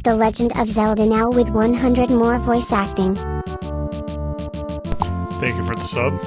The Legend of Zelda now with 100 more voice acting. Thank you for the sub.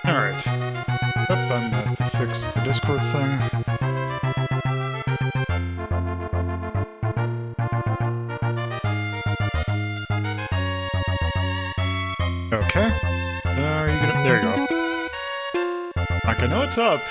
Alright. Yep, I'm gonna have to fix the Discord thing. Okay. Are you gonna... There you go. Like, I know it's up.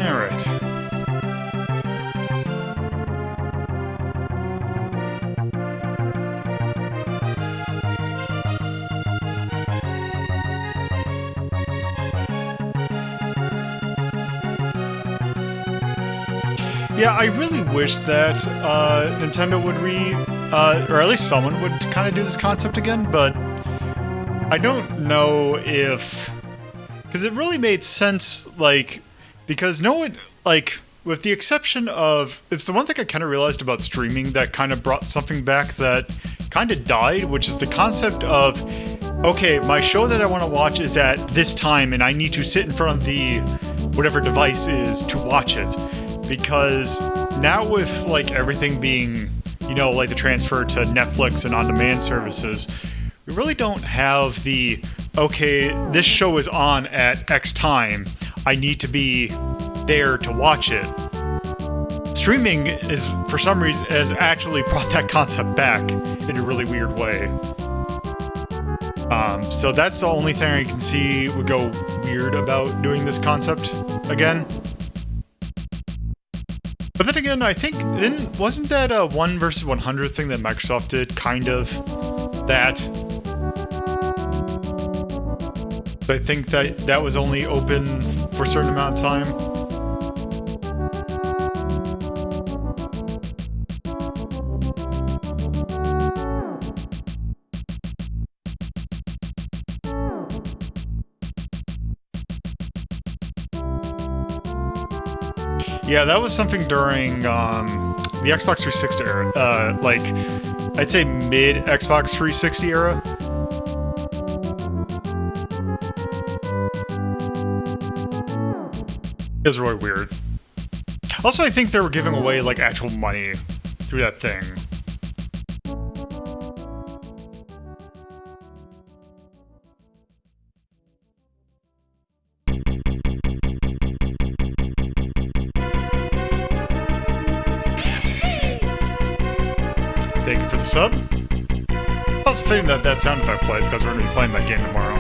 Alright. Yeah, I really wish that Nintendo would or at least someone would kind of do this concept again, but I don't know if... Because it really made sense, like, because no one, like, with the exception of... It's the one thing I kind of realized about streaming that kind of brought something back that kind of died, which is the concept of, okay, my show that I want to watch is at this time, and I need to sit in front of the whatever device is to watch it. Because now with, like, everything being, you know, like the transfer to Netflix and on-demand services, we really don't have the, okay, this show is on at X time, I need to be there to watch it. Streaming is, for some reason, has actually brought that concept back in a really weird way. So that's the only thing I can see would go weird about doing this concept again. But then again, I think, wasn't that a 1 versus 100 thing that Microsoft did, kind of, that? I think that was only open for a certain amount of time. Yeah, that was something during the Xbox 360 era, like, I'd say mid-Xbox 360 era. It was really weird. Also, I think they were giving away, like, actual money through that thing. Thank you for the sub. Also fitting that that sound effect played because we're going to be playing that game tomorrow.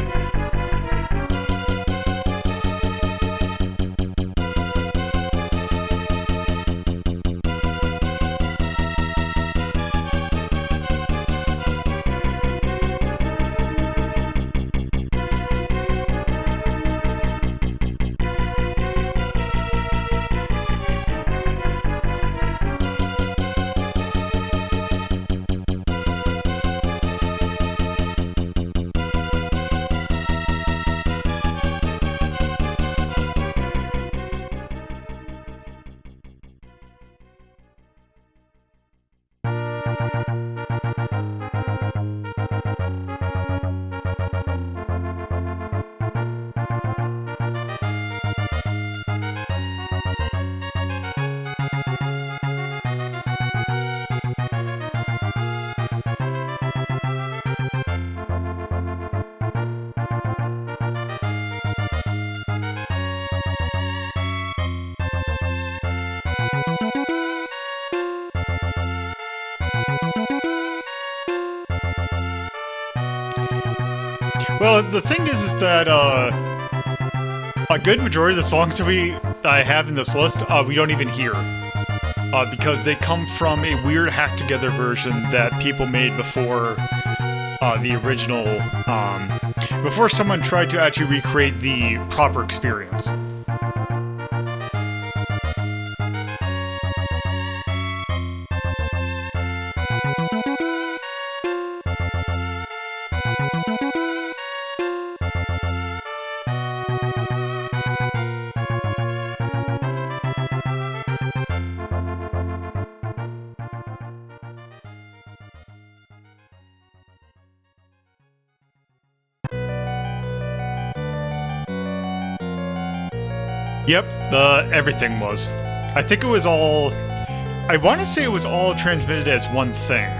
Well, the thing is that a good majority of the songs that I have in this list, we don't even hear. Because they come from a weird hacked-together version that people made before the original, before someone tried to actually recreate the proper experience. Yep, everything was. I think it was all... I want to say it was all transmitted as one thing.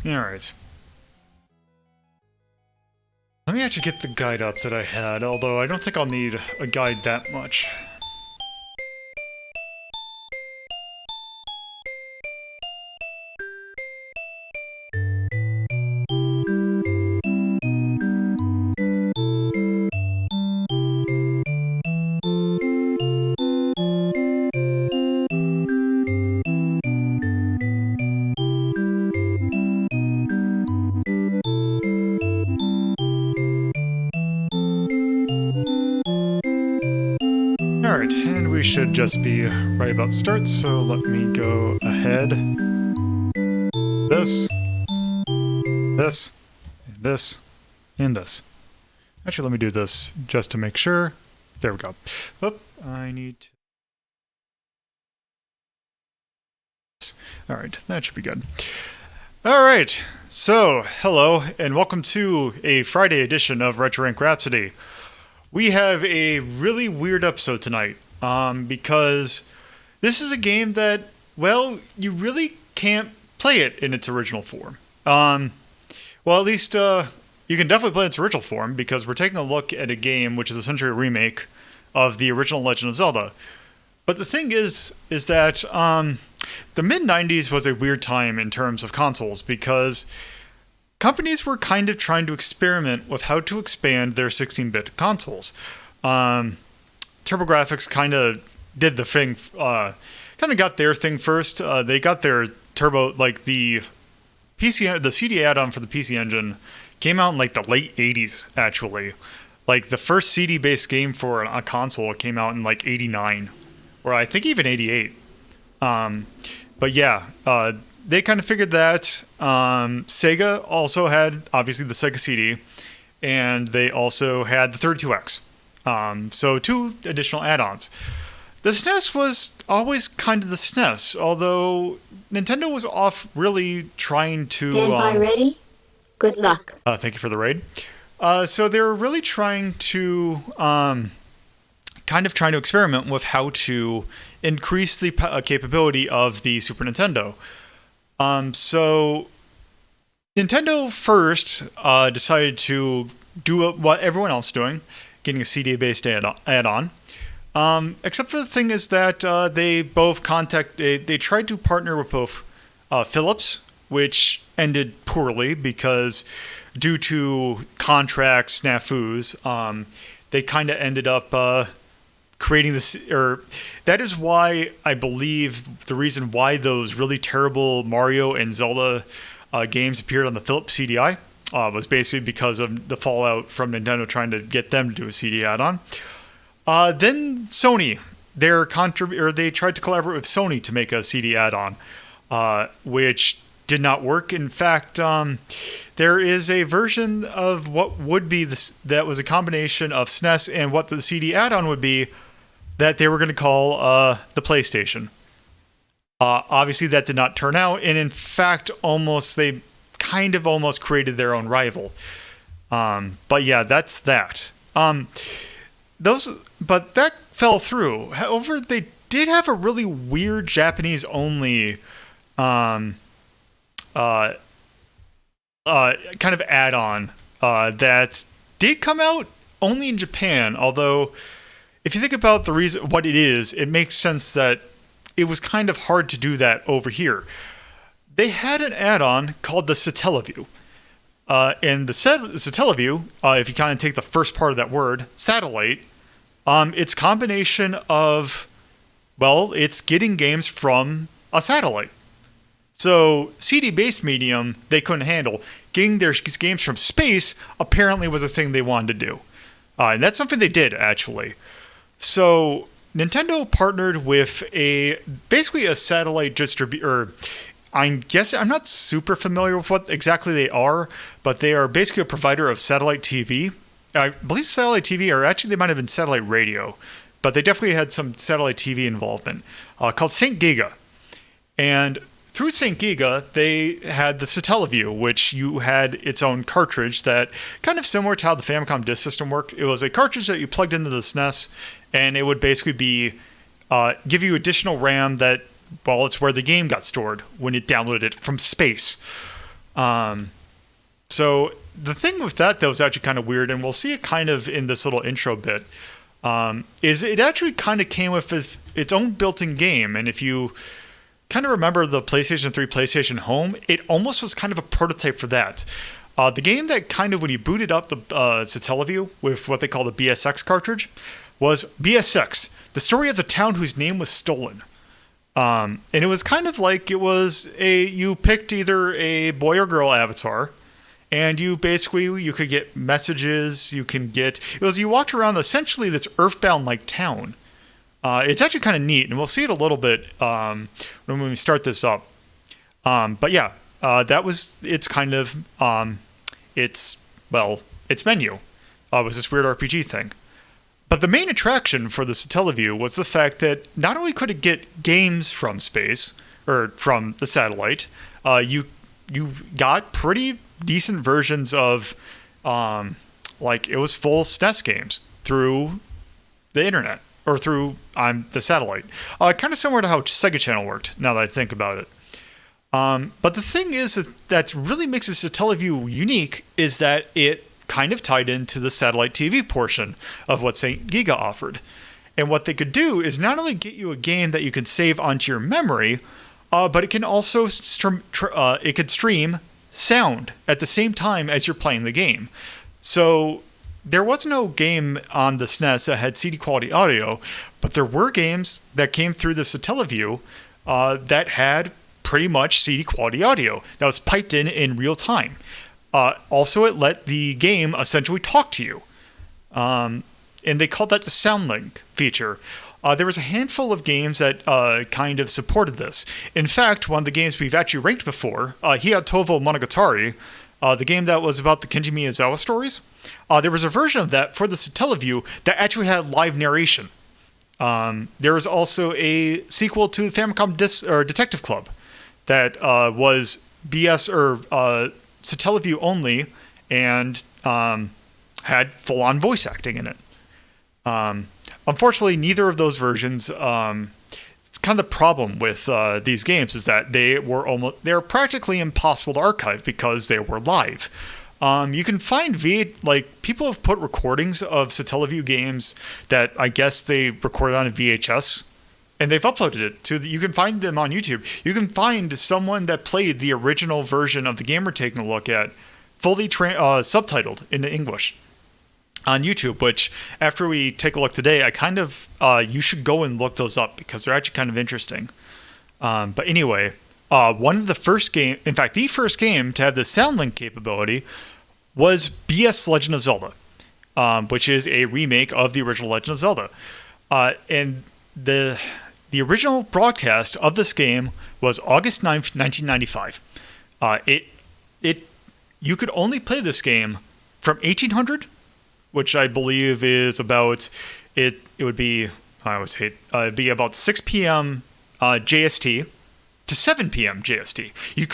Alright. Let me actually get the guide up that I had, although I don't think I'll need a guide that much. Alright, and we should just be right about to start, so let me go ahead. This, and this, and this. Actually, let me do this just to make sure. There we go. Oh, I need to... Alright, that should be good. Alright, so, hello, and welcome to a Friday edition of Retro Rank Rhapsody. We have a really weird episode tonight, because this is a game that, well, you really can't play it in its original form. Well, at least, you can definitely play it in its original form, because we're taking a look at a game which is essentially a remake of the original Legend of Zelda. But the thing is that, the mid-90s was a weird time in terms of consoles, because companies were kind of trying to experiment with how to expand their 16-bit consoles. TurboGrafx kind of did the thing, kind of got their thing first. They got their Turbo, like the PC, the CD add-on for the PC Engine came out in like the late 80s, actually. Like the first CD-based game for a console came out in like 89, or I think even 88. But yeah, they kind of figured that. Sega also had, obviously, the Sega CD, and they also had the 32X. So 2 additional add-ons. The SNES was always kind of the SNES, although Nintendo was off really trying to... Stand by ready? Good luck. Thank you for the raid. So they were really trying to... kind of trying to experiment with how to increase the capability of the Super Nintendo. So Nintendo first decided to do what everyone else is doing, getting a CD-based add-on. Except for the thing is that they both they tried to partner with both Philips, which ended poorly because due to contract snafus, they kind of ended up creating this, or that is why I believe the reason why those really terrible Mario and Zelda games appeared on the Philips CDI was basically because of the fallout from Nintendo trying to get them to do a CD add-on. Then Sony, they tried to collaborate with Sony to make a CD add-on, which did not work. In fact, there is a version of what would be that was a combination of SNES and what the CD add-on would be that they were going to call the PlayStation. Obviously, that did not turn out, and in fact, they kind of almost created their own rival. But yeah, that's that. But that fell through. However, they did have a really weird Japanese-only kind of add-on that did come out only in Japan. Although, if you think about the reason what it is, it makes sense that it was kind of hard to do that over here. They had an add-on called the Satellaview. And the Satellaview, if you kind of take the first part of that word, satellite, it's a combination of, well, it's getting games from a satellite. So CD-based medium, they couldn't handle. Getting their games from space apparently was a thing they wanted to do. And that's something they did, actually. So Nintendo partnered with basically a satellite distributor. I'm not super familiar with what exactly they are, but they are basically a provider of satellite TV. I believe satellite TV, or actually they might have been satellite radio, but they definitely had some satellite TV involvement, called St. Giga. And through St. Giga, they had the Satellaview, which you had its own cartridge that, kind of similar to how the Famicom disk system worked. It was a cartridge that you plugged into the SNES, and it would basically give you additional RAM that, well, it's where the game got stored when it downloaded it from space. So the thing with that, though, is actually kind of weird, and we'll see it kind of in this little intro bit, is it actually kind of came with its own built-in game. And if you kind of remember the PlayStation 3, PlayStation Home, it almost was kind of a prototype for that. The game that kind of, when you booted up the Satellaview with what they call the BSX cartridge, was BSX, the story of the town whose name was stolen. And it was kind of like you picked either a boy or girl avatar, and you could get messages, you walked around essentially this Earthbound-like town. It's actually kind of neat, and we'll see it a little bit when we start this up. But yeah, that was its kind of, its menu. Was this weird RPG thing. But the main attraction for the Satellaview was the fact that not only could it get games from space, or from the satellite, you got pretty decent versions of, it was full SNES games through the internet, or through the satellite. Kind of similar to how Sega Channel worked, now that I think about it. But the thing is that really makes the Satellaview unique is that it kind of tied into the satellite TV portion of what St. Giga offered. And what they could do is not only get you a game that you could save onto your memory, but it can also stream sound at the same time as you're playing the game. So there was no game on the SNES that had CD quality audio, but there were games that came through the Satellaview that had pretty much CD quality audio that was piped in real time. Also, it let the game essentially talk to you. And they called that the Sound Link feature. There was a handful of games that kind of supported this. In fact, one of the games we've actually ranked before, Hiatovo Monogatari, the game that was about the Kenji Miyazawa stories, there was a version of that for the Satellaview that actually had live narration. There was also a sequel to the Famicom Detective Club that was BS or Satellaview only and had full-on voice acting in it. Unfortunately, neither of those versions. It's kind of the problem with these games is that they're practically impossible to archive because they were live. You can find people have put recordings of Satellaview games that I guess they recorded on a VHS, and they've uploaded it you can find them on YouTube. You can find someone that played the original version of the game we're taking a look at, fully subtitled into English on YouTube, which after we take a look today, I kind of, you should go and look those up because they're actually kind of interesting. But anyway, the first game to have the sound link capability was BS Legend of Zelda, which is a remake of the original Legend of Zelda. And the original broadcast of this game was August 9th, 1995. You could only play this game from 1800, which I believe is about, it would be, it'd be about 6 p.m. JST to 7 p.m. JST. You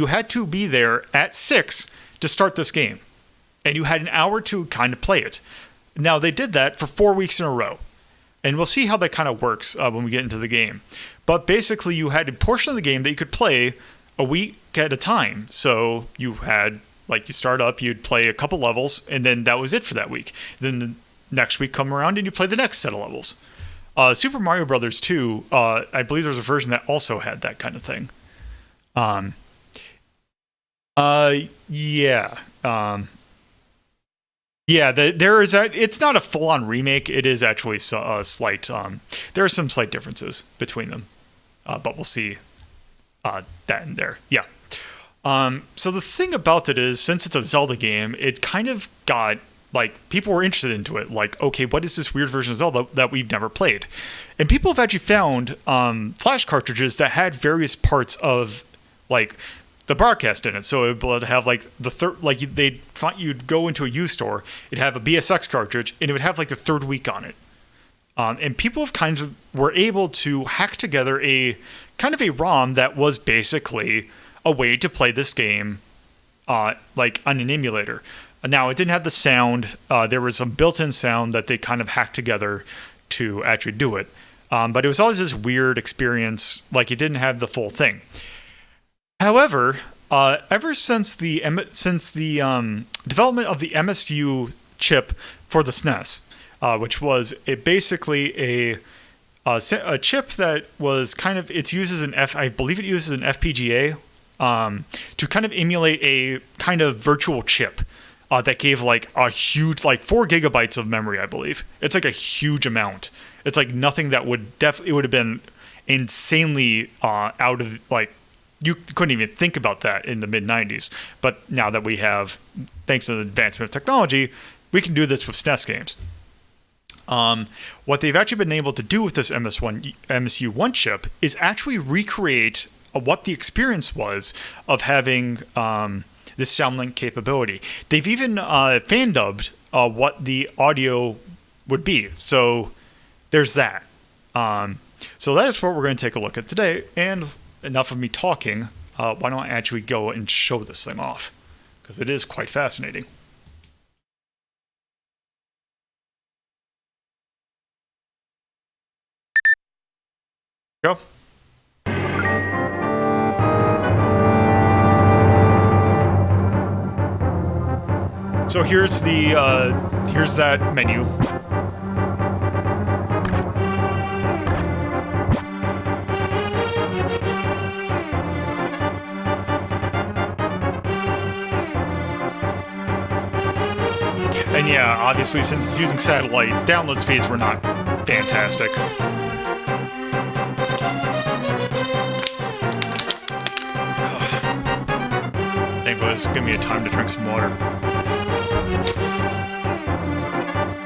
had to be there at 6 to start this game. And you had an hour to kind of play it. Now, they did that for 4 weeks in a row. And we'll see how that kind of works when we get into the game. But basically, you had a portion of the game that you could play a week at a time. So you had, you start up, you'd play a couple levels, and then that was it for that week. Then the next week come around, and you play the next set of levels. Super Mario Brothers 2, I believe there's a version that also had that kind of thing. There is that. It's not a full-on remake. It is actually a slight. There are some slight differences between them, but we'll see that in there. Yeah. So the thing about it is, since it's a Zelda game, it kind of got people were interested into it. Okay, what is this weird version of Zelda that we've never played? And people have actually found flash cartridges that had various parts of the broadcast in it. So it would have you'd go into a used store, it'd have a BSX cartridge, and it would have the third week on it. And people have were able to hack together a kind of a ROM that was basically a way to play this game on an emulator. Now, it didn't have the sound. There was some built-in sound that they kind of hacked together to actually do it. But it was always this weird experience, it didn't have the full thing. However, ever since the development of the MSU chip for the SNES, which was basically a chip that was kind of, it uses I believe it uses an FPGA to kind of emulate a kind of virtual chip that gave like a huge, like 4 gigabytes of memory, I believe. It's like a huge amount. It's like nothing that it would have been insanely out of, like, you couldn't even think about that in the mid 90s. But now that we have, thanks to the advancement of technology, we can do this with SNES games. What they've actually been able to do with this MSU1 chip is actually recreate what the experience was of having this soundlink capability. They've even fan dubbed what the audio would be. So there's that. So that is what we're going to take a look at today. And enough of me talking. Why don't I actually go and show this thing off? Because it is quite fascinating. Go. So here's that menu. And yeah, obviously since it's using satellite, download speeds were not fantastic. Anyways, give me a time to drink some water.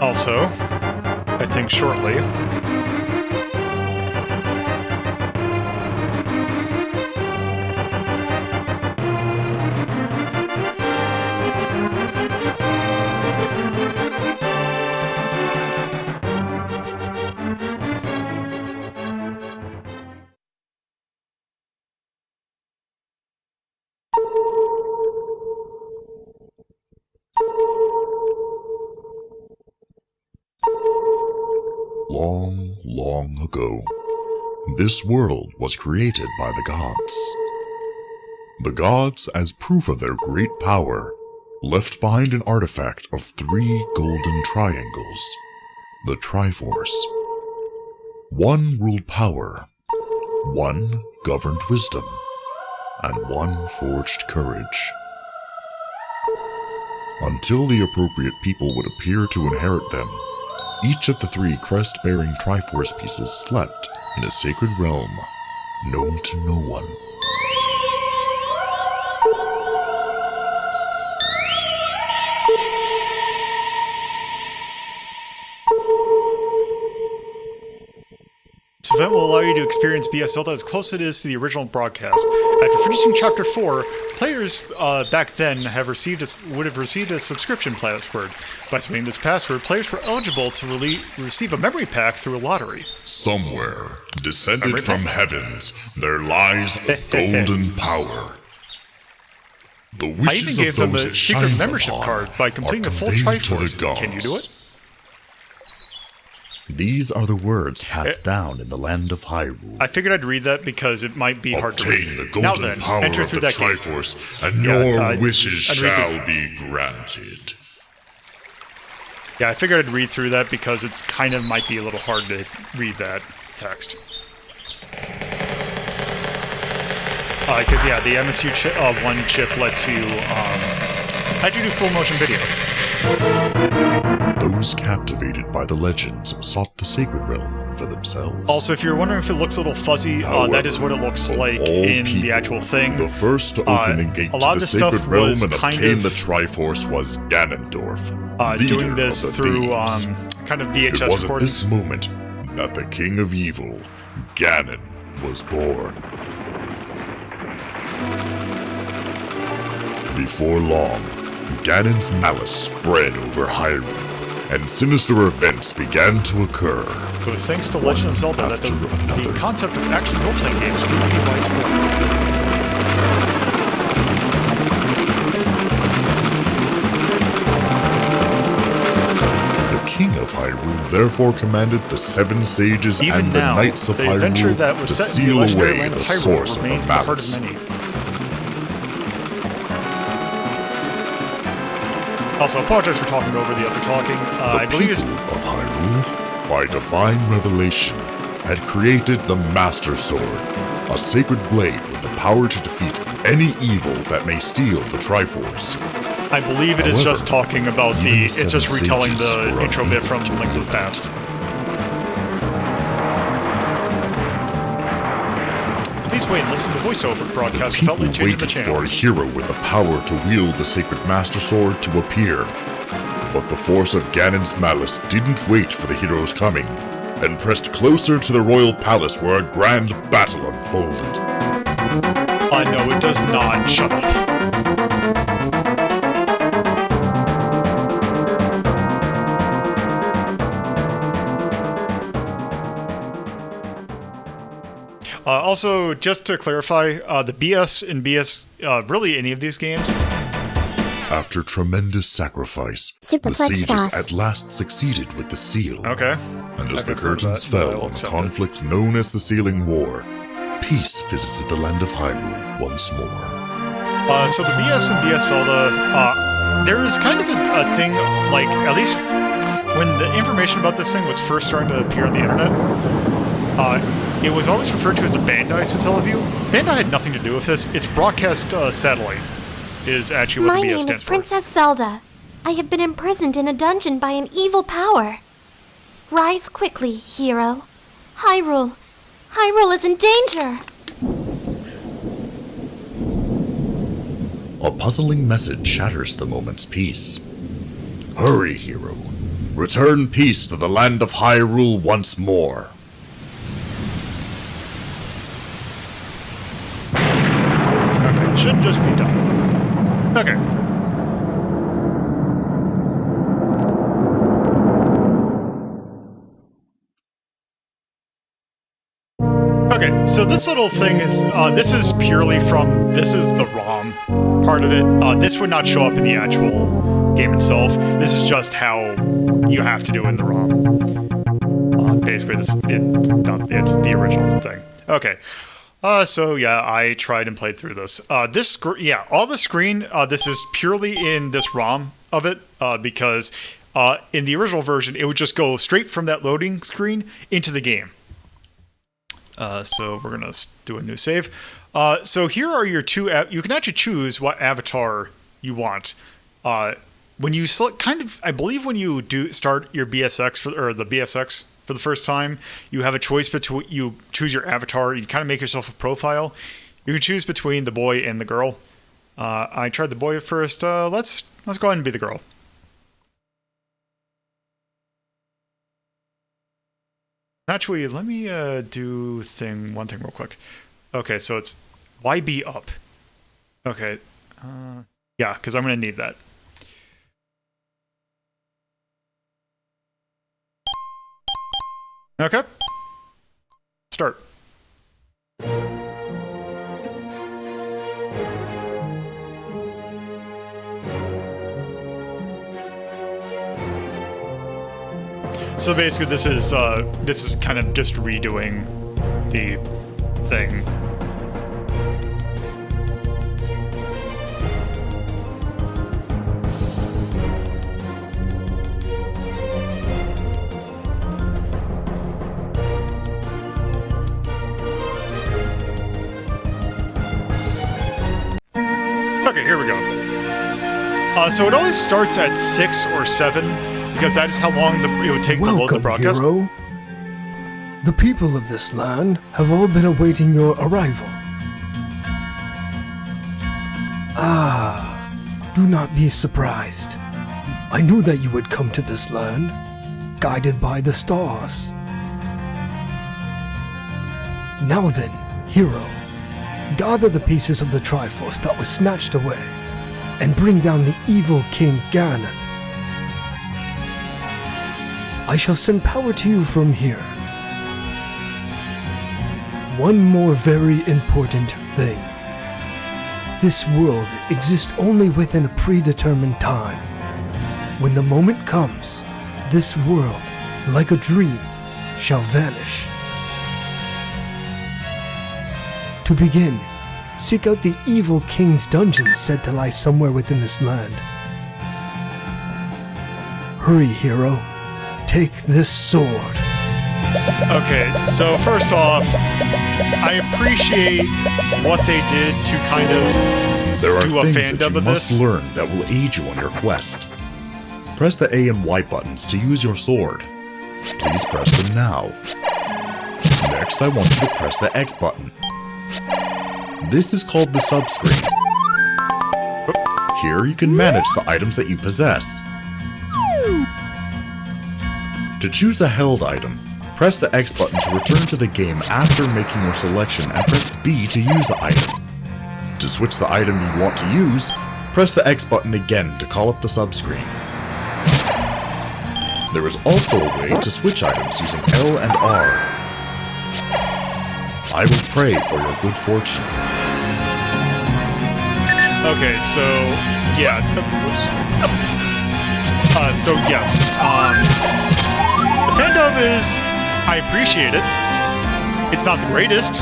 Also, I think shortly, Long, long ago, this world was created by the gods. The gods, as proof of their great power, left behind an artifact of 3 golden triangles, the Triforce. 1 ruled power, 1 governed wisdom, and 1 forged courage. Until the appropriate people would appear to inherit them, each of the 3 crest-bearing Triforce pieces slept in a sacred realm, known to no one. This event will allow you to experience BS Zelda as close as it is to the original broadcast. After finishing Chapter 4, players back then would have received a subscription password. By submitting this password, players were eligible to receive a memory pack through a lottery. Somewhere, descended from heavens, there lies a golden power. The I even wishes gave of them those a it secret shines membership upon card by completing are a full conveyed to the Triforce. gods. Can you do it? These are the words passed down in the land of Hyrule. I figured I'd read that because it might be hard to read. Obtain the golden Now then, power enter of through the that gate. Triforce, and your wishes I'd read shall be granted. Yeah, I figured I'd read through that because it's kind of might be a little hard to read that text. Because yeah, the MSU1 chip lets you actually do full motion video. Those captivated by the legends sought the sacred realm for themselves. Also, if you're wondering if it looks a little fuzzy, However, that is what it looks of like all in people, the actual thing. The first to open the gate a lot to of the this stuff sacred realm was and kind obtain of the Triforce was Ganondorf, leader doing this of the through thieves. kind of It VHS was at recordings. this moment that the King of Evil, Ganon, was born. Before long, Ganon's malice spread over Hyrule, and sinister events began to occur. It was thanks to Legend of Zelda that after another. the concept of action role-playing games grew to be widespread. The King of Hyrule therefore commanded the 7 sages Even and the now, Knights of the adventure Hyrule that was to set in the seal legendary away land the of Hyrule source of the remains in the heart malice. of many. Also, apologize for talking over the other talking. I believe it's... The people of Hyrule, by divine revelation, had created the Master Sword, a sacred blade with the power to defeat any evil that may steal the Triforce. I believe it is However, just talking about the... even It's just seven retelling sages the were intro bit unable from to Link to wield the Past. Please wait and listen to the voiceover broadcast without People changing the waited channel. for a hero with the power to wield the sacred Master Sword to appear. But the force of Ganon's malice didn't wait for the hero's coming, and pressed closer to the royal palace where a grand battle unfolded. No, it does not. Shut up. Also, just to clarify, the BS in BS, really any of these games, After tremendous sacrifice, Super the Flex sages sauce. at last succeeded with the seal. okay. And as I the can prove curtains that, but I fell will on the accept it. conflict known as the Sealing War, peace visited the land of Hyrule once more. So the BS and BS Zelda, there is kind of a thing, like, at least when the information about this thing was first starting to appear on the internet, it was always referred to as a Bandai Satellaview. Bandai had nothing to do with this. It's Broadcast Satellite is actually what My the BS name stands is for. Princess Zelda. I have been imprisoned in a dungeon by an evil power. Rise quickly, hero. Hyrule. Hyrule is in danger. A puzzling message shatters the moment's peace. Hurry, hero. Return peace to the land of Hyrule once more. Okay, should just be done. Okay. Okay, so this little thing is, this is purely from, this is the ROM part of it. This would not show up in the actual game itself. This is just how you have to do it in the ROM. Basically, it's the original thing. Okay. So yeah, I tried and played through this. All the screen, this is purely in this ROM of it, because in the original version, it would just go straight from that loading screen into the game. So we're gonna do a new save. So here are your two. You can actually choose what avatar you want. When you select, I believe when you do start your BSX or the BSX for the first time, you have a choice between, you choose your avatar. You kind of make yourself a profile. You can choose between the boy and the girl. I tried the boy at first. Let's go ahead and be the girl. Actually, let me do one thing real quick. Okay, so it's YB up. Okay, yeah, because I'm gonna need that. Okay, start. So basically, this is kind of just redoing the thing. Okay, here we go. So it always starts at 6 or 7. Because that is how long it would take to load the broadcast. Hero. The people of this land have all been awaiting your arrival. Do not be surprised. I knew that you would come to this land, guided by the stars. Now then, hero, gather the pieces of the Triforce that was snatched away, and bring down the evil King Ganon. I shall send power to you from here. One more very important thing. This world exists only within a predetermined time. When the moment comes, this world, like a dream, shall vanish. To begin, seek out the evil king's dungeon said to lie somewhere within this land. Hurry, hero. Take this sword. Okay, so first off, I appreciate what they did to kind of There are do a things fan that dub you of must this. learn that will aid you on your quest. Press the A and Y buttons to use your sword. Please press them now. Next, I want you to press the X button. This is called the subscreen. Here you can manage the items that you possess. To choose a held item, press the X button to return to the game after making your selection and press B to use the item. To switch the item you want to use, press the X button again to call up the subscreen. There is also a way to switch items using L and R. I will pray for your good fortune. Okay, so yeah. So yes, the fan dub is, I appreciate it. It's not the greatest,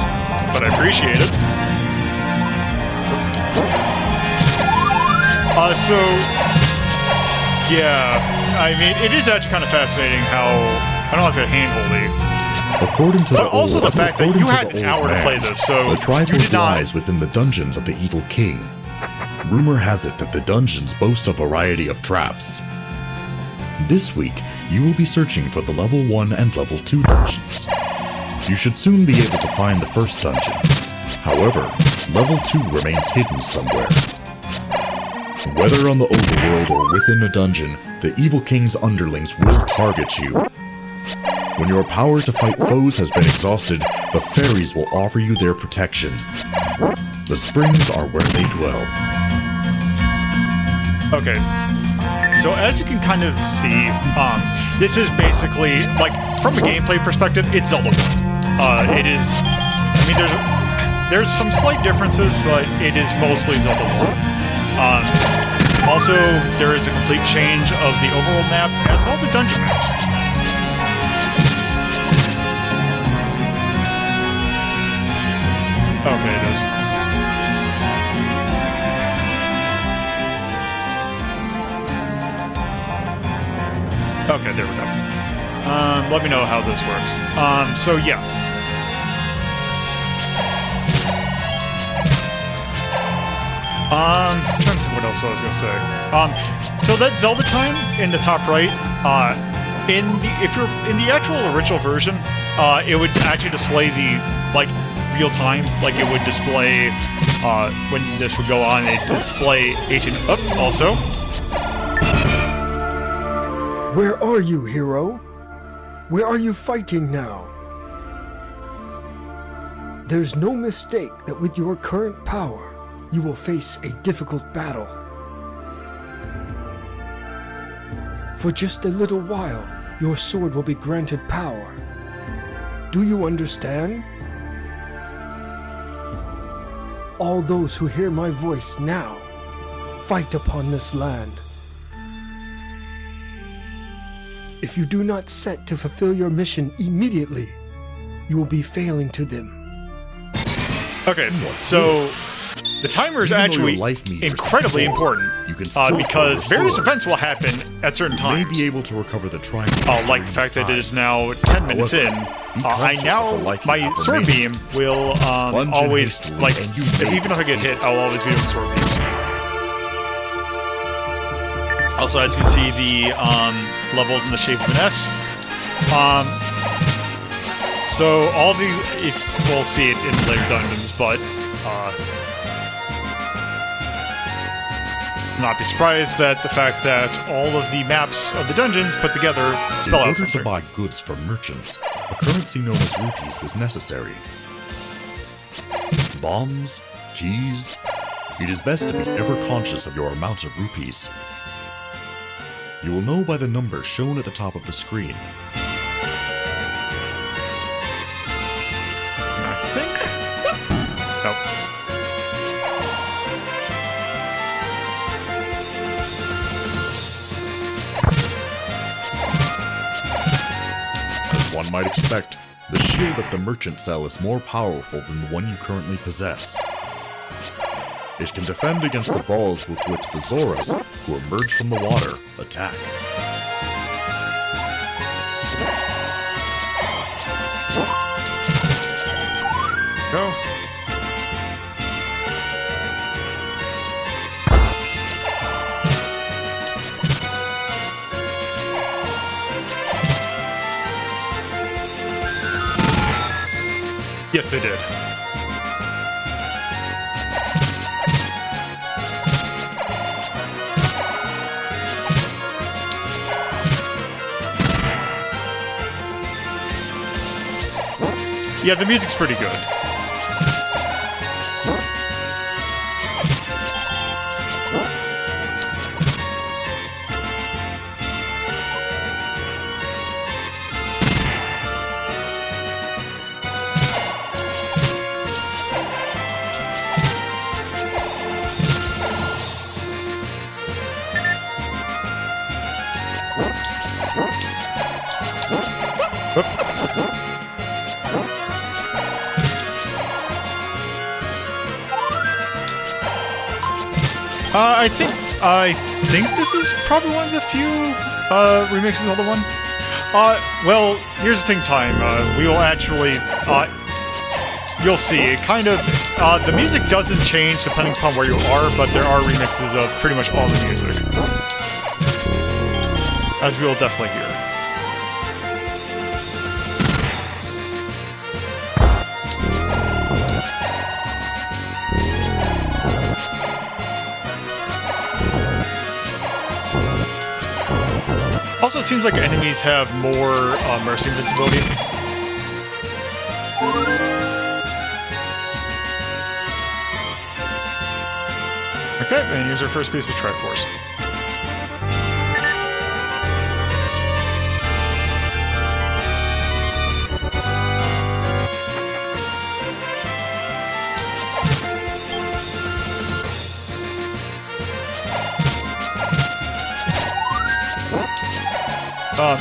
but I appreciate it. So yeah, I mean, it is actually kind of fascinating how, I don't want to say hand-holdy, According to but the also old, the fact that according you to had the an old hour to man, play this, so the tribe you did not. lies within the dungeons of the evil king. Rumor has it that the dungeons boast a variety of traps. This week, you will be searching for the level 1 and level 2 dungeons. You should soon be able to find the first dungeon. However, level 2 remains hidden somewhere. Whether on the overworld or within a dungeon, the evil king's underlings will target you. When your power to fight foes has been exhausted, the fairies will offer you their protection. The springs are where they dwell. Okay, so as you can kind of see, this is basically, like, from a gameplay perspective, it's Zelda 1. It is, I mean, there's some slight differences, but it is mostly Zelda 1. Also, there is a complete change of the overworld map, as well as the dungeon maps. Okay, it is. Okay, there we go. Let me know how this works. So yeah. I'm trying to think what else I was gonna say. So that Zelda time in the top right, if you're in the actual original version, it would actually display the real time, like it would display when this would go on. It display 18 up also. Where are you, hero? Where are you fighting now? There's no mistake that with your current power, you will face a difficult battle. For just a little while, your sword will be granted power. Do you understand? All those who hear my voice now, fight upon this land. If you do not set to fulfill your mission immediately, you will be failing to them. Okay, so the timer is actually incredibly important because various events will happen at certain times. You may be able to recover the tribe. Like the fact that it is now 10 minutes in. My sword beam will always, even if I get hit, I'll always be doing sword beams. Also, as you can see, the levels in the shape of an S. So all the, we'll see it in later dungeons, but not be surprised that the fact that all of the maps of the dungeons put together spell out something. In order to buy goods from merchants, a currency known as rupees is necessary. Bombs, keys. It is best to be ever conscious of your amount of rupees. You will know by the number shown at the top of the screen. I think. Nope. As one might expect, the shield at the merchant cell is more powerful than the one you currently possess. It can defend against the balls with which the Zoras, who emerge from the water, attack. Go. Yes, they did. Yeah, the music's pretty good. I think this is probably one of the few remixes of the one. Well, here's the thing, Time. We will actually, you'll see. It kind of, the music doesn't change depending upon where you are, but there are remixes of pretty much all the music, as we will definitely hear. Also, it seems like enemies have more mercy invincibility. Okay, and here's our first piece of Triforce.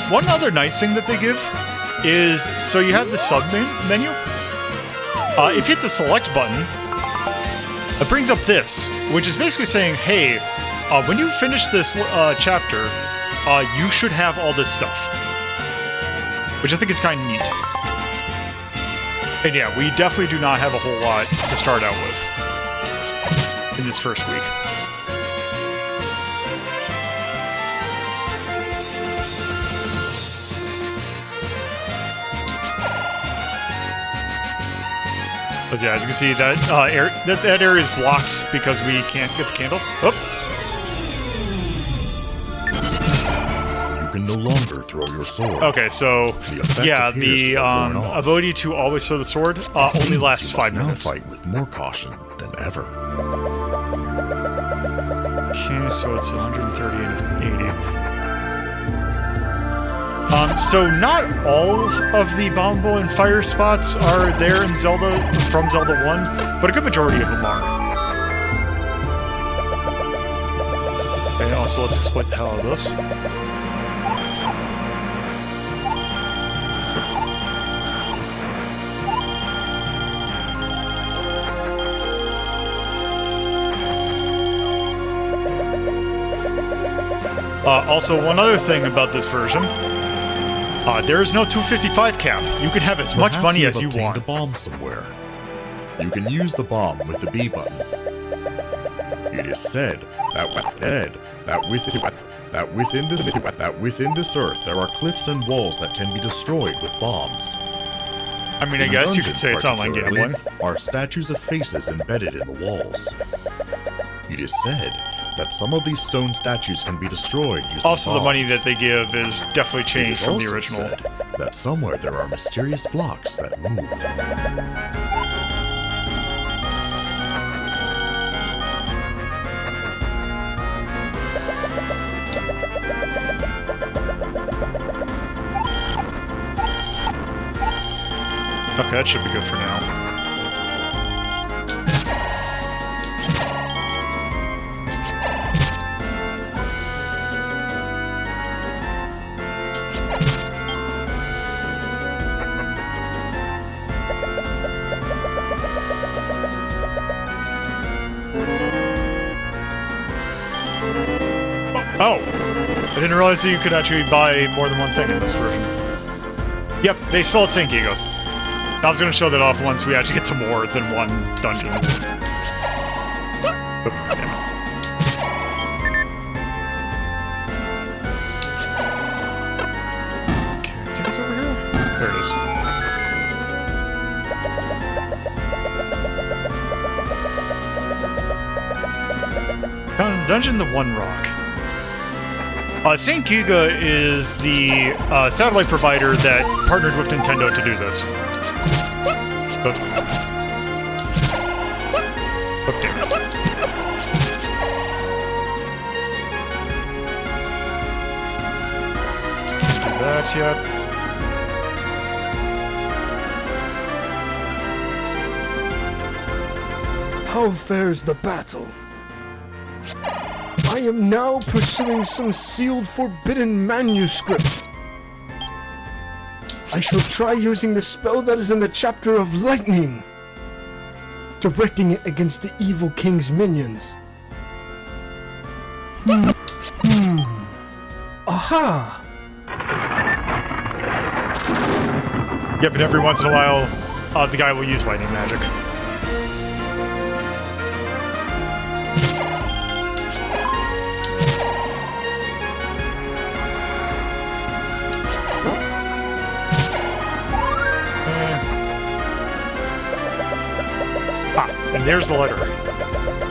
One other nice thing that they give is, so you have the sub-menu. If you hit the select button, it brings up this, which is basically saying, hey, when you finish this chapter, you should have all this stuff. Which I think is kind of neat. And yeah, we definitely do not have a whole lot to start out with in this first week. But yeah, as you can see, that that area is blocked because we can't get the candle. Oh. You can no longer throw your sword. Okay, so yeah, the ability to always throw the sword only lasts 5 minutes. Now fight with more caution than ever. Okay, so it's 130 and 80. So not all of the bombable and fire spots are there in Zelda, from Zelda 1, but a good majority of them are. Okay, also let's exploit the hell out of this. Also, one other thing about this version. There is no 255 cap. You can have as much money as you want. A bomb somewhere. You can use the bomb with the B button. It is said that within this earth there are cliffs and walls that can be destroyed with bombs. I mean, I guess you could say it's online gambling. Are statues of faces embedded in the walls. It is said that some of these stone statues can be destroyed using Also, bombs. the money that they give is definitely changed from the original. Said that somewhere there are mysterious blocks that move. Okay, that should be good for now. Oh, I didn't realize that you could actually buy more than one thing in this version. Yep, they spell it Sankigo. I was gonna show that off once we actually get to more than one dungeon. Oh, damn it. Okay, I think it's over here. There it is. Found in the dungeon, the One Rock. St. Giga is the satellite provider that partnered with Nintendo to do this. Oh, damn it. Can't do that yet. How fares the battle? I am now pursuing some sealed forbidden manuscript. I shall try using the spell that is in the chapter of lightning, directing it against the evil king's minions. Aha! Yep, and every once in a while, the guy will use lightning magic. And there's the letter,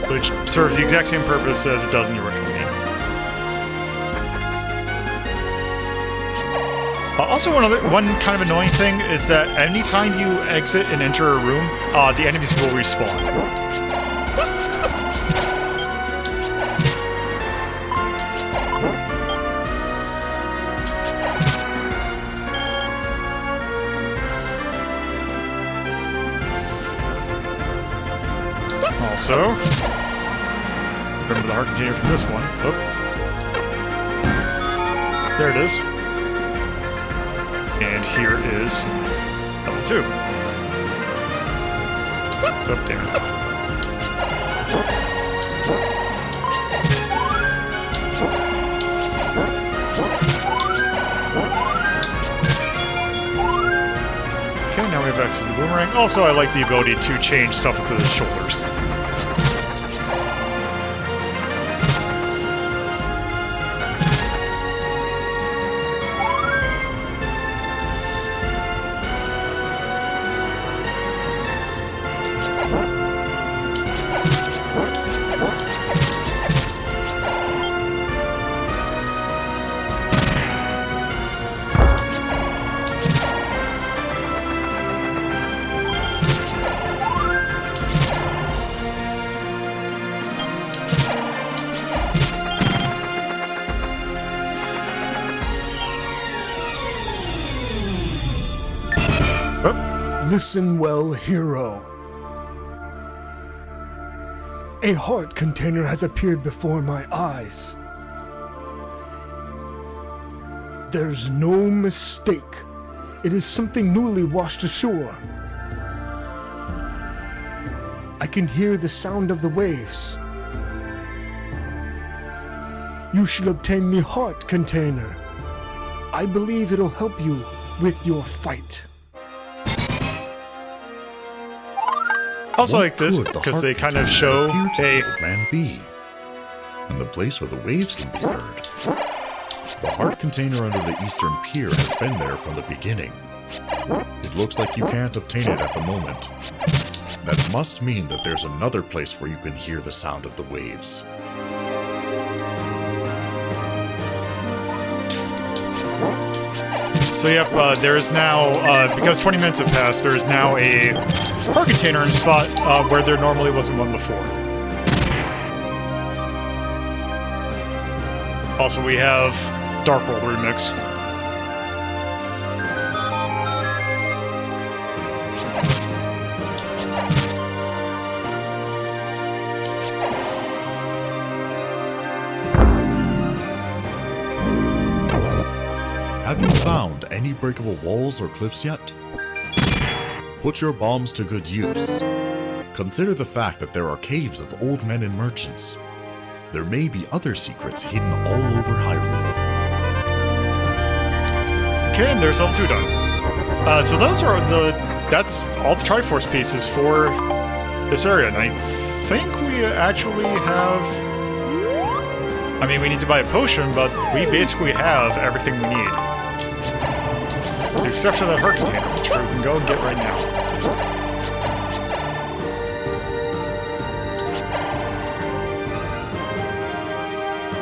which serves the exact same purpose as it does in the original game. Also, one kind of annoying thing is that anytime you exit and enter a room, the enemies will respawn. Also, remember the heart container from this one. Oh. There it is. And here is level 2. Oh, damn it. Okay, now we have access to the boomerang. Also, I like the ability to change stuff with the shoulders. Listen well, hero. A heart container has appeared before my eyes. There's no mistake. It is something newly washed ashore. I can hear the sound of the waves. You should obtain the heart container. I believe it'll help you with your fight. Also What like this, could the because they heart kind of container show appear to a... the old man be? And the place where the waves can be heard. The heart container under the eastern pier has been there from the beginning. It looks like you can't obtain it at the moment. That must mean that there's another place where you can hear the sound of the waves. So yep, there is now, because 20 minutes have passed, there is now a heart container in a spot where there normally wasn't one before. Also, we have Dark World Remix. Have you found any breakable walls or cliffs yet? Put your bombs to good use. Consider the fact that there are caves of old men and merchants. There may be other secrets hidden all over Hyrule. Okay, and there's level 2 done. So those are that's all the Triforce pieces for this area, and I think we actually have... I mean, we need to buy a potion, but we basically have everything we need. With the exception of that heart container, which we can go and get right now.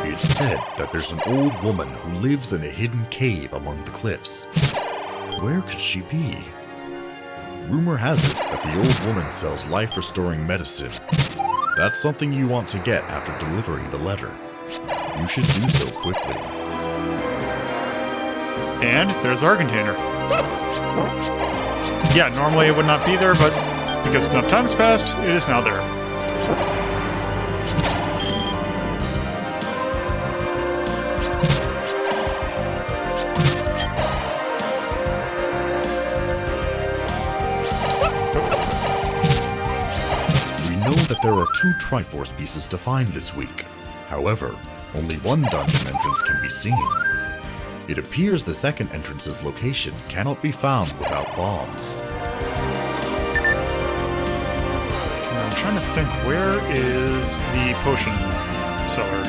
It's said that there's an old woman who lives in a hidden cave among the cliffs. Where could she be? Rumor has it that the old woman sells life-restoring medicine. That's something you want to get after delivering the letter. You should do so quickly. And there's our container. Yeah, normally it would not be there, but because enough time's passed, it is now there. We know that there are 2 Triforce pieces to find this week. However, only one dungeon entrance can be seen. It appears the second entrance's location cannot be found without bombs. I'm trying to think, where is the potion seller?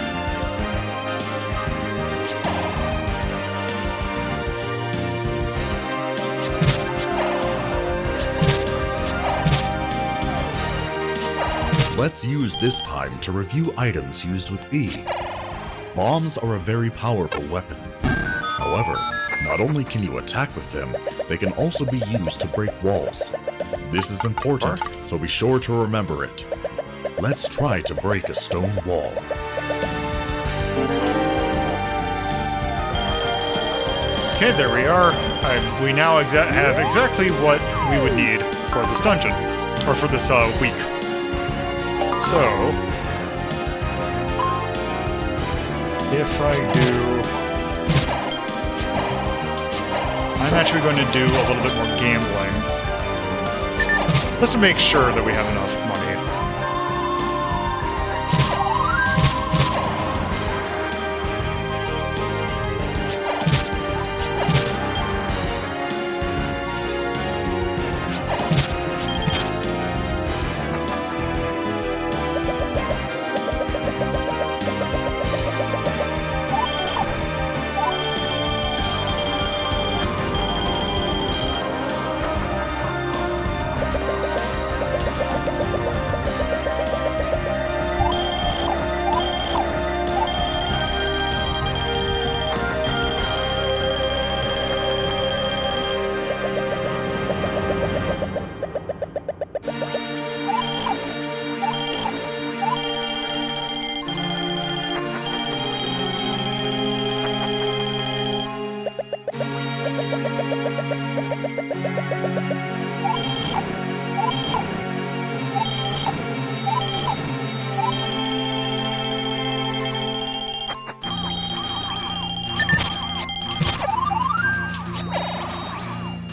Let's use this time to review items used with B. Bombs are a very powerful weapon. However, not only can you attack with them, they can also be used to break walls. This is important, so be sure to remember it. Let's try to break a stone wall. Okay, there we are. We now have exactly what we would need for this dungeon, or for this week. So, if I do... I'm actually going to do a little bit more gambling, just to make sure that we have enough money.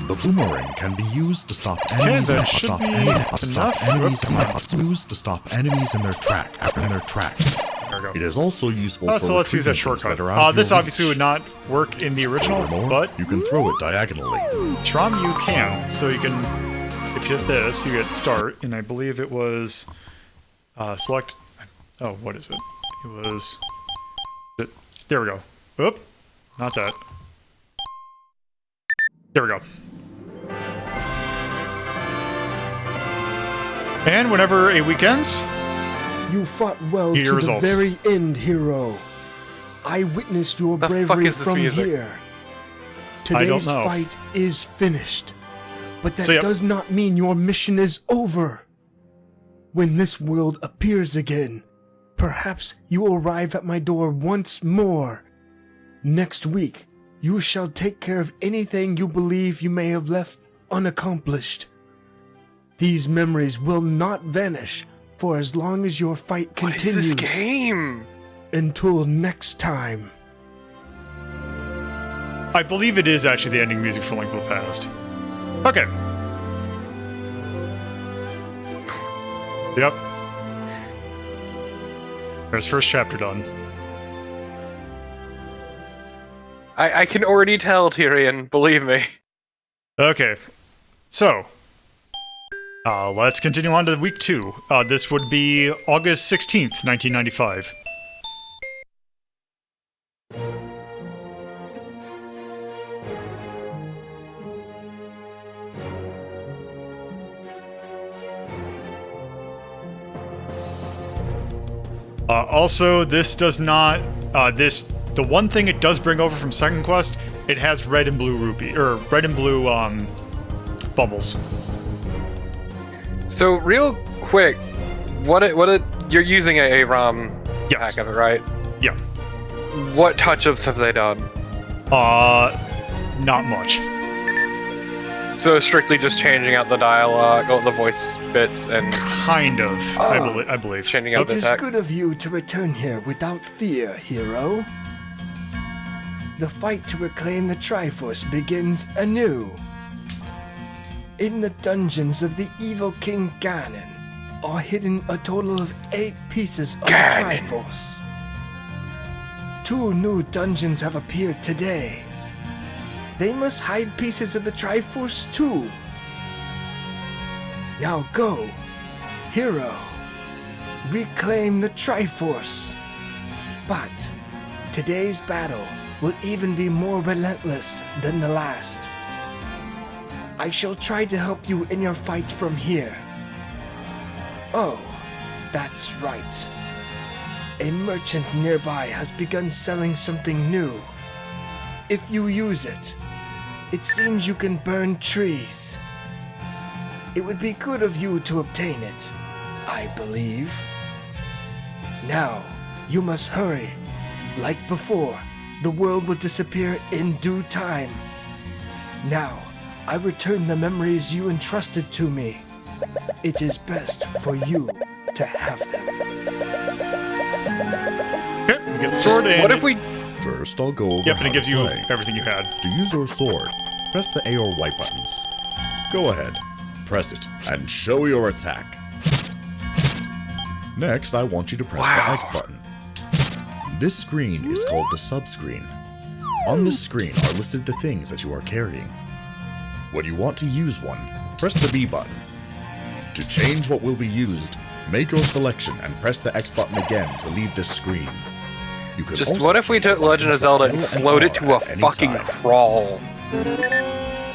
The boomerang can be used to stop enemies that should be enough. used to stop enemies in their tracks. There we go. It is also useful for So let's use that retrieving things shortcut. that are out of This your obviously reach. would not work in the original, Furthermore, but you can throw it diagonally. Trom you can. So you can, if you hit this, you get start, and I believe it was select. Oh, what is it? It was. There we go. Oop, not that. There we go. And whenever a week ends, You fought well Get to your results. the very end, hero. I witnessed your The fuck bravery is this from music? here. I don't Today's know. fight is finished, but that So, yep. does not mean your mission is over. When this world appears again, perhaps you will arrive at my door once more. Next week, you shall take care of anything you believe you may have left unaccomplished. These memories will not vanish for as long as your fight What is continues. this game? Until next time. I believe it is actually the ending music for Link to the Past. Okay. Yep. There's first chapter done. I can already tell, Tyrion, believe me. Okay, so let's continue on to week 2. This would be August 16th, 1995. Also, this does not, the one thing it does bring over from Second Quest, it has red and blue rupee, or red and blue, bubbles. So, real quick, you're using a ROM Yes. pack of it, right? Yeah. What touch-ups have they done? Not much. So strictly just changing out the dialogue, the voice bits, and Kind of, I believe. changing out It the is text. good of you to return here without fear, hero. The fight to reclaim the Triforce begins anew. In the dungeons of the evil King Ganon are hidden a total of 8 pieces of the Triforce. 2 new dungeons have appeared today. They must hide pieces of the Triforce too. Now go, hero. Reclaim the Triforce. But today's battle will even be more relentless than the last. I shall try to help you in your fight from here. Oh, that's right. A merchant nearby has begun selling something new. If you use it, it seems you can burn trees. It would be good of you to obtain it, I believe. Now, you must hurry. Like before, the world will disappear in due time. Now, I return the memories you entrusted to me. It is best for you to have them. Okay, get the sword and... What if we... First, I'll go over Yep, how and it gives to you play. everything you had. To use your sword, press the A or Y buttons. Go ahead, press it, and show your attack. Next, I want you to press the X button. This screen is called the sub-screen. On this screen are listed the things that you are carrying. When you want to use one, press the B button. To change what will be used, make your selection and press the X button again to leave this screen. You could Just also what if we change the took Legend of buttons Zelda L and and slowed it R to a at any fucking time. crawl?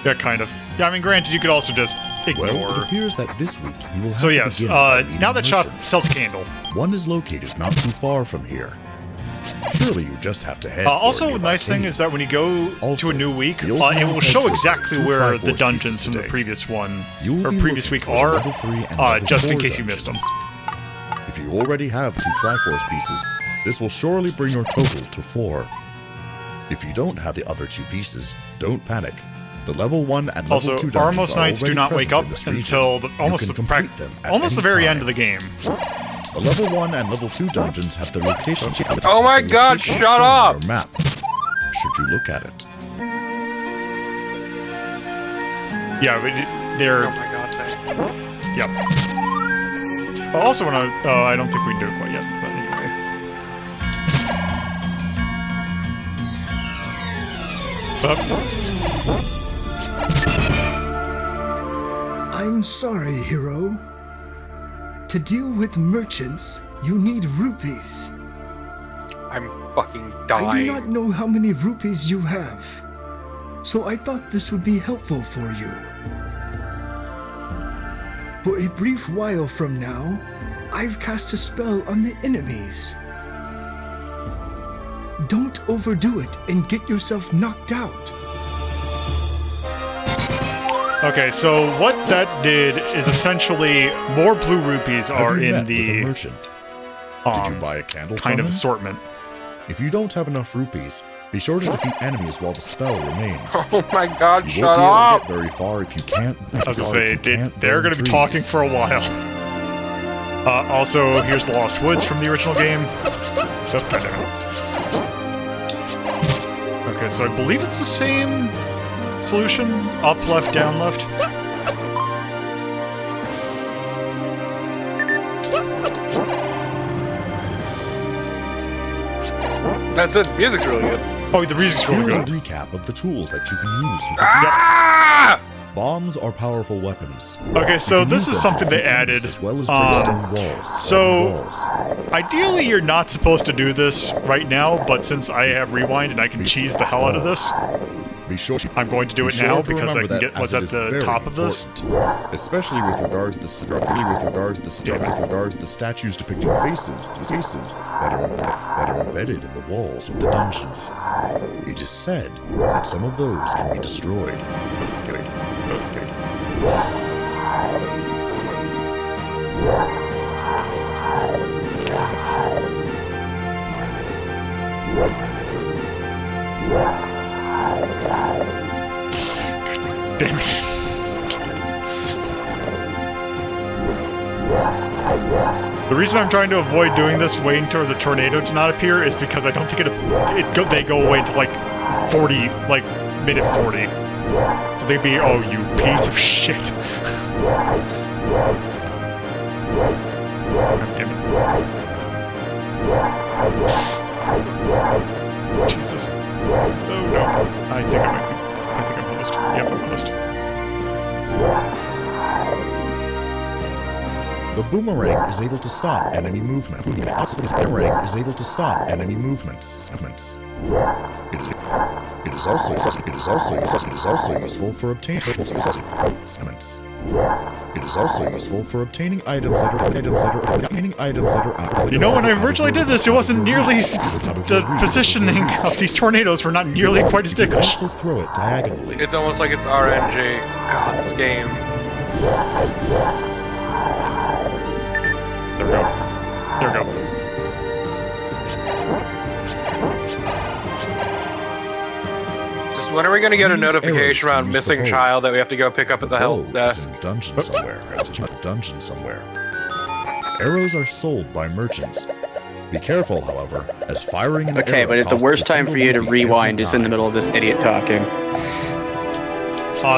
Yeah, kind of. Yeah, I mean, granted, you could also just ignore... Well, it appears that this week you will have So to yes, begin by meeting now that shop merchants. sells a candle. One is located not too far from here. Surely you just have to head for a Also, the nearby nice thing cave. is that when you go Also, to a new week, the old it man will said show to exactly return two where the Triforce dungeons pieces from the today. previous one, You will or be previous looking week for the are, level 3 and level just in 4 case you missed them. dungeons. If you already have 2 Triforce pieces, this will surely bring your total to 4. If you don't have the other 2 pieces, don't panic. The level 1 and level Also, 2 Armos dungeons are Knights do already not wake present up in this region. until the, You almost can the, complete them at almost the any very time. end of the game. The level 1 and level 2 dungeons have the location chart. Oh my god, shown shut on up! your map. Should you look at it? Yeah, but they're... Oh my god, thanks. Yep. Also, when I don't think we can do it quite yet, but anyway. I'm sorry, hero. To deal with merchants, you need rupees. I'm fucking I do dying. not know how many rupees you have, so I thought this would be helpful for you. For a brief while from now, I've cast a spell on the enemies. Don't overdo it and get yourself knocked out. Okay, so what that did is essentially more blue rupees Have are you in met with a the merchant? Did you buy a candle kind from of him? assortment. If you don't have enough rupees, be sure to defeat enemies while the spell remains. Oh my god, You shut won't be able up! to get very far if you can't. I was gonna say, they're gonna be talking for a while. Also, here's the Lost Woods from the original game. Oh, kind of. Okay, so I believe it's the same solution. Up, left, down, left. That's it, music's really good. Oh, the music's really Here's a good. recap of the tools that you can use with Ah! Bombs are powerful weapons. Okay, so You can this use is them to something they defend added. enemies as well as break stone walls. So, ideally you're not supposed to do this right now, but since I have rewind and I can cheese the hell out of this, I'm going to do it now because I can get what's at the top of this. Especially with regards to the statues depicting faces that are embedded in the walls of the dungeons. It is said that some of those can be destroyed. Damn it. The reason I'm trying to avoid doing this, waiting for the tornado to not appear, is because I don't think they go away until like 40, like minute 40. So they'd be, oh, you piece of shit. Damn it. Jesus. Oh no. I think I'm host. Yep, I'm host. The boomerang is able to stop enemy movement. The boomerang is able to stop enemy movements. It is also useful for obtaining items that are You know, when I originally did this, it wasn't nearly the positioning of these tornadoes were not nearly quite as dickish. Also throw it diagonally. It's almost like it's RNG. God, this game. There we go. There we go. Just when are we gonna get a notification around missing child that we have to go pick up at the help desk? Dungeon somewhere. Arrows are sold by merchants. Be careful, however, as firing an Okay, arrow but it's the costs worst a time for single you to rupee every rewind is in the time. middle of this idiot talking.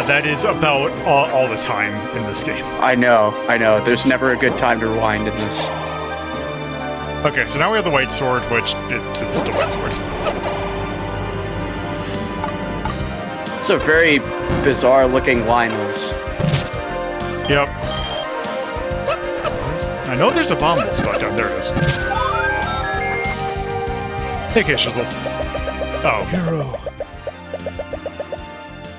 That is about all the time in this game. I know. There's never a good time to rewind in this. Okay, so now we have the white sword, which is the white sword. It's a very bizarre looking Lionel's. Yep. I know there's a bomb spot down there. It is. Hey, Shizzle. Oh. Hero.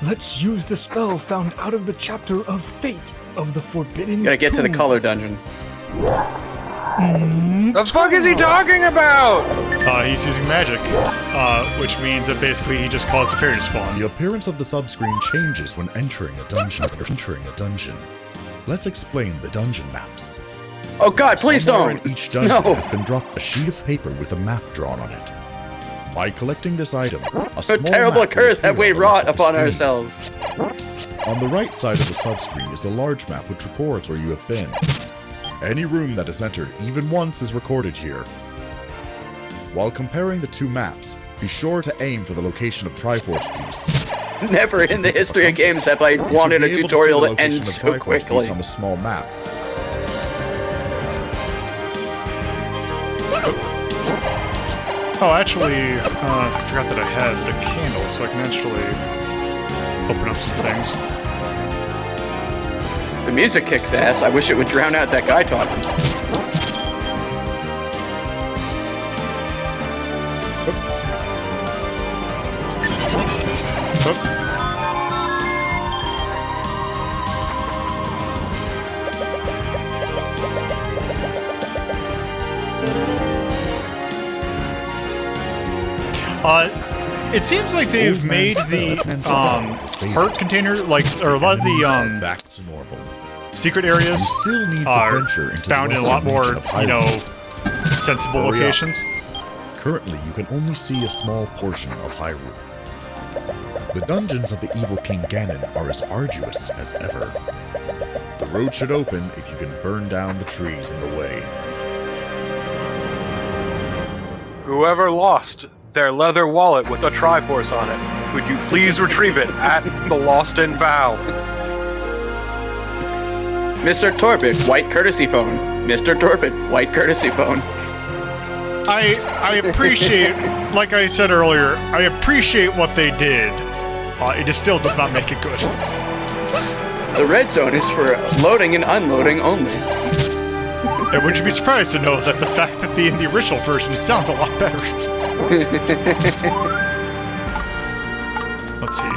Let's use the spell found out of the chapter of Fate of the Forbidden Gotta get to the Tomb. color dungeon. The fuck is he talking about? He's using magic, which means that basically he just caused a fairy to spawn. The appearance of the subscreen changes when entering a dungeon. Let's explain the dungeon maps. Oh god, please Somewhere don't! in each dungeon No! has been dropped a sheet of paper with a map drawn on it. By collecting this item, a What small terrible map will curse appear have we on the wrought left of the upon screen. ourselves? On the right side of the subscreen is a large map which records where you have been. Any room that is entered even once is recorded here. While comparing the two maps, be sure to aim for the location of Triforce Piece. Never in the history of games have I You should wanted be a able to tutorial see to the end location of so Triforce Piece quickly. on the small map. Oh, actually, I forgot that I had the candle, so I can actually open up some things. The music kicks ass. I wish it would drown out that guy talking. It seems like they've made the heart container, like, or a lot of the Back to normal. secret areas You still need to are venture into found the in a lot western more, region of Hyrule. you know, sensible Hurry up. locations. Currently, you can only see a small portion of Hyrule. The dungeons of the evil King Ganon are as arduous as ever. The road should open if you can burn down the trees in the way. Whoever lost their leather wallet with a Triforce on it, could you please retrieve it at the Lost and Found? Mr. Torpid, white courtesy phone. Mr. Torpid, white courtesy phone. I appreciate, like I said earlier, I appreciate what they did. It just still does not make it good. The red zone is for loading and unloading only. And would you be surprised to know that the fact that in the original version it sounds a lot better? Let's see.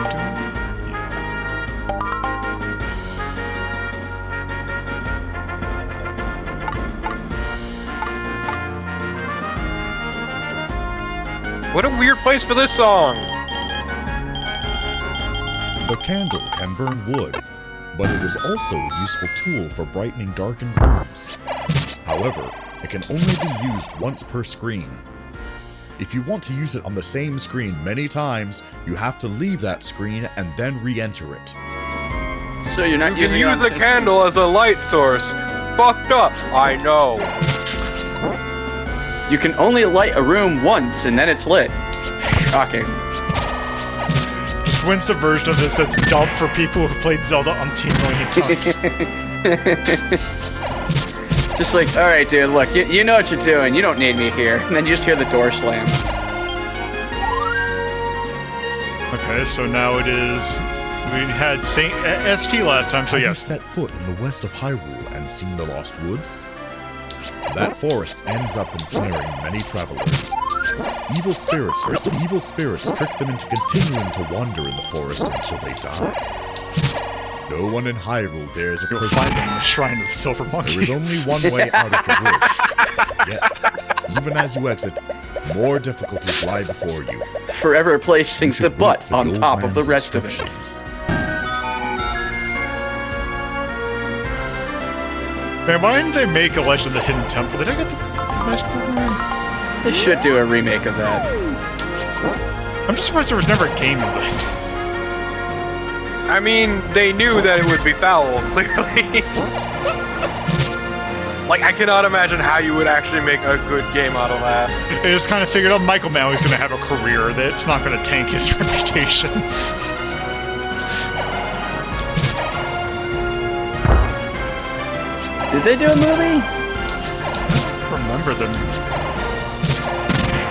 What a weird place for this song! The candle can burn wood, but it is also a useful tool for brightening darkened rooms. However, it can only be used once per screen. If you want to use it on the same screen many times, you have to leave that screen and then re-enter it. So you're not You can using use a candle as a light source. Fucked up, I know. You can only light a room once and then it's lit. Shocking. Just wins the version of this that's dubbed for people who've played Zelda umpteen million times. Just like, alright dude, look, you know what you're doing, you don't need me here. And then you just hear the door slam. Okay, so now it is... We had Saint ST last time, so Have you yes. set foot in the west of Hyrule and seen the Lost Woods? That forest ends up ensnaring many travelers. Evil spirits trick them into continuing to wander in the forest until they die. No one in Hyrule dares You'll approach find them in them. the Shrine of the Silver Monkey. There is only one way out of the woods. Yet, even as you exit, more difficulties lie before you. Forever placing You the should butt wait for on old top of the man's rest of it. instructions. Man, why didn't they make a Legend of the Hidden Temple? Did I get the magical ring? They should do a remake of that. I'm just surprised there was never a game of it. I mean, they knew that it would be foul, clearly. Like, I cannot imagine how you would actually make a good game out of that. They just kind of figured out Michael Malley's going to have a career, that it's not going to tank his reputation. Did they do a movie? Remember them.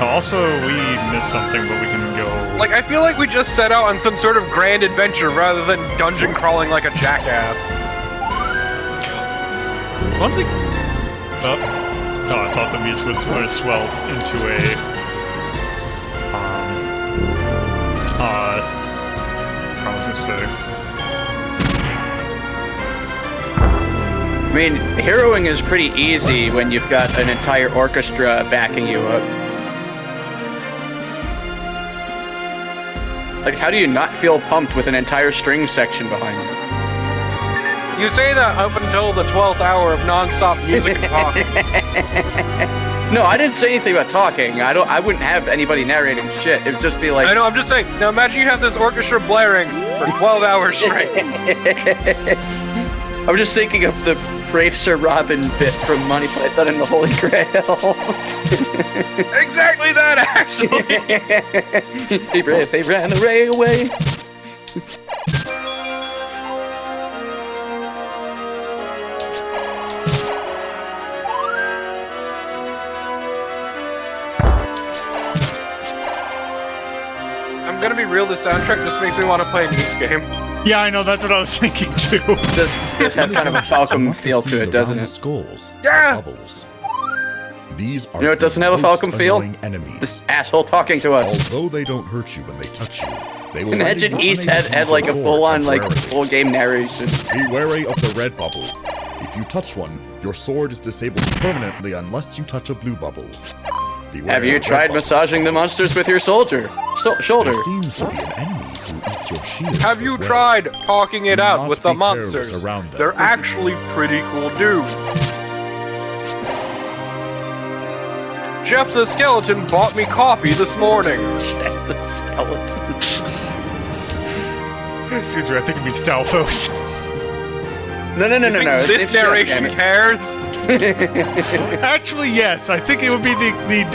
Also, we missed something, but we can go... Like, I feel like we just set out on some sort of grand adventure rather than dungeon crawling like a jackass. One thing... Oh, I thought the music was when it swelled into a... I was gonna say... I mean, heroing is pretty easy when you've got an entire orchestra backing you up. Like, how do you not feel pumped with an entire string section behind you? You say that up until the 12th hour of non-stop music and talking. No, I didn't say anything about talking. I wouldn't have anybody narrating shit. It would just be like... I know, I'm just saying. Now imagine you have this orchestra blaring for 12 hours straight. I'm just thinking of the Brave Sir Robin bit from Monty Python and the Holy Grail. Exactly that, actually! They ran the railway. I'm gonna be real, the soundtrack just makes me want to play this game. Yeah, I know, that's what I was thinking too. Does have kind of a Falcon feel to it, doesn't it? Skulls, Yeah! bubbles. These are You know, it doesn't have a the Falcon most feel. annoying enemies. This asshole talking to us. Although they don't hurt you when they touch you, they will Imagine render you East unable to had like a use your full-on, sword like, temporarily. full game narration. Be wary of the red bubble. If you touch one, your sword is disabled permanently unless you touch a blue bubble. Beware Have you of red tried bubbles. massaging the monsters with your shoulder? Shoulder. There seems to be an enemy who eats your shields Have as you well. tried talking it Do out not with the be careless monsters? around them. They're actually pretty cool dudes. Jeff the Skeleton bought me coffee this morning. Check the skeleton. Excuse me, I think it means Stalfos. No. Think It's this Jeff, narration damn it. cares? Actually, yes, I think it would be the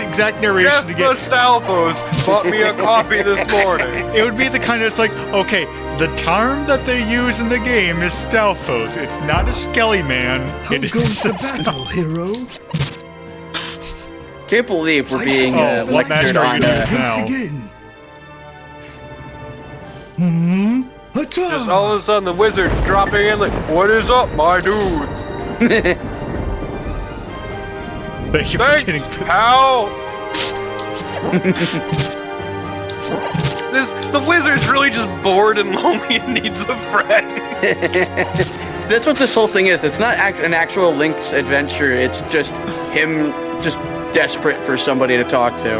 exact narration Jeff to the get... Stalfos bought me a coffee this morning. It would be the kind of, it's like, okay, the term that they use in the game is Stalfos. It's not a Skelly Man. How It goes is the a battle, hero? Can't believe we're being Oh, what lectured magic are you on. doing Once now? again. Hmm? Just all of a sudden the wizard dropping in like, what is up, my dudes? Thank you for Thanks, getting... pal! The wizard's really just bored and lonely and needs a friend. That's what this whole thing is. It's not an actual Link's adventure. It's just him just desperate for somebody to talk to.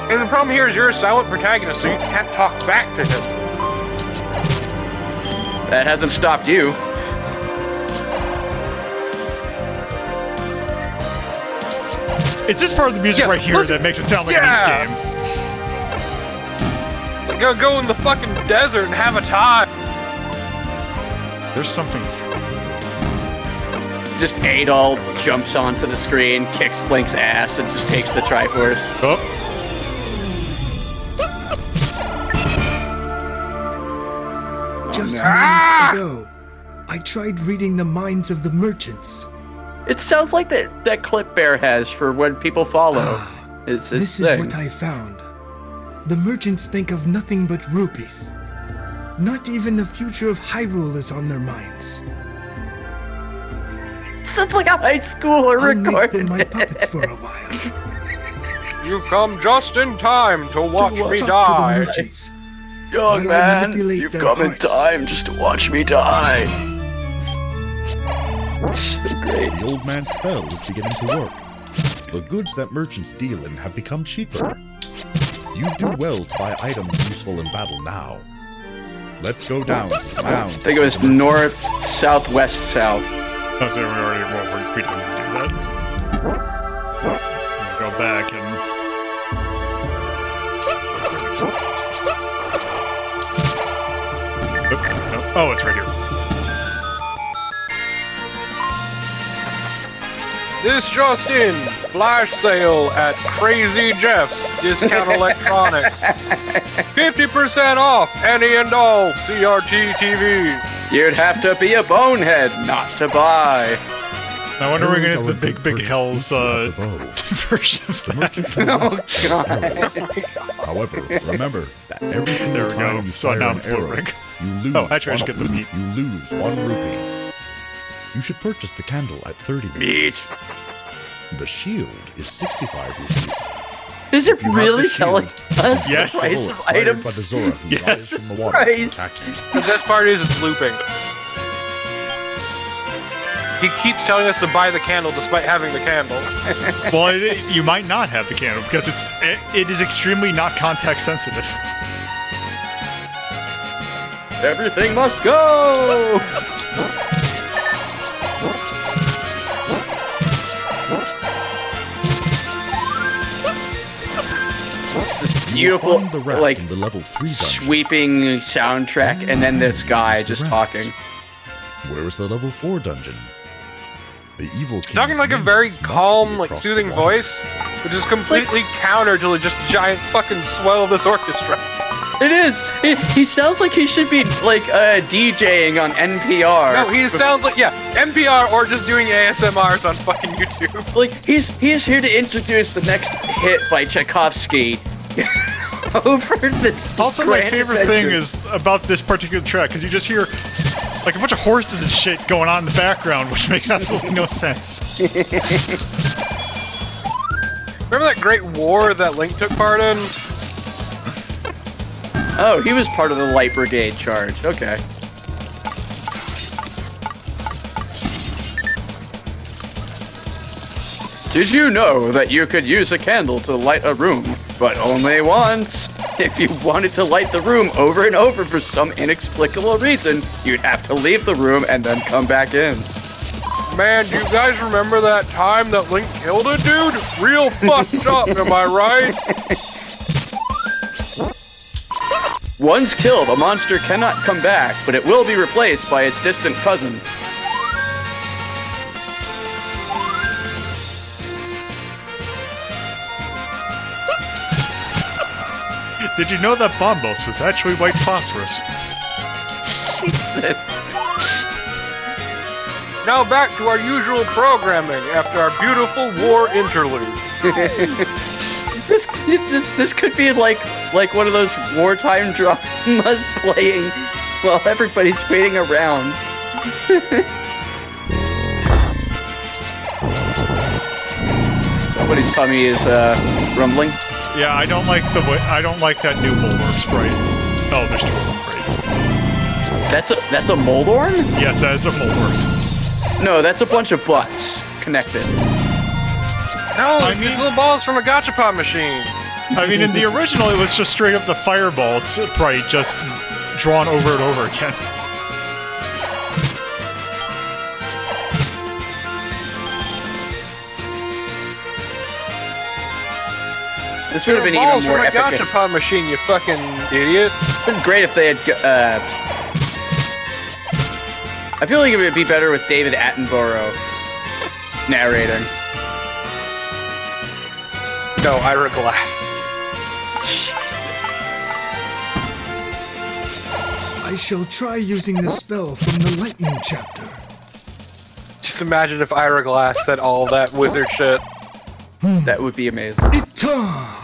And the problem here is you're a silent protagonist, so you can't talk back to him. That hasn't stopped you. It's this part of the music right here that makes it sound like this game. Like, go in the fucking desert and have a time. There's something. Just Adol jumps onto the screen, kicks Link's ass, and just takes the Triforce. Oh. Just moments ago, I tried reading the minds of the merchants. It sounds like that clip Bear has for when people follow. This is what I found. The merchants think of nothing but rupees. Not even the future of Hyrule is on their minds. Sounds like a high schooler I'll make recording them my puppets for a while. You've come just in time to watch me Talk die. to the merchants. Young While I man, manipulate you've their come in hearts. time just to watch me die. So great. The old man's spell is beginning to work. The goods that merchants deal in have become cheaper. You do well to buy items useful in battle now. Let's go down to some mounds. I think it was north, southwest, south. Oh, so we already we didn't do that. Go back and... Oh, it's right here. This just in, flash sale at Crazy Jeff's Discount Electronics. 50% off any and all CRT TV. You'd have to be a bonehead not to buy. I wonder we're gonna Arrows have the are big purchased Hell's equal to the bow. version of The that. merchant can blast his arrows. However, remember that every single There we go. time you So fire now an I'm blue arrow, ring. you lose Oh, actually, I one should get the meat. You lose 1 rupee. You should purchase the candle at 30 rupees. Meat. The shield is 65 rupees. Is it If you have really the telling shield, us Yes. the price Soul of inspired items? by the Zora who Yes. flies from the water to Christ. attack you. The best part is it's looping. He keeps telling us to buy the candle despite having the candle. Well, you might not have the candle because it is extremely not context sensitive. Everything must go! This beautiful, Find the rat like, in the level 3 dungeon. sweeping soundtrack, and then this guy just talking. Where is the level 4 dungeon? The evil king. Talking like a very calm, like soothing voice, which is completely counter to the just giant fucking swell of this orchestra. It is! He sounds like he should be, like, DJing on NPR. No, he sounds like, yeah, NPR or just doing ASMRs on fucking YouTube. Like, he's here to introduce the next hit by Tchaikovsky. Over this. Also, my grand favorite adventure. thing is about this particular track because you just hear like a bunch of horses and shit going on in the background, which makes absolutely no sense. Remember that great war that Link took part in? Oh, he was part of the Light Brigade charge. Okay. Did you know that you could use a candle to light a room, but only once? If you wanted to light the room over and over for some inexplicable reason, you'd have to leave the room and then come back in. Man, do you guys remember that time that Link killed a dude? Real fucked up, am I right? Once killed, a monster cannot come back, but it will be replaced by its distant cousin. Did you know that Bombos was actually white phosphorus? Jesus. Now back to our usual programming after our beautiful war interlude. This could be like one of those wartime dramas playing while everybody's waiting around. Somebody's tummy is rumbling. Yeah, I don't like that new Bulwark sprite. Oh, there's two of them, great. That's a Moldorn? Yes, that is a Bulwark. No, that's a bunch of butts connected. No, these little balls from a gachapon machine. I mean, in the original, it was just straight up the fireball sprite, just drawn over and over again. This would have been even more epic. Balls from a gachapon machine, you fucking idiots. It's been great if they had. I feel like it would be better with David Attenborough narrating. No, Ira Glass. I shall try using the spell from the Lightning Chapter. Just imagine if Ira Glass said all that wizard shit. That would be amazing. Ita!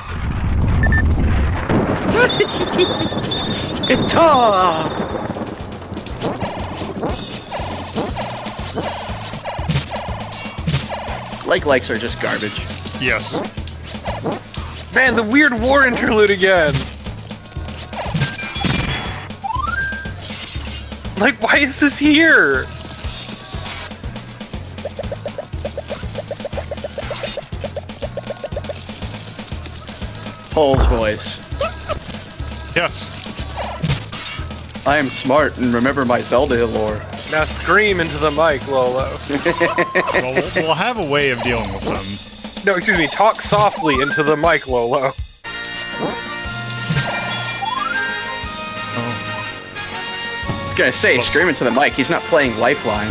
Likes are just garbage. Yes. Man, the weird war interlude again. Like, why is this here? Paul's voice. Yes. I am smart and remember my Zelda lore. Now scream into the mic, Lolo. Well, we'll have a way of dealing with them. No, excuse me, talk softly into the mic, Lolo. I was gonna say, scream into the mic, he's not playing Lifeline.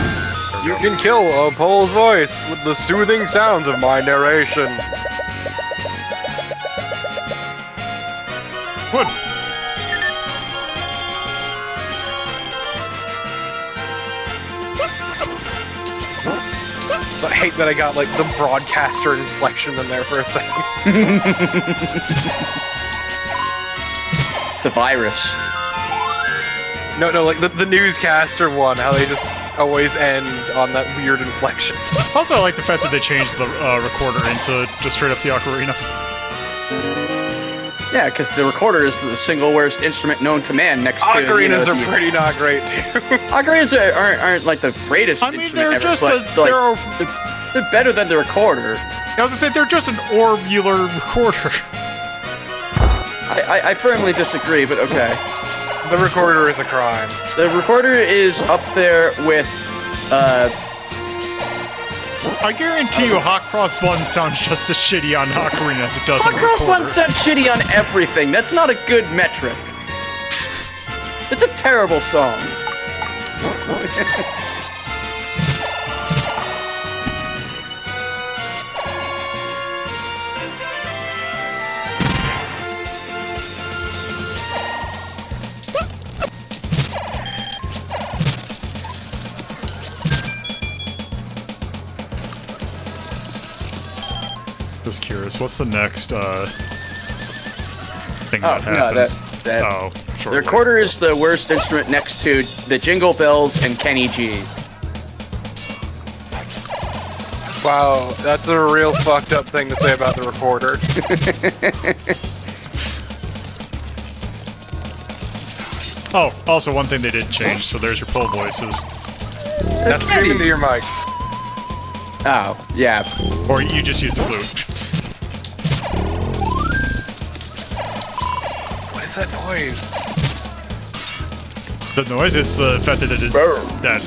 You can kill a Pole's voice with the soothing sounds of my narration. Good. So I hate that I got, like, the broadcaster inflection in there for a second. It's a virus. No, like, the newscaster one, how they just always end on that weird inflection. Also, I like the fact that they changed the recorder into just straight up the ocarina. Yeah, because the recorder is the single worst instrument known to man next to... Ocarinas are pretty not great, too. Ocarinas aren't like the greatest instrument they're ever, just but they're better than the recorder. I was gonna say, they're just an orbular recorder. I firmly disagree, but okay. The recorder is a crime. The recorder is up there with, I guarantee you Hot Cross Buns sounds just as shitty on Ocarina as it does on Hot the Cross recorder. Buns sound shitty on everything. That's not a good metric. It's a terrible song. Just curious, what's the next thing Oh, that no, happens? that Oh, the shortly. recorder is the worst instrument next to the Jingle Bells and Kenny G. Wow, that's a real fucked up thing to say about the recorder. Oh, also one thing they did change, so there's your pull voices. Now scream into your mic. Oh, yeah. Or you just use the flute. What is that noise? The noise, it's the fact that that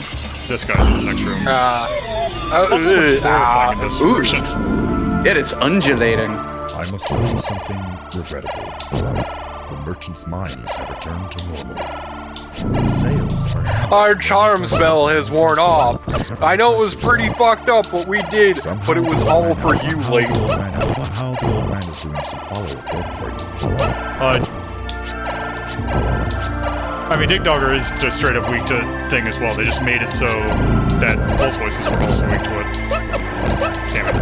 this guy's in the next room. Also, what's horrifying in this version. It is undulating. I must tell you something regrettable. The merchant's mines have returned to normal. The sales are now... Our charm spell has worn off. I know it was pretty fucked up what we did, but it was all for you, lady. How the old man is doing some follow-up work for you. I mean, Dig Dogger is just straight up weak to thing as well. They just made it so that Bull's voices were also weak to it. Damn it.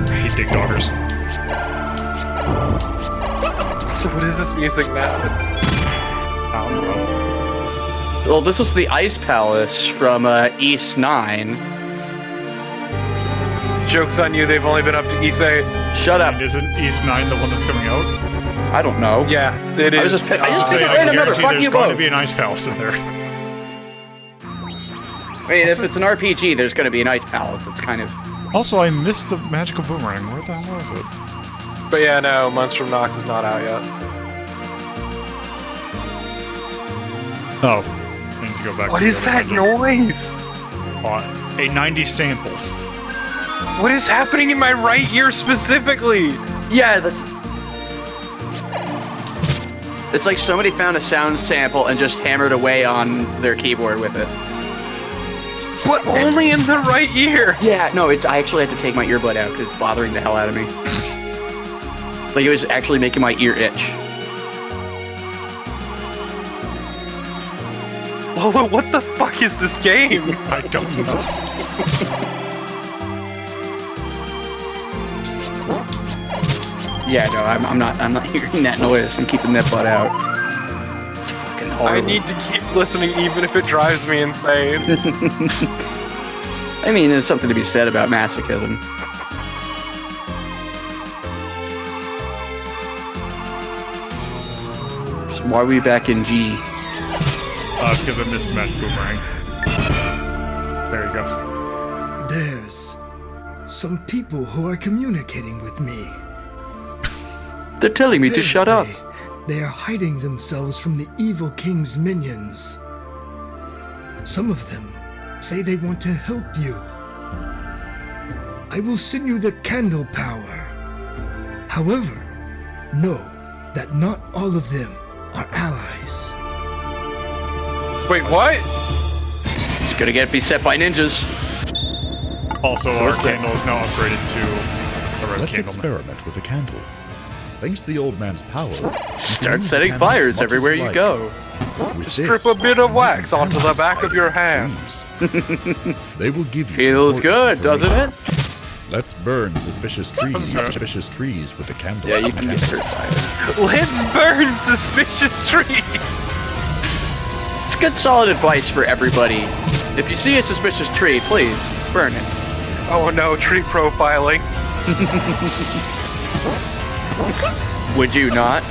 I hate Dig Doggers. So what is this music now? I don't know. Well, this is the Ice Palace from East 9. Joke's on you, they've only been up to East 8. Shut up. And isn't East 9 the one that's coming out? I don't know. Yeah, it is. I just picked a I random number. guarantee Fuck there's you going to both. be an ice palace in there. I mean, if it's an RPG, there's going to be an Ice Palace. It's kind of... Also, I missed the magical boomerang. Where the hell is it? But yeah, no, Monster of Nox is not out yet. Oh. I need to go back What to the is other that dungeon. noise? A 90 sample. What is happening in my right ear specifically? Yeah, that's... It's like somebody found a sound sample and just hammered away on their keyboard with it. But only in the right ear! Yeah, no, I actually had to take my earbud out because it's bothering the hell out of me. Like, it was actually making my ear itch. Lolo, what the fuck is this game? I don't know. Yeah, no, I'm not hearing that noise. I'm keeping that butt out. It's fucking horrible. I need to keep listening even if it drives me insane. I mean, there's something to be said about masochism. So why are we back in G? Because I missed the magic boomerang. There you go. There's some people who are communicating with me. They're telling me to shut up. They are hiding themselves from the evil king's minions. Some of them say they want to help you. I will send you the candle power. However, know that not all of them are allies. Wait, what? It's gonna get beset by ninjas. Also, So our what's that? candle is now upgraded to a red Let's candle. experiment with a candle. Thanks to the old man's power, Start setting fires everywhere you go. Just strip a bit of wax onto the back of your hand. They will give you Feels important good, doesn't it? information. Let's burn suspicious trees with the candle. Yeah, you can get hurt by it. Let's burn suspicious trees! It's good solid advice for everybody. If you see a suspicious tree, please, burn it. Oh no, tree profiling. Would you not?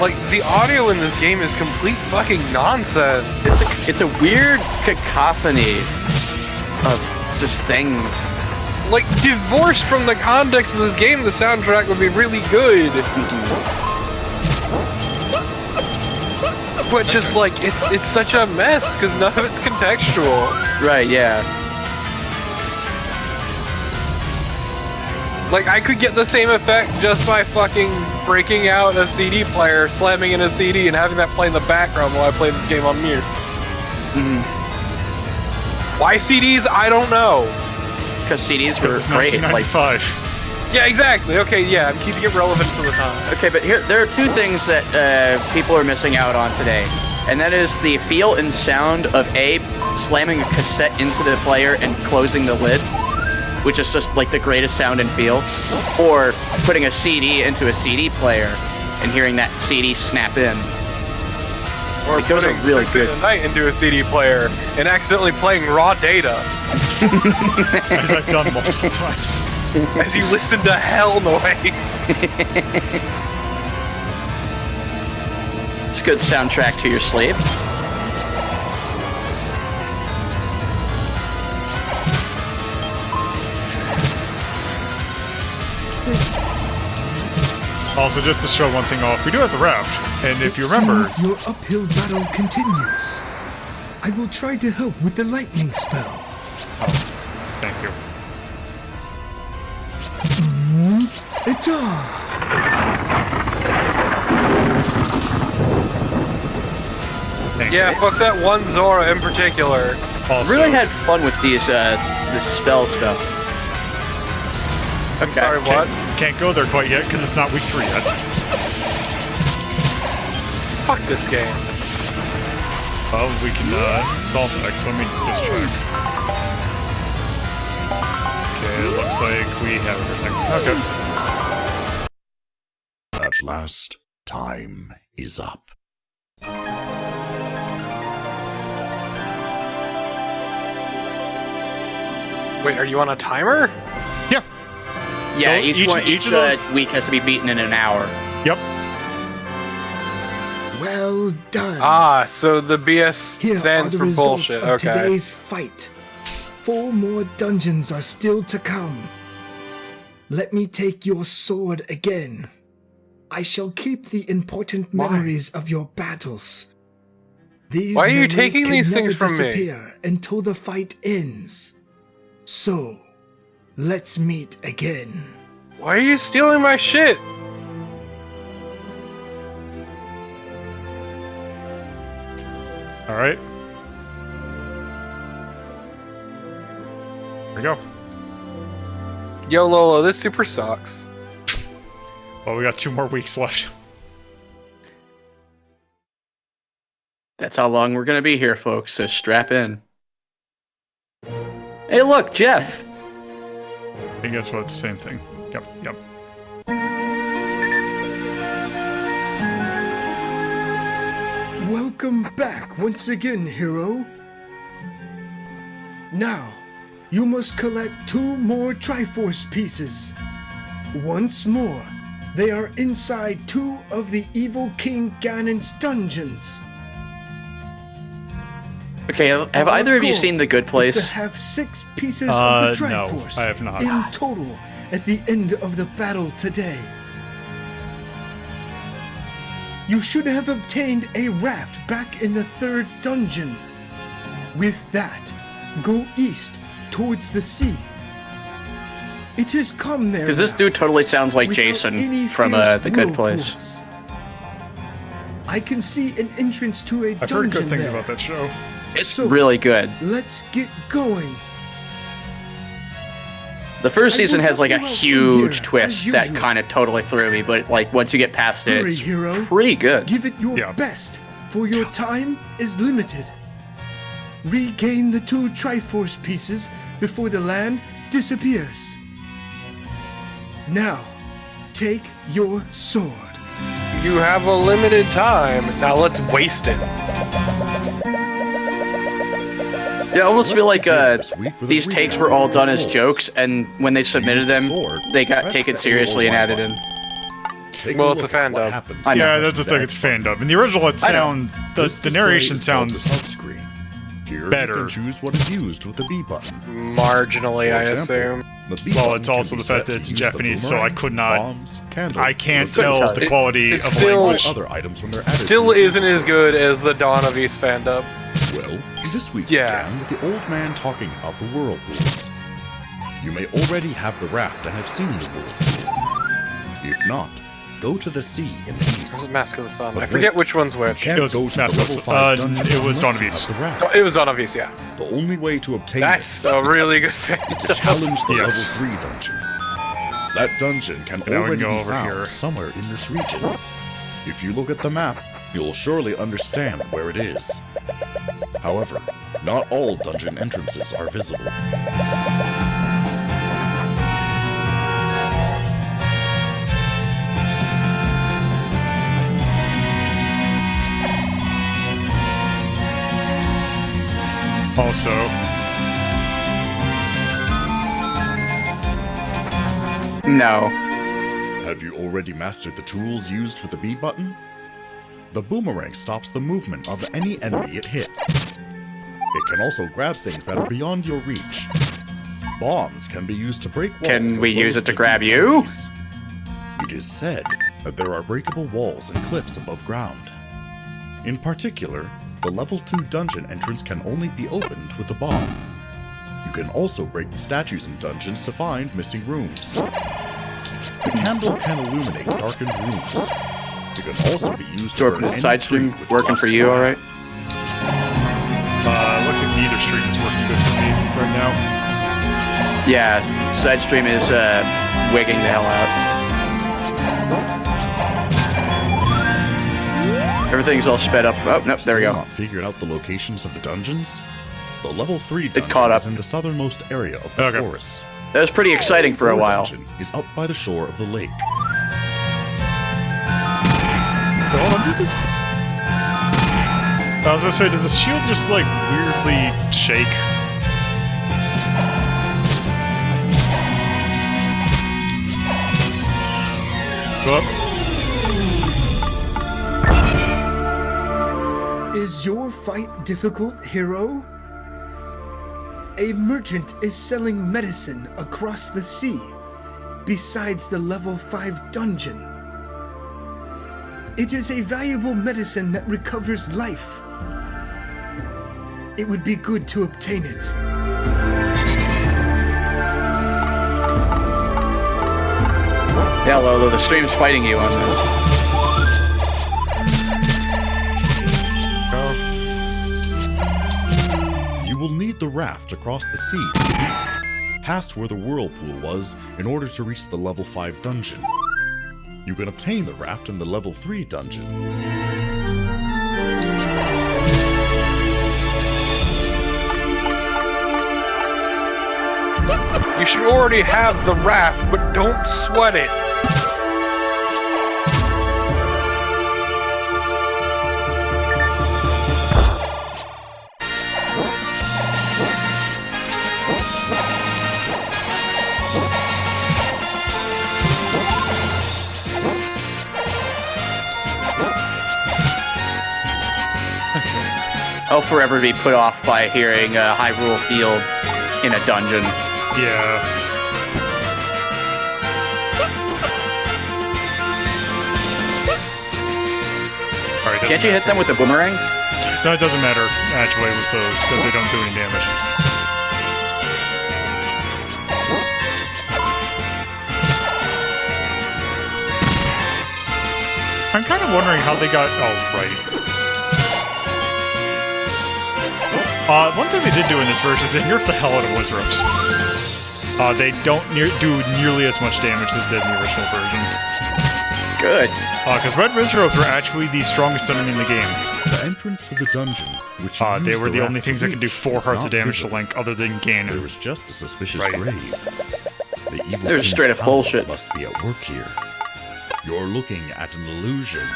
Like, the audio in this game is complete fucking nonsense. It's a weird cacophony of just things. Like, divorced from the context of this game, the soundtrack would be really good. But just like, it's such a mess, because none of it's contextual. Right, yeah. Like, I could get the same effect just by fucking breaking out a CD player, slamming in a CD, and having that play in the background while I play this game on mute. Why CDs? I don't know. Because CDs were It's great. Like, 1995. Yeah, exactly. Okay, yeah, I'm keeping it relevant to the time. okay, but there are two things that people are missing out on today, and that is the feel and sound of slamming a cassette into the player and closing the lid, which is just like the greatest sound and feel, or putting a CD into a CD player and hearing that CD snap in. Or Like, those are putting really Symphony good. of the Night into a CD player and accidentally playing raw data As I've done multiple times. as you listen to hell noise. It's a good soundtrack to your sleep. Also, just to show one thing off, we do have the raft, and if you remember, Seems your uphill battle continues. I will try to help with the lightning spell. thank you. It's Thank Yeah, you. fuck that one Zora in particular. Also, Really had fun with these this spell stuff. I'm sorry, what? Can't go there quite yet because it's not week 3 yet. Fuck this game. Well, we can solve that, because let me just check. Okay, it looks like we have everything. Okay. At last, time is up. Wait, are you on a timer? Yeah. Yeah, So each of those week has to be beaten in an hour. Yep. Well done. Ah, so the BS Here stands are the for results bullshit. of Okay. today's fight. 4 more dungeons are still to come. Let me take your sword again. I shall keep the important memories of your battles. These Why are you memories taking can these never things from me? disappear until the fight ends. So, let's meet again. Why are you stealing my shit? Alright. Here we go. Yo, Lolo, this super sucks. Well, we got 2 more weeks left. That's how long we're gonna be here, folks, so strap in. Hey, look, Jeff! I think that's what it's the same thing. Yep, yep. Welcome back once again, hero. Now, you must collect 2 more Triforce pieces. Once more, they are inside 2 of the evil King Ganon's dungeons. Okay, have Our either of you goal seen The Good is Place? to have 6 pieces of the No, Triforce I have not. in total at the end of the battle today. You should have obtained a raft back in the 3rd dungeon. With that, go east towards the sea. It has come there Because this now, dude totally sounds like without Jason any from fierce The Good Place. whirlpools. I can see an entrance to a I've dungeon heard good things there. about that show. It's So- really good. Let's get going. The first I season will has like a help you out from huge here, twist as that usual. kind of totally threw me, but like once you get past it, Hurry, it's hero. pretty good. Give it your Yeah. best, for your time is limited. Regain the 2 Triforce pieces before the land disappears. Now, take your sword. You have a limited time. Now let's waste it. Yeah, I almost feel like This week with a these recap takes were all of the done as controls. jokes, and when they submitted them, they got Press taken the seriously and A01 added in. Take Well, a it's look a at fan what dub. happens I know. Yeah, when that's the you thing, add it's fan dub. In the original, it I know. sound... This The display narration is called sounds the subscreen. Here better. you can choose what is used with the B button. Marginally, For I example, assume. the B Well, button it's can also be the fact set that to it's in use the Japanese, so I boomerang, could not... bombs, candle, I can't or tell fairy the tile. quality It's of still- language. Other items when they're added Still to the isn't as good as the Dawn of East fan dub. Well, this week Yeah. began with the old man talking about the whirlpools. You may already have the raft and have seen the whirlpool. If not, go to the sea in the This east. is Mask of the Sun. But I forget wait, which one's You which. can't It was go to the Mask of level the- 5 dungeon it was unless Dawn of you East. have the raft. Oh, it was Dawn of East, yeah. The only way to obtain That's this a really good fan is to dub. challenge the Yes. level 3 dungeon. That dungeon can Now we already go be over found here. somewhere in this region. If you look at the map, you'll surely understand where it is. However, not all dungeon entrances are visible. Also, No. Have you already mastered the tools used with the B button? The boomerang stops the movement of any enemy it hits. It can also grab things that are beyond your reach. Bombs can be used to break walls. Can as we well use as it to defeat grab you? enemies. It is said that there are breakable walls and cliffs above ground. In particular, the level 2 dungeon entrance can only be opened with a bomb. You can also break the statues in dungeons to find missing rooms. The candle can illuminate darkened rooms. It can also be used to Dorp, burn is any side stream tree which working blocks for the you, path. alright? looks like neither stream is working good for me right now. Yeah, side stream is wigging the hell out. Everything's all sped up. Oh, nope, there we go. Not figured out the locations of the dungeons? The level 3 dungeon caught up. is in the southernmost area of the forest. That was pretty exciting for a while. The dungeon is up by the shore of the lake. I was gonna say, did the shield just, like, weirdly shake? Is your fight difficult, hero? A merchant is selling medicine across the sea, besides the level 5 dungeon. It is a valuable medicine that recovers life. It would be good to obtain it. Yeah, Lolo, the stream's fighting you on this. You will need the raft across the sea to the east, past where the whirlpool was, in order to reach the level 5 dungeon. You can obtain the raft in the level 3 dungeon. You should already have the raft, but don't sweat it. I'll forever be put off by hearing Hyrule Field in a dungeon. Yeah. Alright, Can't you hit them with the boomerang? No, it doesn't matter, actually, with those, because they don't do any damage. I'm kind of wondering how they got... Oh, right. One thing they did do in this version is they nerfed the hell out of Wizards. They don't do nearly as much damage as they did in the original version. Good. Because Red Wizards were actually the strongest enemy in the game. The entrance to the dungeon, which they were the only things that could do 4 hearts of damage to Link, other than Ganon. There was just a suspicious grave. The evil There's straight up bullshit. Must be at work here. You're looking at an illusion.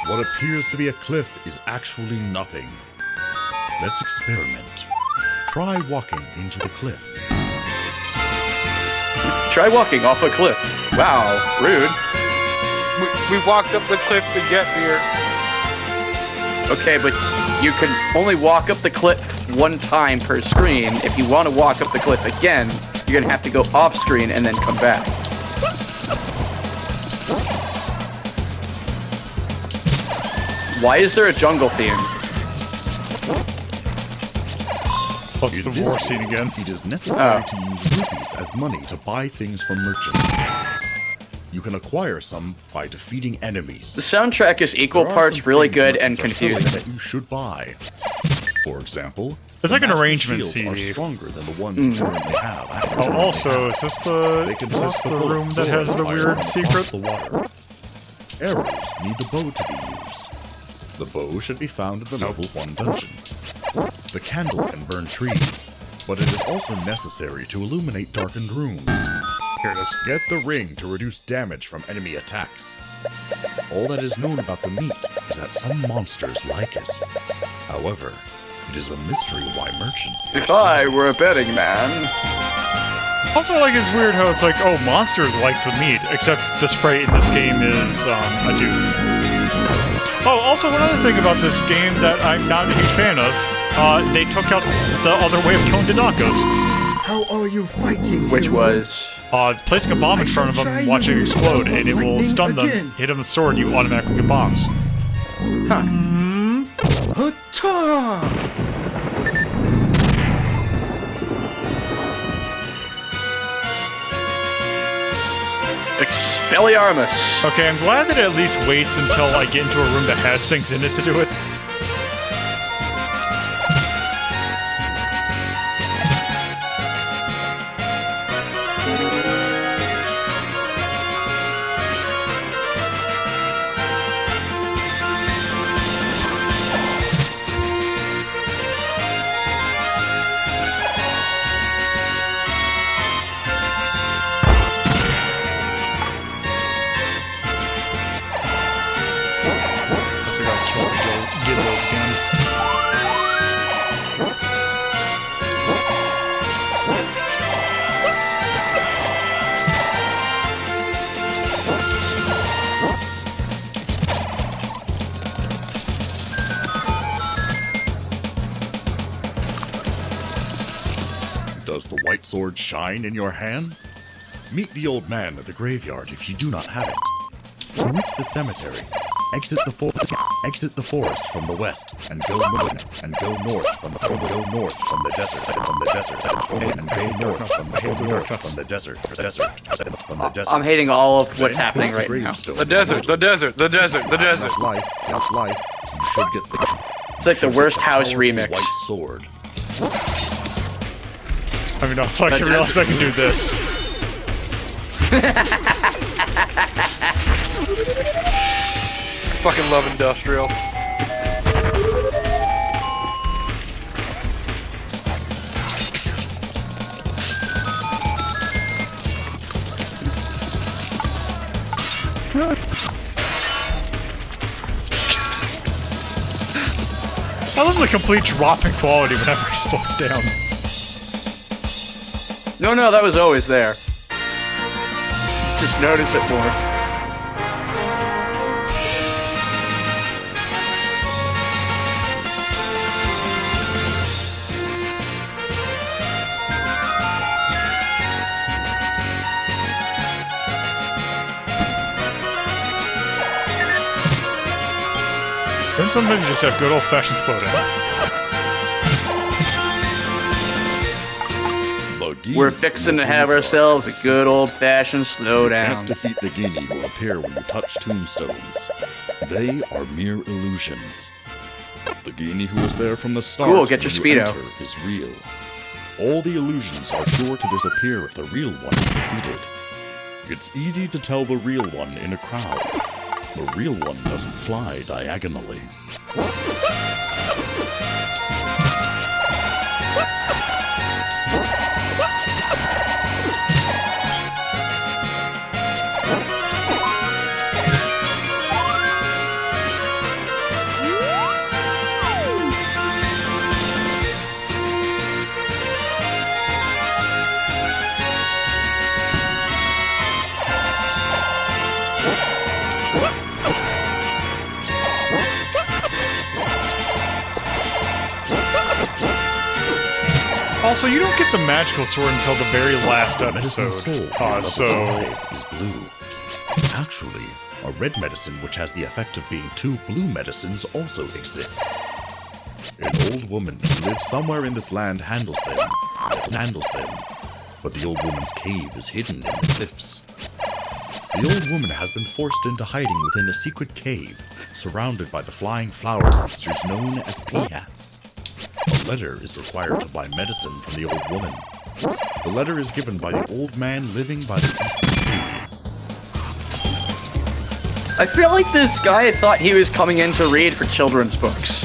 What appears to be a cliff is actually nothing. Let's experiment. Try walking into the cliff. Try walking off a cliff. Wow, rude. We walked up the cliff to get here. Okay, but you can only walk up the cliff one time per screen. If you want to walk up the cliff again, you're gonna have to go off screen and then come back. Why is there a jungle theme? Oh, it's the war scene again. It is necessary to use rupees as money to buy things from merchants. You can acquire some by defeating enemies. The soundtrack is equal parts really good and confusing. That you should buy. For example, it's like an arrangement CD. Are stronger than the ones you currently have. Oh, also, is this the room that has the weird secret? The water. Arrows need the bow to be used. The bow should be found in the level 1 dungeon. The candle can burn trees, but it is also necessary to illuminate darkened rooms. Here it is. Get the ring to reduce damage from enemy attacks. All that is known about the meat is that some monsters like it. However, it is a mystery why merchants... If I were a betting man... Also, like, it's weird how it's like, oh, monsters like the meat, except the sprite in this game is, a dude. Oh, also, one other thing about this game that I'm not a huge fan of, they took out the other way of killing Dodongos. How are you fighting? Which was... placing a bomb in front of them, watching it explode, and it will stun them. Hit them with a sword, you automatically get bombs. Huh. Expelliarmus. Okay, I'm glad that it at least waits until I get into a room that has things in it to do it. Does the white sword shine in your hand? Meet the old man at the graveyard if you do not have it. To reach the cemetery, exit the forest from the west and go north from the desert I'm hating all of what's happening right now. The desert. Life, you should get the It's like the worst house remix. white sword. I mean, also, I can realize I can do this. I fucking love industrial. I love the complete drop in quality whenever I slow it down. No, that was always there. Just notice it more. Then sometimes you just have good old-fashioned slowdown. We're fixing to have ourselves a good old-fashioned slowdown. Can't defeat the genie will appear when you touch tombstones. They are mere illusions. The genie who was there from the start Cool, get your Speedo. is real. All the illusions are sure to disappear if the real one is defeated. It's easy to tell the real one in a crowd. The real one doesn't fly diagonally. Also, you don't get the magical sword until the very last episode. Is blue. Actually, a red medicine which has the effect of being two blue medicines also exists. An old woman who lives somewhere in this land handles them, but the old woman's cave is hidden in the cliffs. The old woman has been forced into hiding within a secret cave, surrounded by the flying flower monsters known as peahats. A letter is required to buy medicine from the old woman. The letter is given by the old man living by the East Sea. I feel like this guy thought he was coming in to read for children's books.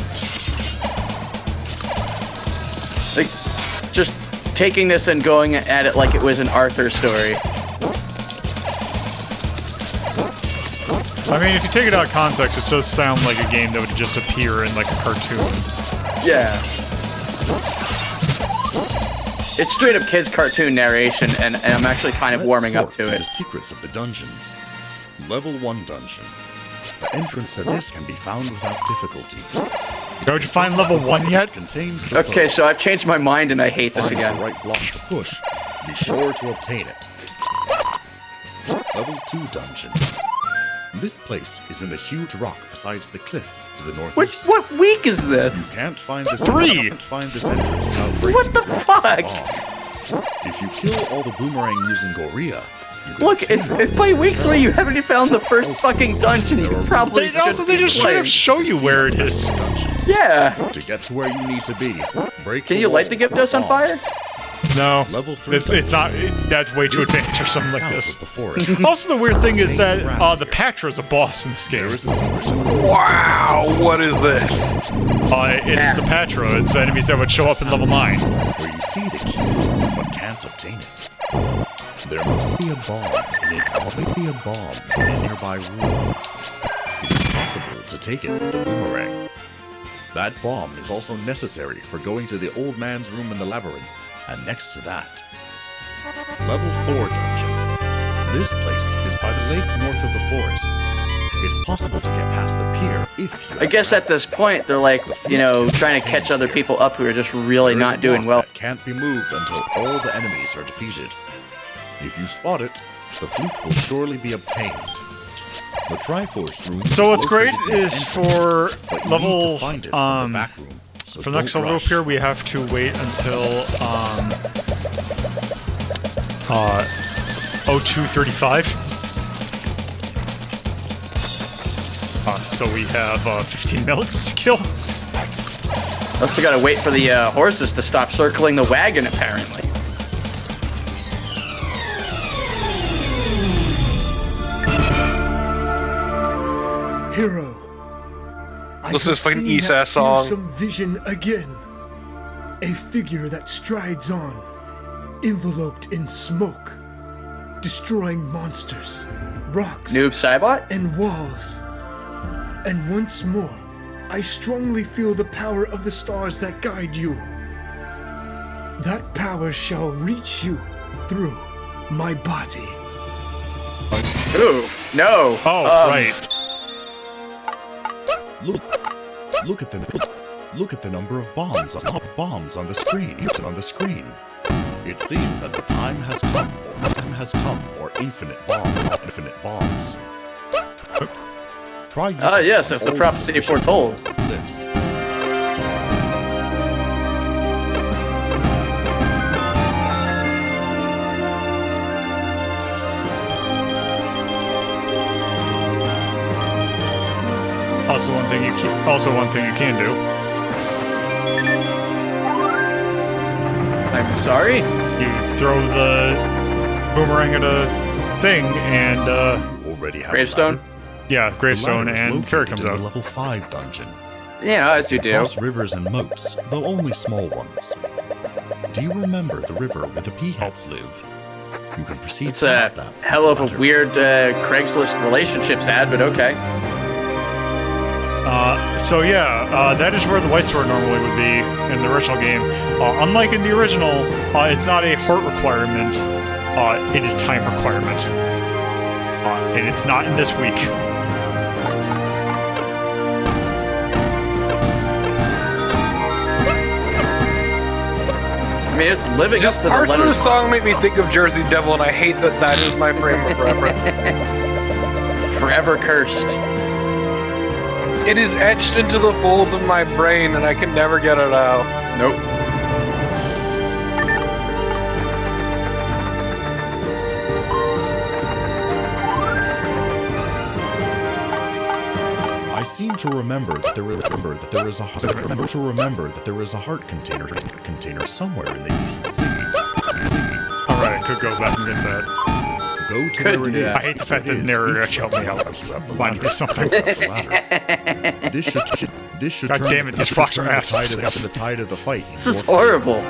Like, just taking this and going at it like it was an Arthur story. I mean, if you take it out of context, it does sound like a game that would just appear in, like, a cartoon. Yeah. It's straight up kids' cartoon narration, and I'm actually kind of warming up to it. The secrets of the dungeons. Level 1 dungeon. The entrance to this can be found without difficulty. Don't you find level 1 yet? Contains Okay, so I've changed my mind and I hate this again. The right block to push. Be sure to obtain it. Level 2 dungeon. This place is in the huge rock besides the cliff to the northeast. What week is this? You can't find this. 3. You can't find this entrance without breaking. What the fuck? If you kill all the boomerang using Gorilla, you can Look, obtain if by week 3 you haven't even found the first fucking dungeon, you probably They just straight up show you where it is. Yeah. To get to where you need to be, break. Can you light the Gyptos on fire? No, Level 3 it's not. That's way too advanced for something like south this. of the forest. Also, the weird thing is that the Pactra is a boss in this game. There is a secret. Wow, what is this? It's the Patra. It's the enemies that would show up in level 9. Where you see the key, but can't obtain it. There must be a bomb in a nearby room. It is possible to take it with the boomerang. That bomb is also necessary for going to the old man's room in the labyrinth, and next to that, level 4 dungeon. This place is by the lake north of the forest. It's possible to get past the pier if you... I guess at this point, they're like, you know, trying to catch other people up who are just really not doing well. That can't be moved until all the enemies are defeated. If you spot it, the flute will surely be obtained. The Triforce room... So what's great located in the is entrance, for but you need to level, find it from the back room, so for the next don't level up rush. here, we have to wait until, 0235. So we have 15 minutes to kill. Also gotta wait for the horses to stop circling the wagon, apparently. Hero. I Listen to this have fucking seen East that ass song. fearsome vision again. A figure that strides on, enveloped in smoke, destroying monsters, rocks, Noob Saibot? and walls. And once more, I strongly feel the power of the stars that guide you. That power shall reach you through my body. Ooh, no. Oh, right. Look at the number of bombs on the screen. It seems that the time has come for infinite bombs. Try using yes, as the all prophecy suspicious foretold. bombs and lifts. Also one thing you can do. I'm sorry? You throw the boomerang at a thing, and Already have Gravestone? yeah, The gravestone, ladder is and located fairy comes in the out. level 5 dungeon. Yeah, as you do. Cross rivers and moats, though only small ones. Do you remember the river where the peahats live? You can proceed It's a past that. hell of a ladder. weird Craigslist relationships ad, but okay. So yeah, that is where the white sword normally would be in the original game. Unlike in the original, it's not a heart requirement, it is time requirement. And it's not in this week. I mean, it's living Just up to the parts of letters. the song make me think of Jersey Devil, and I hate that that is my frame of reference. Forever cursed. It is etched into the folds of my brain, and I can never get it out. Nope. I seem to remember that there is a heart container somewhere in the East Sea. Alright, I could go back and get that. Go to Could where it do is. that. I hate the fact that the narrator actually helped me out. You have the Remind me ladder. of something. The ladder. This should God turn damn it, these rocks are assholes. the tide of the fight. in This is your favor. horrible.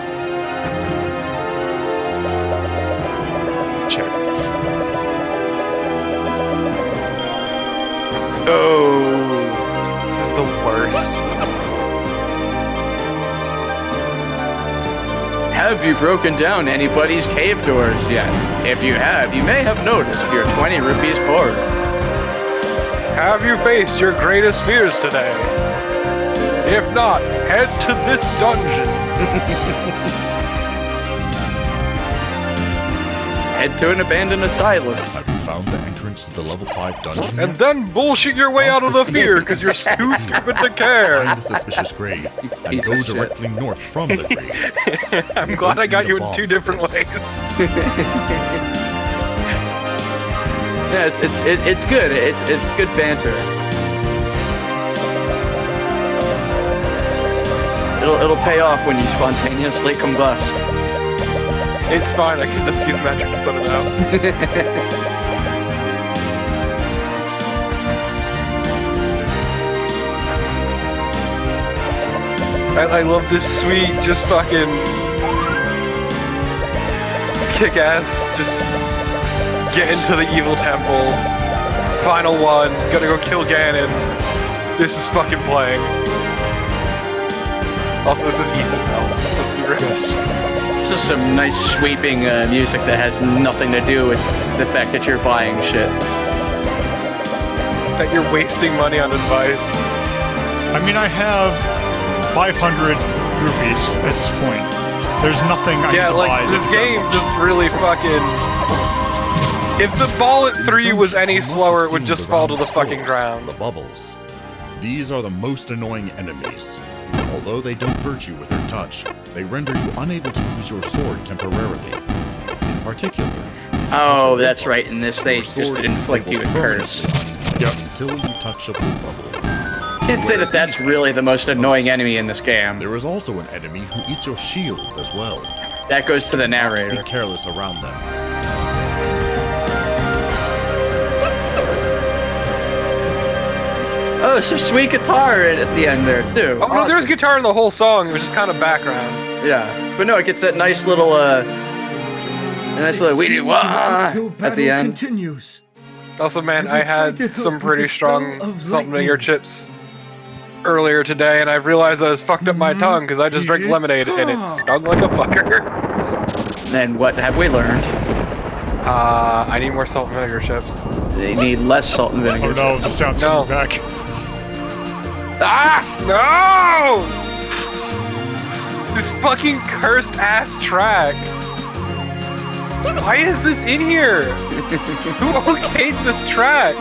Check. Oh. This is the worst. Have you broken down anybody's cave doors yet? If you have, you may have noticed your 20 rupees poor. Have you faced your greatest fears today? If not, head to this dungeon. Head to an abandoned asylum. Have you found the entrance to the level 5 dungeon? And yet? then bullshit your way out of the fear because you're too stupid to care. Find the suspicious grave and piece go of shit. directly north from the grave. I'm glad I got you in two different ways. Yeah, it's good. It's good banter. It'll pay off when you spontaneously combust. It's fine, I can just use magic to put it out. I love this sweet, just fucking... Just kick ass, just get into the evil temple. Final one, gotta go kill Ganon. This is fucking playing. Also, this is East as hell. Let's be real. It's just some nice sweeping music that has nothing to do with the fact that you're buying shit. that you're wasting money on advice. I mean, I have 500 rupees at this point. There's nothing I Yeah, can like, buy. this that's game that just really fucking... If the ball at 3 was any You must slower, have it would seen just the fall to round the fucking skulls, ground. The bubbles. These are the most annoying enemies. Although they don't hurt you with their touch, they render you unable to use your sword temporarily. In particular, Oh, that's right. In this, they your just sword is inflict you with disabled curse. permanently until you touch a blue bubble. Can't say that that's really the most annoying enemy in this game. There is also an enemy who eats your shields as well. That goes to the Be narrator. careless around them. Oh, some sweet guitar at the end there too. Oh no, there's Awesome. guitar in the whole song, it was just kind of background. Yeah, but no, it gets that nice little weedy wah at the end. Continues. Also, man, I will I try to had help some with pretty the spell strong of salt and vinegar lightning. chips earlier today, and I realized I was fucked up my tongue because I just drank lemonade and it stung like a fucker. And what have we learned? I need more salt and vinegar chips. They need less salt and vinegar. Oh no, the sound's No. coming back. Ah! No! This fucking cursed ass track. Why is this in here? Who okayed this track?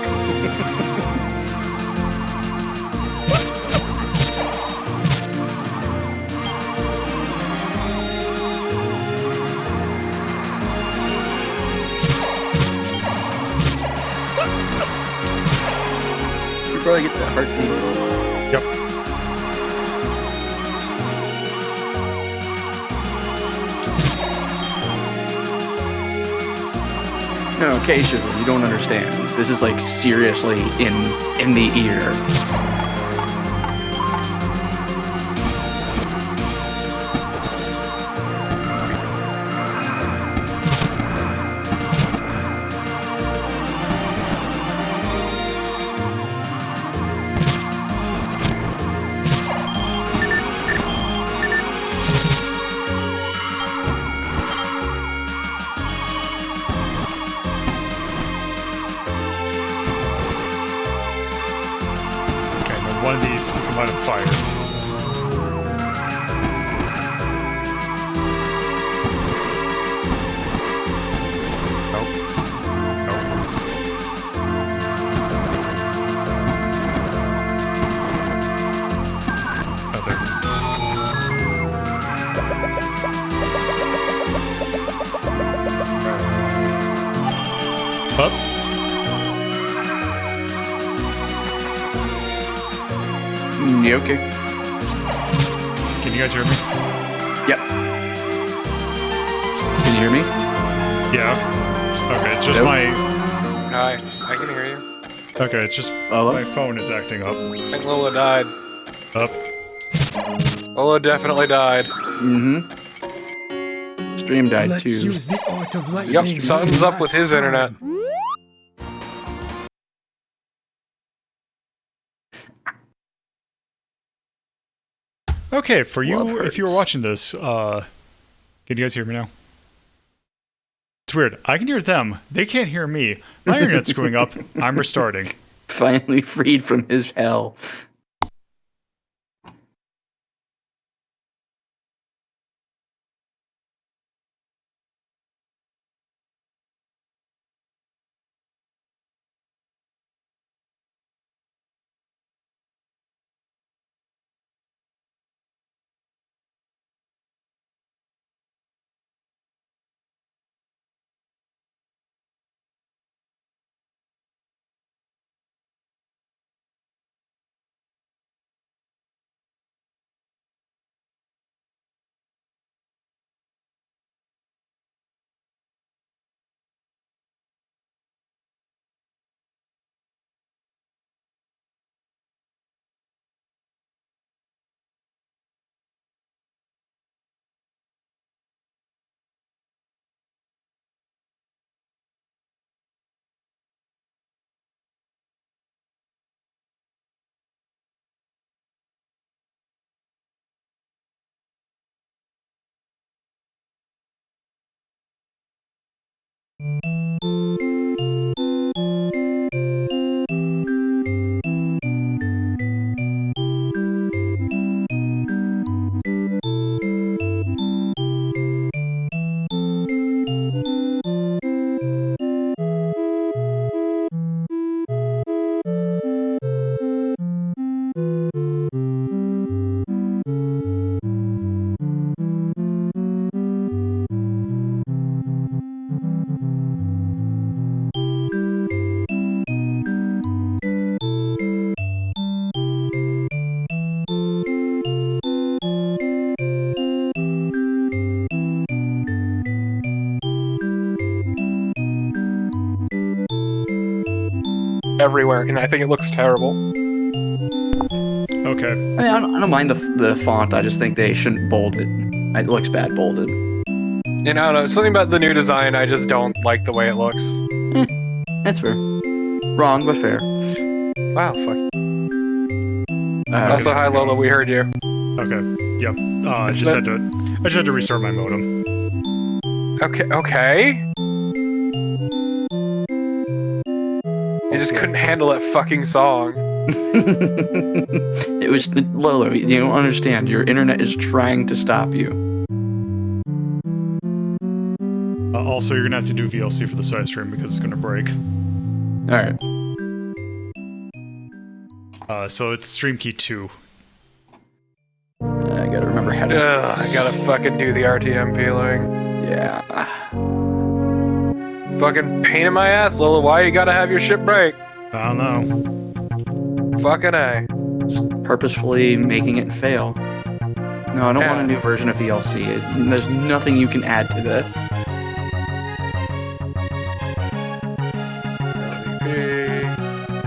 You probably get the heartbeat. Yep. No, Keisha, you don't understand. This is like seriously in the ear. Okay, now one of these you can light on fire. Nope. Nope. Oh, there it is. Up. Okay. Can you guys hear me? Yep. Can you hear me? Yeah. Okay, it's just Nope. my. Hi, I can hear you. Okay, it's just Hello? my phone is acting up. I think Lola died. Up. Lola definitely died. Mm-hmm. Stream died Let's too. use the art of lightning. Yep, something's up with his internet. Okay, for Love you, if you were hurts. watching this, can you guys hear me now? It's weird. I can hear them. They can't hear me. My internet's screwing up. I'm restarting. Finally freed from his hell. everywhere, and I think it looks terrible. Okay. I mean, I don't mind the font. I just think they shouldn't bold it. It looks bad bolded. And I don't know, something about the new design, I just don't like the way it looks. That's fair. Wrong, but fair. Wow, fuck. Also, hi Lola, we heard you. Okay. Yep. I just had to restart my modem. Okay. You just couldn't handle that fucking song. It was Lola. You don't understand. Your internet is trying to stop you. Also, you're gonna have to do VLC for the side stream because it's gonna break. All right. So it's stream key 2. I gotta remember how to. I gotta fucking do the RTM peeling. Yeah. Fucking pain in my ass, Lola. Why you gotta have your shit break? I don't know. Fucking A. Just purposefully making it fail. No, I don't want a new version of VLC. There's nothing you can add to this.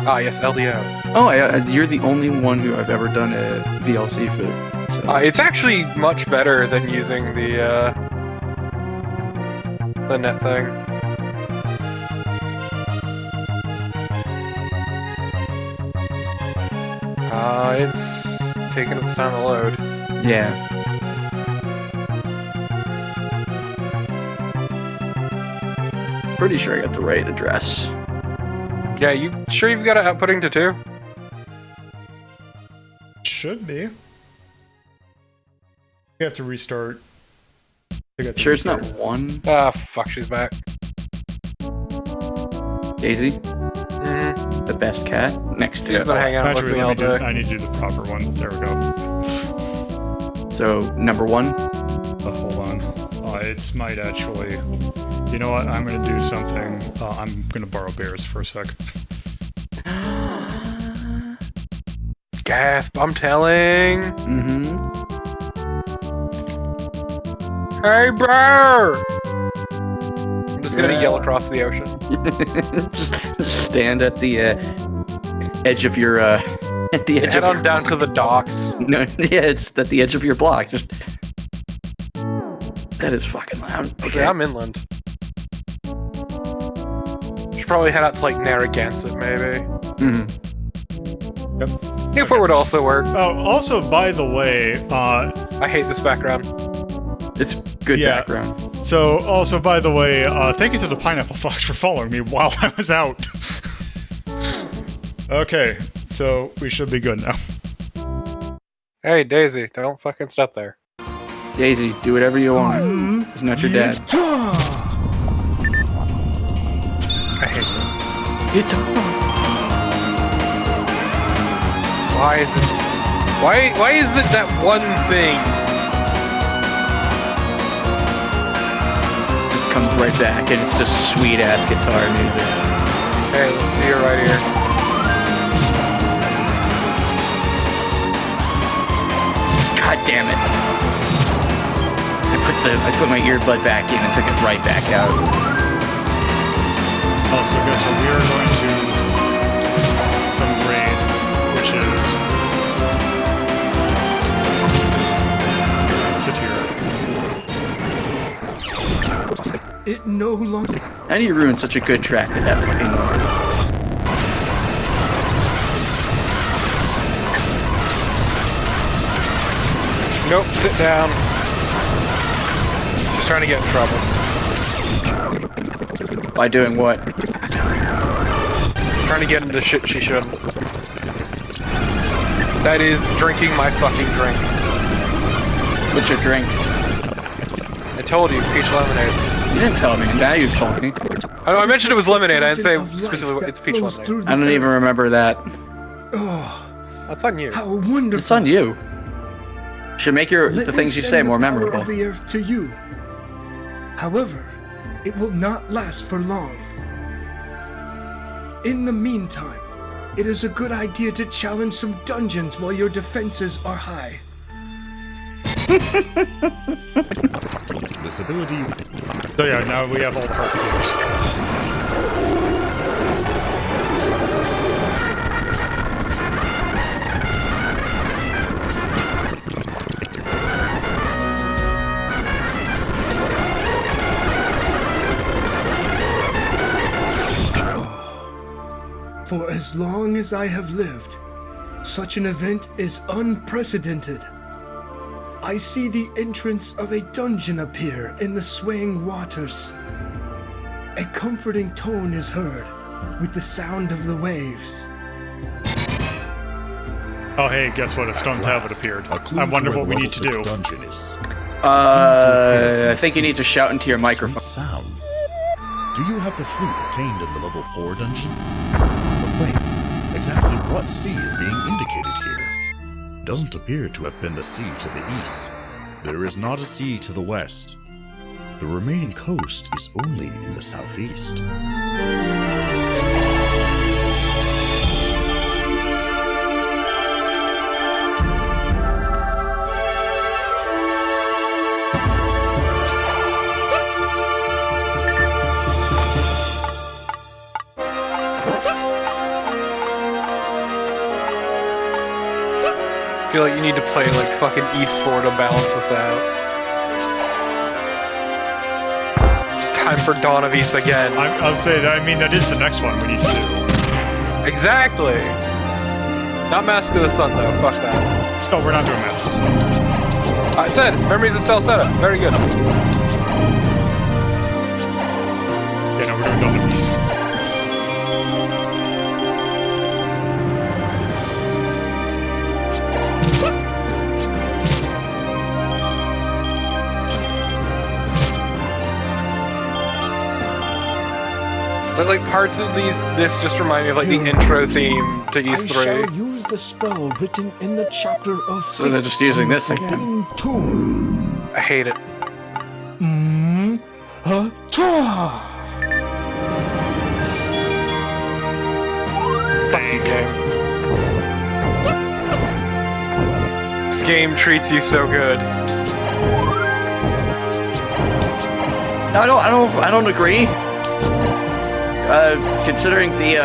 Ah, yes, LDO. Oh, you're the only one who I've ever done a VLC for. So. It's actually much better than using the net thing. It's taking its time to load. Yeah. Pretty sure I got the right address. Yeah, you sure you've got it outputting to 2? Should be. You have to restart. Sure it's not 1? Ah, fuck, she's back. Daisy? Mm-hmm. The best cat? Next to She's been hanging out with me all day. I need to do the proper one. There we go. So, number 1? Hold on. It might actually... You know what? I'm gonna do something. I'm gonna borrow Bears for a sec. Gasp, I'm telling. Mm-hmm. Hey, bro! I'm just gonna yell across the ocean. just stand at the edge of your at the edge. Head on down to the docks. No, yeah, it's at the edge of your block. Just that is fucking loud. Okay, I'm inland. Should probably head out to like Narragansett, maybe. Mm-hmm. Yep. Newport would also work. Oh, also, by the way, I hate this background. It's good background. So, also, by the way, thank you to the Pineapple Fox for following me while I was out. Okay, so we should be good now. Hey, Daisy, don't fucking stop there. Daisy, do whatever you want. It's not your dad. I hate this. Why is it? Why is it that one thing? Just comes right back, and it's just sweet ass guitar music. Hey, let's do it right here. God damn it! I put my earbud back in and took it right back out. Also, guess what? We are going to some raid, which is sit here. It no longer. How do you ruin such a good track with that fucking noise? Nope, sit down. She's trying to get in trouble. By doing what? Trying to get into shit she shouldn't. That is drinking my fucking drink. What's your drink? I told you, peach lemonade. You didn't tell me. Now you've told me. Oh, I mentioned it was lemonade. I didn't say specifically it's peach lemonade. I don't even remember that. Oh, That's on you. how wonderful! It's on you. Should make the things you say more memorable. Of the earth to you. However, it will not last for long. In the meantime, it is a good idea to challenge some dungeons while your defenses are high. This ability. So yeah, now we have all the Puppeteers. as long as I have lived, such an event is unprecedented. I see the entrance of a dungeon appear in the swaying waters. A comforting tone is heard with the sound of the waves. Oh hey, guess what? A stone tablet appeared. I wonder what we need to do. I think you need to shout into your microphone. Sound. Do you have the flute obtained in the level 4 dungeon? But wait, exactly what sea is being indicated here? Doesn't appear to have been the sea to the east. There is not a sea to the west. The remaining coast is only in the southeast. I feel like you need to play like fucking East 4 to balance this out. It's time for Dawn of East again. I'll say that. I mean, that is the next one we need to do. Exactly! Not Mask of the Sun though, fuck that. No, we're not doing Mask of the Sun. I said, Memories of Cell Setup, very good. Yeah, no, we're doing Dawn of East. But like parts of this just remind me of like the intro theme to East 3. I shall use the spell written in the chapter of So they're just using this again. I hate it. Fuck you, game. This game treats you so good. No, I don't agree. Considering the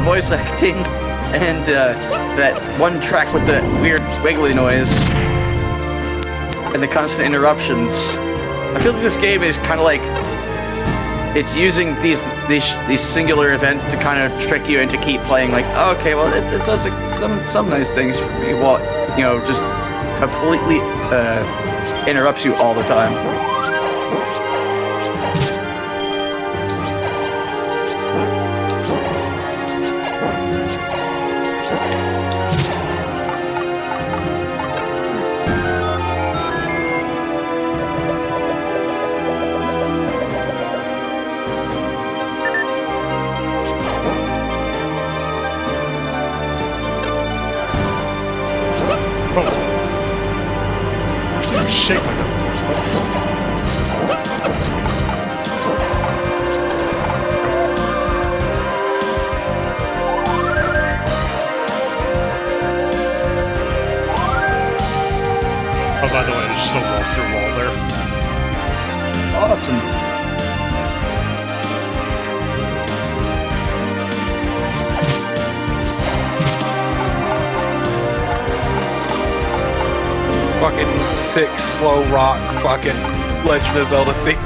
voice acting and that one track with the weird wiggly noise and the constant interruptions, I feel like this game is kind of like it's using these singular events to kind of trick you into keep playing. Like, oh, okay, well, it does some nice things for me. Well, just completely interrupts you all the time. Shake like that. Oh, by the way, there's just a walk-through wall there. Awesome. Fucking sick, slow rock, fucking Legend of Zelda theme.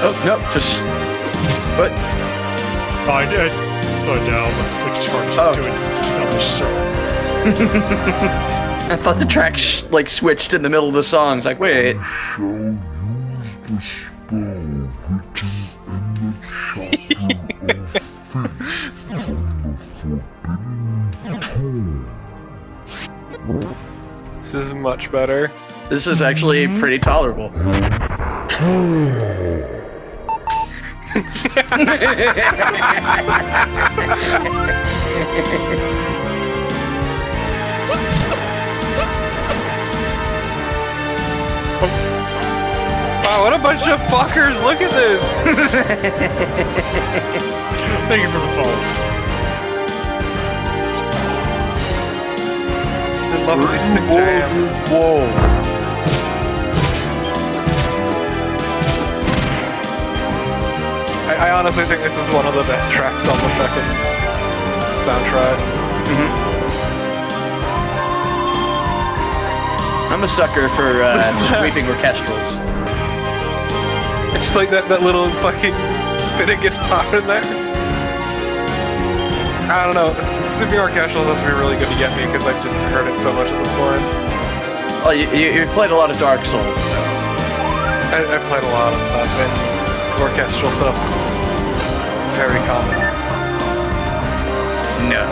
Oh, no, just... What? Oh, I did. So down, but the charge to it down the circle. I thought the track switched in the middle of the song. It's like, wait. This is much better. This is actually pretty tolerable. Wow, what a bunch of fuckers! Look at this! Thank you for the follow. He's in love with these sick jams. Whoa. I honestly think this is one of the best tracks on the fucking soundtrack. I'm a sucker for sweeping orchestrals. It's like that little fucking spin a guitar in there. I don't know. Super Mario Casual has to be really good to get me because I've just heard it so much at this point. Oh, you've played a lot of Dark Souls. So. I played a lot of stuff, and orchestral stuff's very common. No.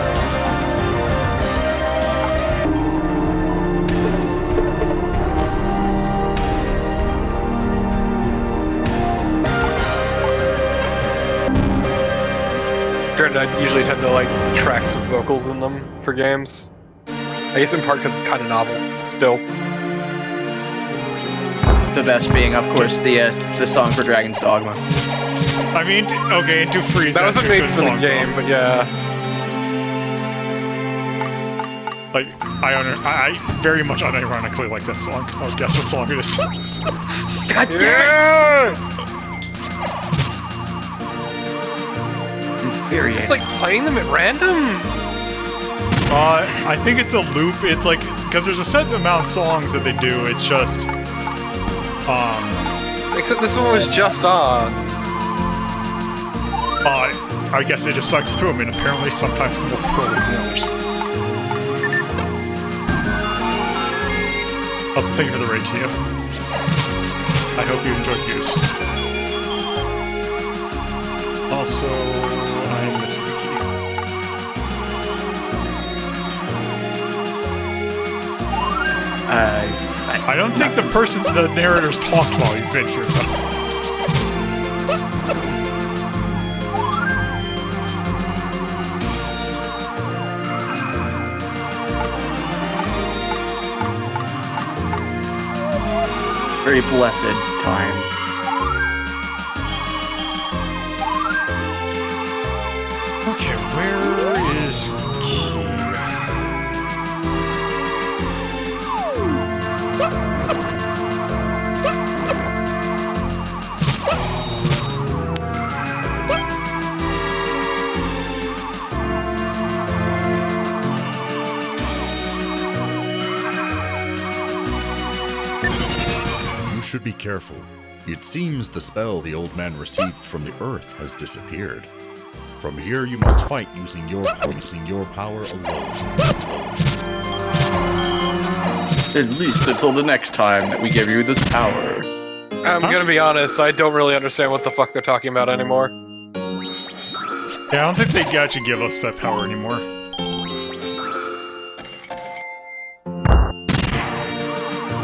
Granted, I usually tend to like tracks with vocals in them for games. I guess in part because it's kind of novel, still. The best being, of course, the song for Dragon's Dogma. I mean, okay, and to freeze. That wasn't made for the game, but yeah. Like, I very much unironically like that song. Oh, guess what song it is? God damn it! Is it just like playing them at random? I think it's a loop. It's like, because there's a set amount of songs that they do. It's just, except this one was just on. I guess they just cycle through them, and apparently sometimes more poorly than others. Also, thank you for the raid, Tia. I hope you enjoyed Goose. Also, I miss Wiki. I don't think the narrators talked while you've been here, though. Very blessed time. Okay, where is Key? You should be careful. It seems the spell the old man received from the earth has disappeared. From here, you must fight using your power alone. At least until the next time that we give you this power. I'm gonna be honest, I don't really understand what the fuck they're talking about anymore. Yeah, I don't think they actually give us that power anymore.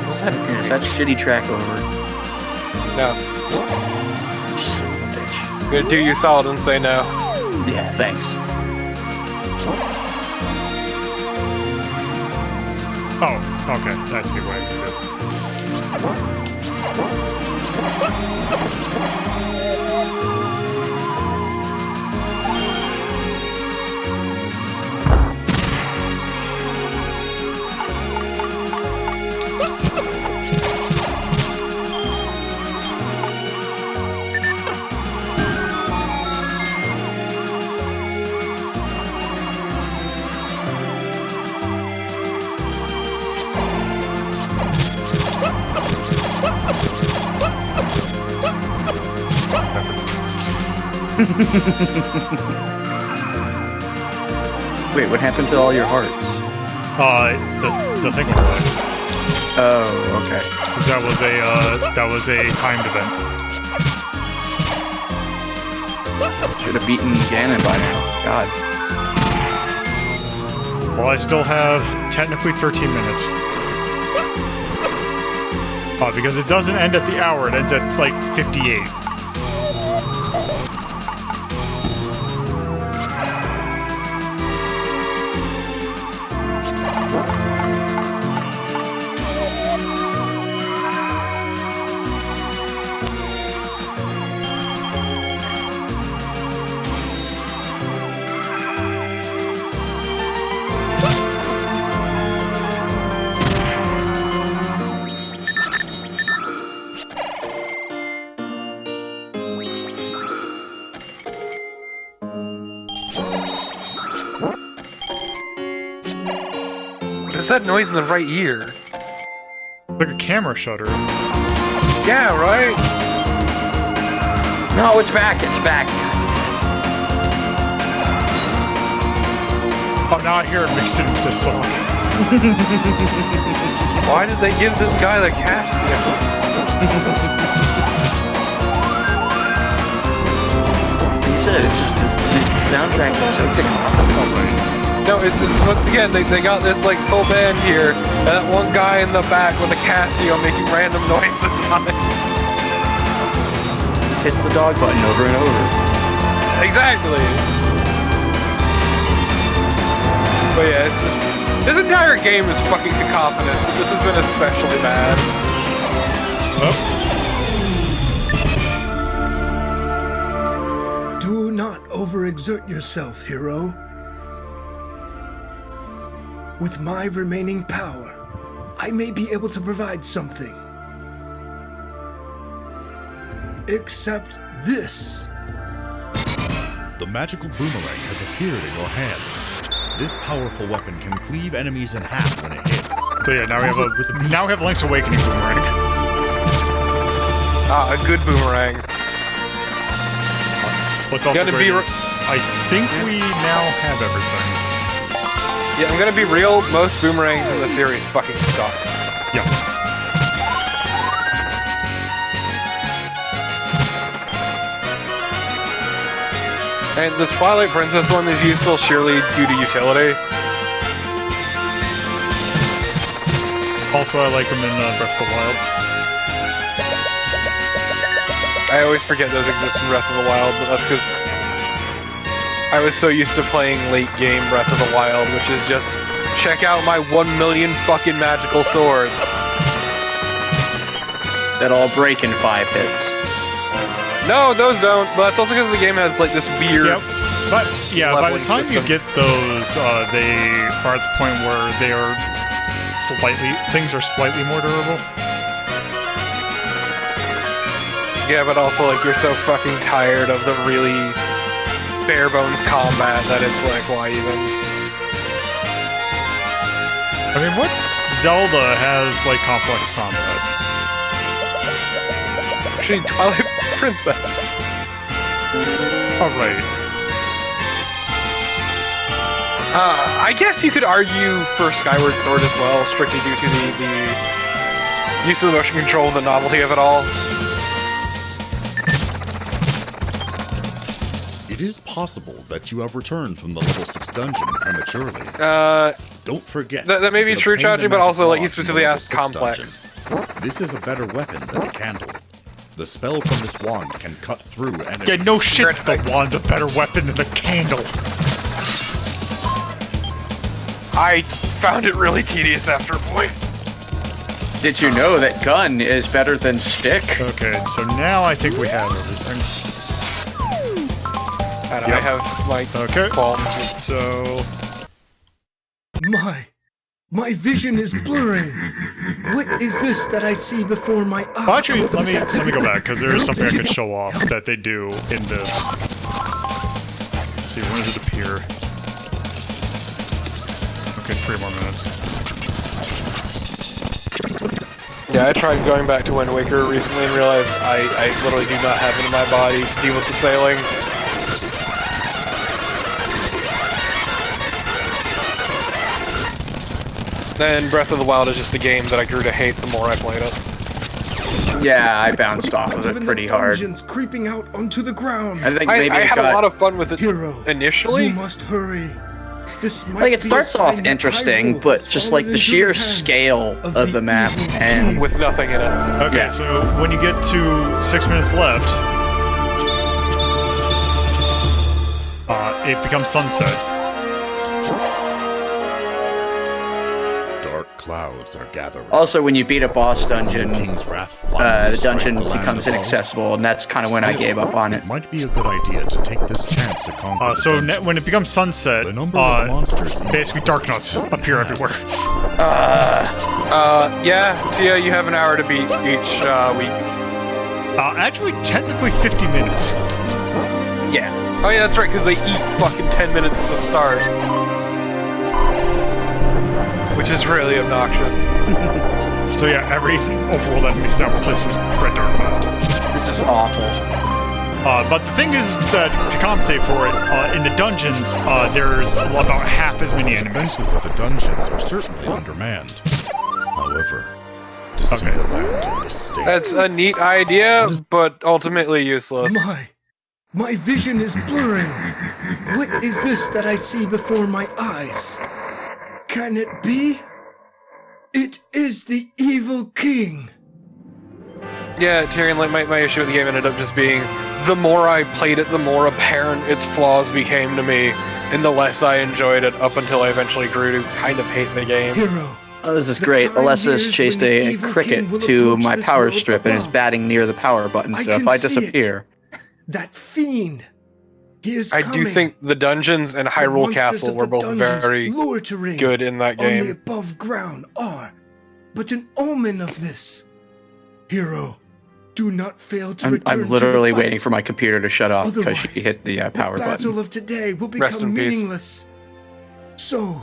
What's that? Is that shitty track over? No. Son of a bitch. I'm gonna do you solid and say no. Yeah, thanks. Oh, okay. That's a good way to do it. Wait, what happened to all your hearts? The thing went away. Oh, okay. 'Cause that was a timed event. Should have beaten Ganon by now. God. Well, I still have technically 13 minutes. Because it doesn't end at the hour, it ends at like 58. What is that noise in the right ear? Like a camera shutter. Yeah, right? No, it's back. It's back. Oh, now I hear it mixed in with this song. Why did they give this guy the Casio? It's just the soundtrack is so cacophonous. No, it's once again, they got this like full band here, and that one guy in the back with a Casio making random noises on it. Just hits the dog button over and over. Exactly. But yeah, it's just, this entire game is fucking cacophonous, but this has been especially bad. Oh. Do not overexert yourself, hero. With my remaining power, I may be able to provide something. Except this. The magical boomerang has appeared in your hand. This powerful weapon can cleave enemies in half when it hits. So yeah, now we have Link's Awakening boomerang. Ah, a good boomerang. What's also great is, I think we now have everything. Yeah, I'm gonna be real, most boomerangs in the series fucking suck. Yeah. And the Twilight Princess one is useful surely due to utility. Also, I like them in Breath of the Wild. I always forget those exist in Breath of the Wild, but that's because I was so used to playing late game Breath of the Wild, which is just check out my 1 million fucking magical swords. That all break in 5 hits. No, those don't. But that's also because the game has like this weird. Yep. But yeah, by the time system. you get those, they are at the point where they are things are slightly more durable. Yeah, but also like you're so fucking tired of the really bare bones combat that it's like, why even? I mean, what Zelda has like complex combat? Actually, Twilight Princess. All right. I guess you could argue for Skyward Sword as well, strictly due to the use of the motion control and the novelty of it all. It is possible that you have returned from the level 6 dungeon prematurely. Don't forget. That may be you can true, obtain the Chachi, but magic also, like, wand you from the specifically level asked 6 complex. dungeon. This is a better weapon than the candle. The spell from this wand can cut through enemies. Yeah, no shit. The wand's a better weapon than the candle. I found it really tedious after a point. Did you know that gun is better than stick? Okay, so now I think we have everything. And I have my qualms. So My vision is blurring. What is this that I see before my eyes? well, actually, let me go back because there is something I could show off that they do in this. Let's see, when does it appear? Okay, 3 more minutes. Yeah, I tried going back to Wind Waker recently and realized I literally do not have it in my body to deal with the sailing. Then Breath of the Wild is just a game that I grew to hate the more I played it. Yeah, I bounced off of it pretty hard. Creeping out onto the ground. I think maybe I had a lot of fun with it Hero, initially. You must hurry. Like, it starts off interesting, but just like the sheer scale of the map and with nothing in it. Okay, Yeah. so when you get to 6 minutes left, it becomes sunset. Dark clouds are gathering. also when you beat a boss dungeon, The King's wrath the finally dungeon strike the land becomes above. inaccessible, and that's kind of when I gave up on it. It might be a good idea to take this chance to conquer the So dungeons. when it becomes sunset, The number of monsters basically dark nuts appear everywhere. Yeah, Tia, you have an hour to beat each week. Actually, technically 50 minutes. Yeah. Oh yeah, that's right, because they eat fucking 10 minutes at the start. Which is really obnoxious. So yeah, every overworld enemy is now replaced with red dark map. This is awful. But the thing is that to compensate for it, in the dungeons, there's about half as many enemies. Defenses of the dungeons are certainly undermanned. However, to see the land in this state... That's a neat idea, but ultimately useless. My vision is blurring. What is this that I see before my eyes? Can it be? It is the evil king. Yeah, Tyrion, like my issue with the game ended up just being the more I played it, the more apparent its flaws became to me, and the less I enjoyed it up until I eventually grew to kind of hate the game. Hero. Oh, this is great. Alessa's chased a cricket to my power strip and is batting near the power button, so if I disappear... That fiend. He is I coming. do think the dungeons and Hyrule Castle were both very good in that on the game. above ground are but an omen of this. Hero, do not fail to return I'm literally to the fight. waiting for my computer to shut off because she hit the power the button. battle of today will Rest become in peace. meaningless. So,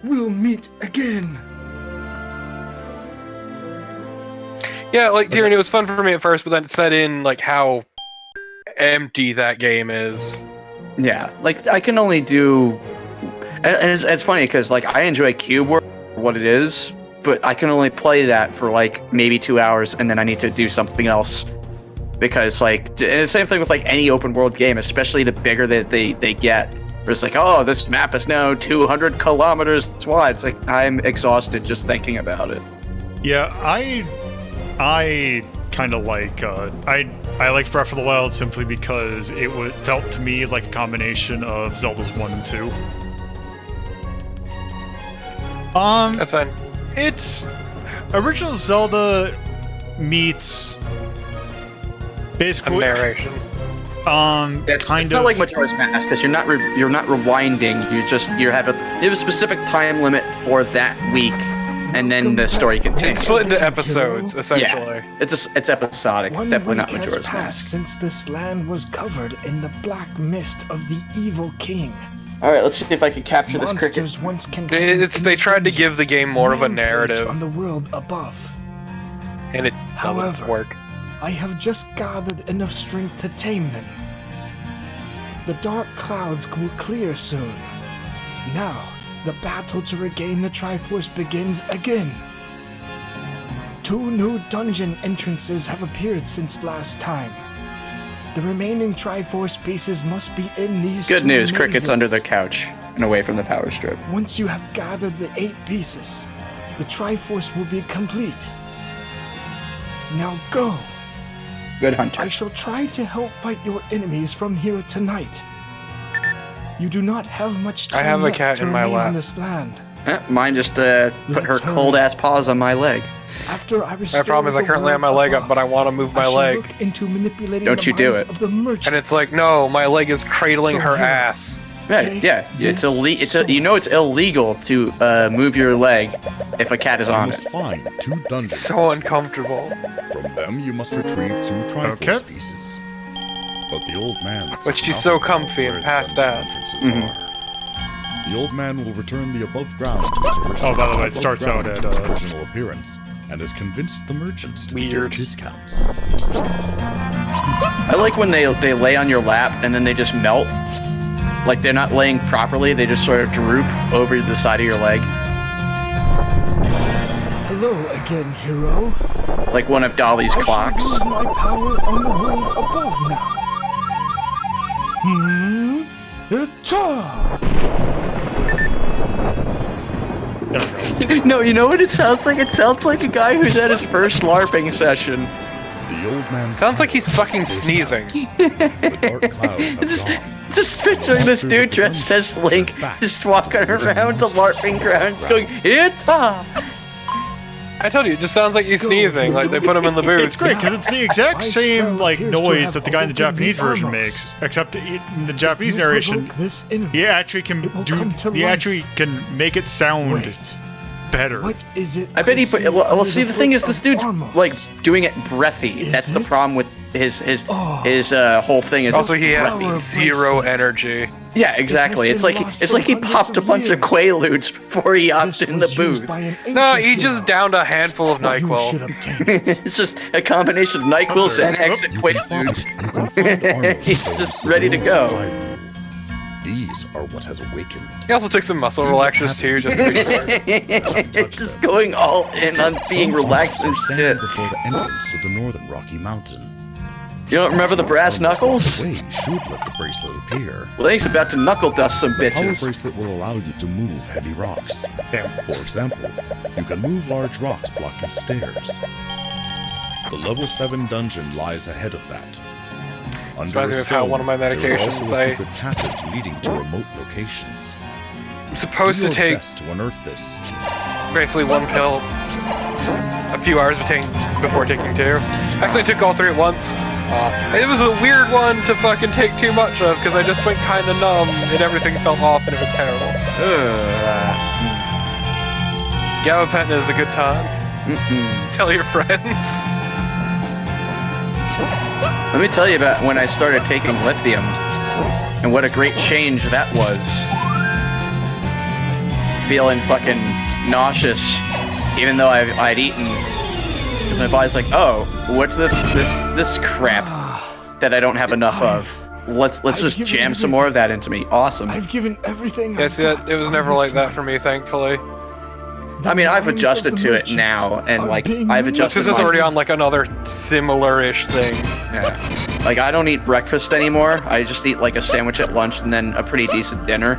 we'll meet again. Yeah, like Tyrion, it was fun for me at first, but then it set in like how empty that game is. Yeah, like I can only do, and it's funny because like I enjoy Cube World for what it is, but I can only play that for like maybe 2 hours, and then I need to do something else because like and the same thing with like any open world game, especially the bigger that they get. Where it's like, oh, this map is now 200 kilometers wide. It's like I'm exhausted just thinking about it. Yeah, I kind of like I liked Breath of the Wild simply because it felt to me like a combination of Zelda's 1 and 2. That's fine. It's original Zelda meets basically A narration. It's not like Majora's Mask because you're not rewinding. You have a specific time limit for that week. And then the story continues. It's split into episodes, essentially. Yeah, it's episodic. It's definitely not Majora's Mask. Since this land was covered in the black mist of the evil king. All right, let's see if I can capture this cricket. They tried to give the game more of a narrative, on the world above. and it doesn't work. I have just gathered enough strength to tame them. The dark clouds will clear soon. Now, the battle to regain the Triforce begins again. 2 new dungeon entrances have appeared since last time. The remaining Triforce pieces must be in these Good 2 news, mazes. cricket's under the couch and away from the power strip. Once you have gathered the 8 pieces, the Triforce will be complete. Now go. Good hunter. I shall try to help fight your enemies from here tonight. You do not have much time I have a left cat to in my remain lap. on this land. Mine just put her Let's cold ass paws on my leg. After I My problem is I currently have my leg up, but I want to move my leg. Don't you do it. And it's like, no, my leg is cradling her ass. Yeah, it's illegal to move your leg if a cat is You on must it. find 2 dungeons. So uncomfortable. From them, you must retrieve 2 Triforce Okay. pieces. But the old man... But she's so comfy and passed out. The old man will return the above ground to its original. Oh, by the way, it starts out at, its original appearance, and has convinced the merchants to Weird. give discounts. I like when they lay on your lap and then they just melt. Like they're not laying properly, they just sort of droop over the side of your leg. Hello again, hero. Like one of Dolly's clocks. I shall use my power on the world above now. No, you know what it sounds like? It sounds like a guy who's at his first LARPing session. The old man Sounds like he's fucking sneezing. The dark clouds have gone. Just picturing this dude dressed as Link just walking around the LARPing grounds going, "Ita!" I told you, it just sounds like he's sneezing, like they put him in the booth. It's great because it's the exact same like noise that the guy in the Japanese version makes, except in the Japanese narration, he actually can make it sound better. What is it? I bet he put. see Well, under see, the the thing foot is, this of dude's Armos? like doing it breathy. Is That's the it? problem with his whole thing. Is Also, it's he has breathy. zero energy. Yeah, exactly. It It's has like been lost it's for like he hundreds popped a of bunch of years. Quaaludes before he hopped This in the was used booth. by an No, ancient he just hero. downed a handful of You should NyQuil. obtain it. It's just a combination of NyQuil and exit You can find Armos He's bones just to ready to the go. north of Hyrule. These are what has awakened. He also took some muscle See what relaxers too, just to be clear. It's just going all in on being Some relaxed Armos and are standing shit. before the entrance to the northern Rocky Mountain. You don't remember the brass Armos knuckles? on the way should let the bracelet appear. Well, he's about to knuckle dust some The power bitches. bracelet will allow you to move heavy rocks. Damn. For example, you can move large rocks blocking stairs. The level 7 dungeon lies ahead of that. Under Reminds me a of how stone, one of my there is medications also a I- secret passage leading to remote locations. I'm supposed Do to your take best to unearth this. basically one pill a few hours before taking two. Actually, I took all three at once. It was a weird one to fucking take too much of because I just went kind of numb and everything felt off and it was terrible. Gabapentin is a good time. Tell your friends. Let me tell you about when I started taking lithium and what a great change that was. Feeling fucking nauseous, even though I'd eaten. Because my body's like, oh, what's this crap that I don't have enough of? Let's just given jam some everything. more of that into me. Awesome. I've given everything. Yeah, I've see, got it was on never this like that one. for me, thankfully. The I mean, I've minds adjusted of the to it merchants now, and are like being I've used. adjusted. Because it's my- already on like another similar-ish thing. Yeah. Like I don't eat breakfast anymore. I just eat like a sandwich at lunch and then a pretty decent dinner.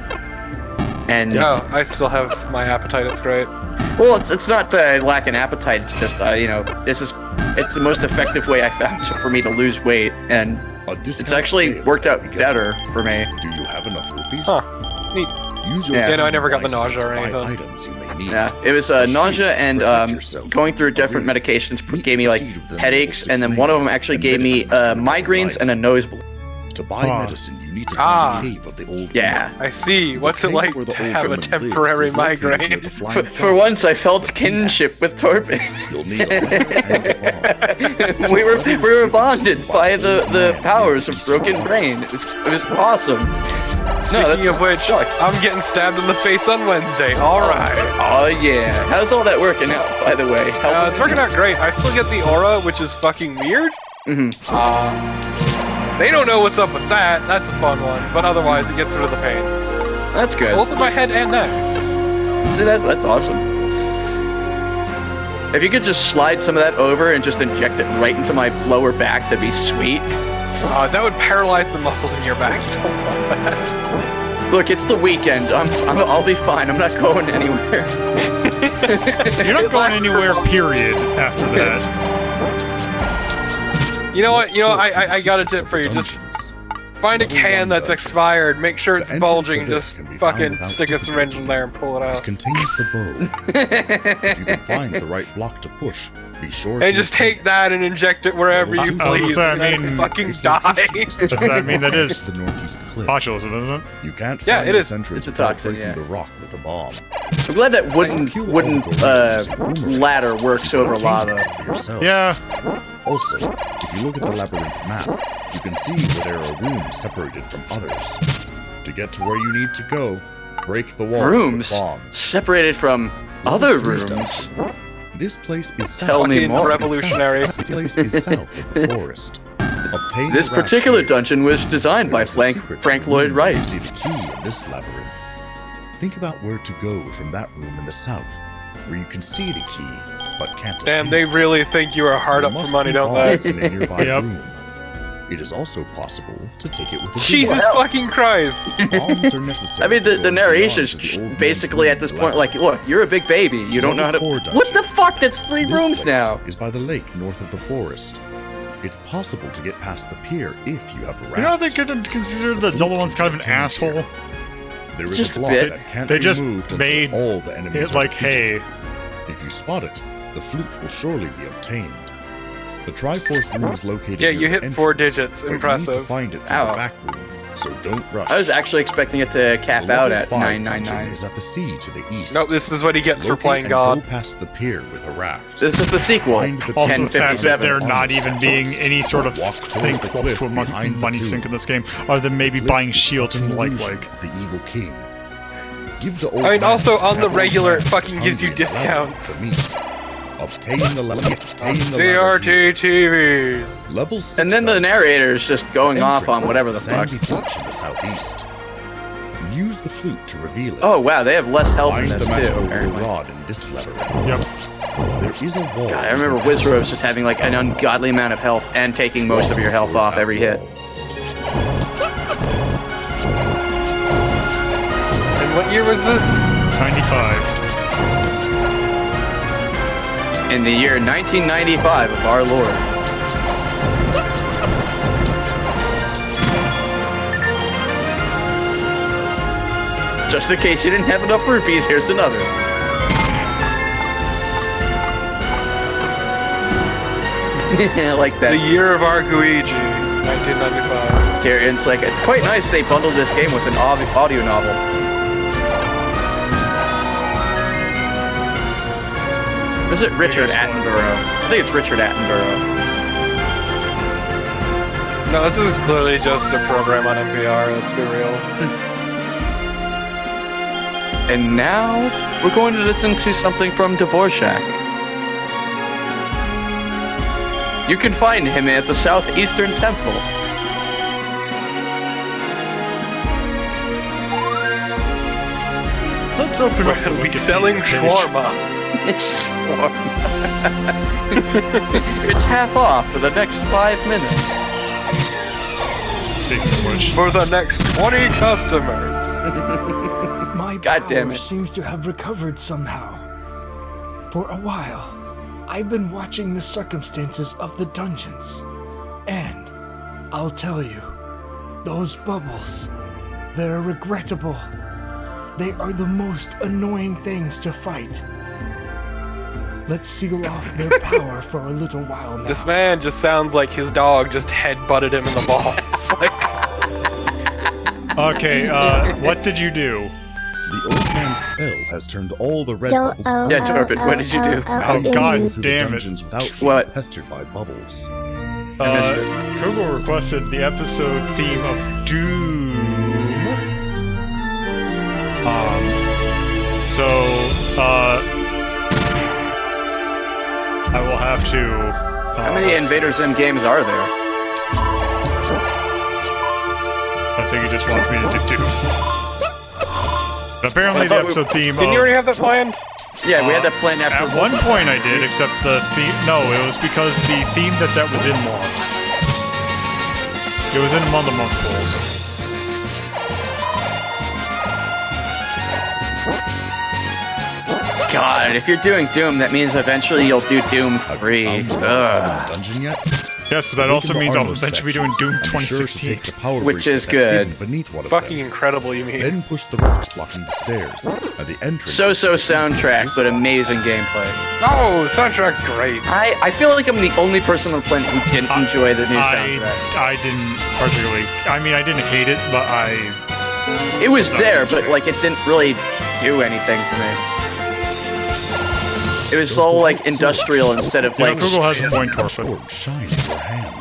And No, I still have my appetite, it's great. well, it's not that I lack an appetite. It's just you know, it's the most effective way I found for me to lose weight, and A it's discount actually sale worked has out begun. better for me. Do you have enough rupees? Huh. Neat. Use your Yeah. Yeah, no, I never got the wisely nausea or to buy anything. items you may need. Yeah, it was A nausea shield and to protect yourself. going through different A ring. medications Need gave to me like proceed within headaches, level and then 6 one of them maze actually and gave me medicines to improve migraines life. and a nosebleed. To buy Huh. medicine, you need to Ah. find the cave of the old Yeah. woman. I see. What's it cave like where the to old have a woman lives temporary is located near migraine? the Flying For Frog. once, I felt kinship with Torpin. You'll need a ladder and a bomb. we were bonded by the powers of broken brain. It was awesome. Speaking of which, sucked. I'm getting stabbed in the face on Wednesday. Alright. Oh yeah. How's all that working out, by the way? It's working out great. I still get the aura, which is fucking weird. They don't know what's up with that. That's a fun one. But otherwise, it gets rid of the pain. That's good. Both in my head and neck. See, that's awesome. If you could just slide some of that over and just inject it right into my lower back, that'd be sweet. That would paralyze the muscles in your back. You don't want that. Look, it's the weekend. I'll be fine. I'm not going anywhere. You're not going anywhere, period, after that. You know what? I got a tip for you. Just find a can that's expired, make sure it's bulging, and just fucking stick a syringe in there and pull it It out. contains the bow. If you can find the right block to push, be sure And to just take that and inject it wherever you I was please. gonna say, I and then mean, fucking Its die. location is the That's- I mean, that is the northeast cliff. botulism, isn't it? You can't Yeah, find it this is. entrance It's a without toxin, breaking yeah. the rock with a bomb. I'm glad that wooden ladder works over lava. For yourself. Yeah. Also, if you look at the labyrinth map, you can see where there are rooms separated from others. To get to where you need to go, break the walls Rooms with bombs. separated from other Level 3 rooms. dungeon. This place is south. Tell me Fucking more. revolutionary. This place is south of the forest. Obtain This the rat particular key. dungeon was designed by There is a secret to Frank the Lloyd room Wright. You see the key in this labyrinth. Think about where to go from that room in the south, where you can see the key, but can't Damn, obtain they it. really think you are hard There up for must money, be don't they? bombs in a nearby Yep. room. It is also possible to take it with a Jesus boomerang. fucking Christ! Bombs are necessary. I mean, for the going narration beyond is to the old basically man's at this room point like, look, you're a big baby. You don't know how to. Level 4 What the dungeon. fuck? That's 3 This rooms place now. is by the lake north of the forest. It's possible to get past the pier if you have a raft. You know, they could consider the Zelda one's kind of an asshole. There is Just a a block bit. that can't They be just moved until made all the enemies It's are like, defeated. hey, If you spot it, the flute will surely be obtained. The Triforce room is located Yeah, near you the hit entrance, 4 digits. but You need Impressive. to find it from Ow. the back room so don't rush. I was actually expecting it to cap The out level at 5 999. dungeon is at the sea to the east. No, this is what he gets for Locate playing and God. Go past the pier with a raft. This is the sequel. Find the Also, the fact that 1057. there not even being any sort of Walk thing towards the close cliff to a behind the money tomb. sink in this game, other than maybe Cliff buying shields of an from illusion Like. of the evil king. Give the old I mean, man also, on that the old regular, man it is fucking gives you hungry and allowed discounts. the meat. Obtain the level. CRT TVs. Level 6 And then the dungeon. narrator is just going off Entrance on is whatever at the fuck. sandy beach in the southeast. Use the flute to reveal it. Oh wow, they have less health in Find this the too, magical apparently. rod in this labyrinth. Yep. There is a wall. God, I remember Wizroves just having like an ungodly amount of health and taking most of your health off every hit. And what year was this? 95. In the year 1995 of our Lord. Just in case you didn't have enough rupees, here's another. I like that. The year of our Guigi, 1995. Tyrion's like, it's quite nice they bundled this game with an audio novel. Is it Richard Attenborough? I think it's Richard Attenborough. No, this is clearly just a program on NPR, let's be real. And now, we're going to listen to something from Dvorak. You can find him at the Southeastern Temple. Let's open up the We Wikipedia selling page. shawarma. It's half off for the next 5 minutes. Speaking of which, For the next 20 customers. My God damn power it. seems to have recovered somehow. For a while, I've been watching the circumstances of the dungeons. And I'll tell you, those bubbles, they're regrettable. They are the most annoying things to fight. Let's seal off their power for a little while now. This man just sounds like his dog just head-butted him in the balls. okay, what did you do? The old man's spell has turned all the red Don't. bubbles. Yeah, Torpid, what did you do? Oh, God into the damn it. dungeons without being What? pestered by bubbles. Google requested the episode theme of Doom. I will have to. How many Invader Zim games are there? I think he just wants me to do Doom. Apparently, I the thought we- episode theme. Didn't you already have that planned? Yeah, we had that planned after. At one point, I did, except the theme. No, it was because the theme that was in Lost. It was in among the multiples. God, if you're doing Doom, that means eventually you'll do Doom 3. Found the Ugh. dungeon yet? Yes, but that Look also in the means I'll Armor eventually be doing section, Doom and be sure to 2016. take the power Which breach is that's good. hidden beneath one of Fucking them. incredible, you mean? Then push the rocks blocking the stairs at the entrance. So-so soundtrack, but amazing gameplay. No, the soundtrack's great. I feel like I'm the only person on the planet who didn't enjoy the new soundtrack. I didn't particularly. I mean, I didn't hate it, but It was there, but like it didn't really do anything for me. It was all like industrial instead of like. Google has a point, A Torpid. sword shine in your hand.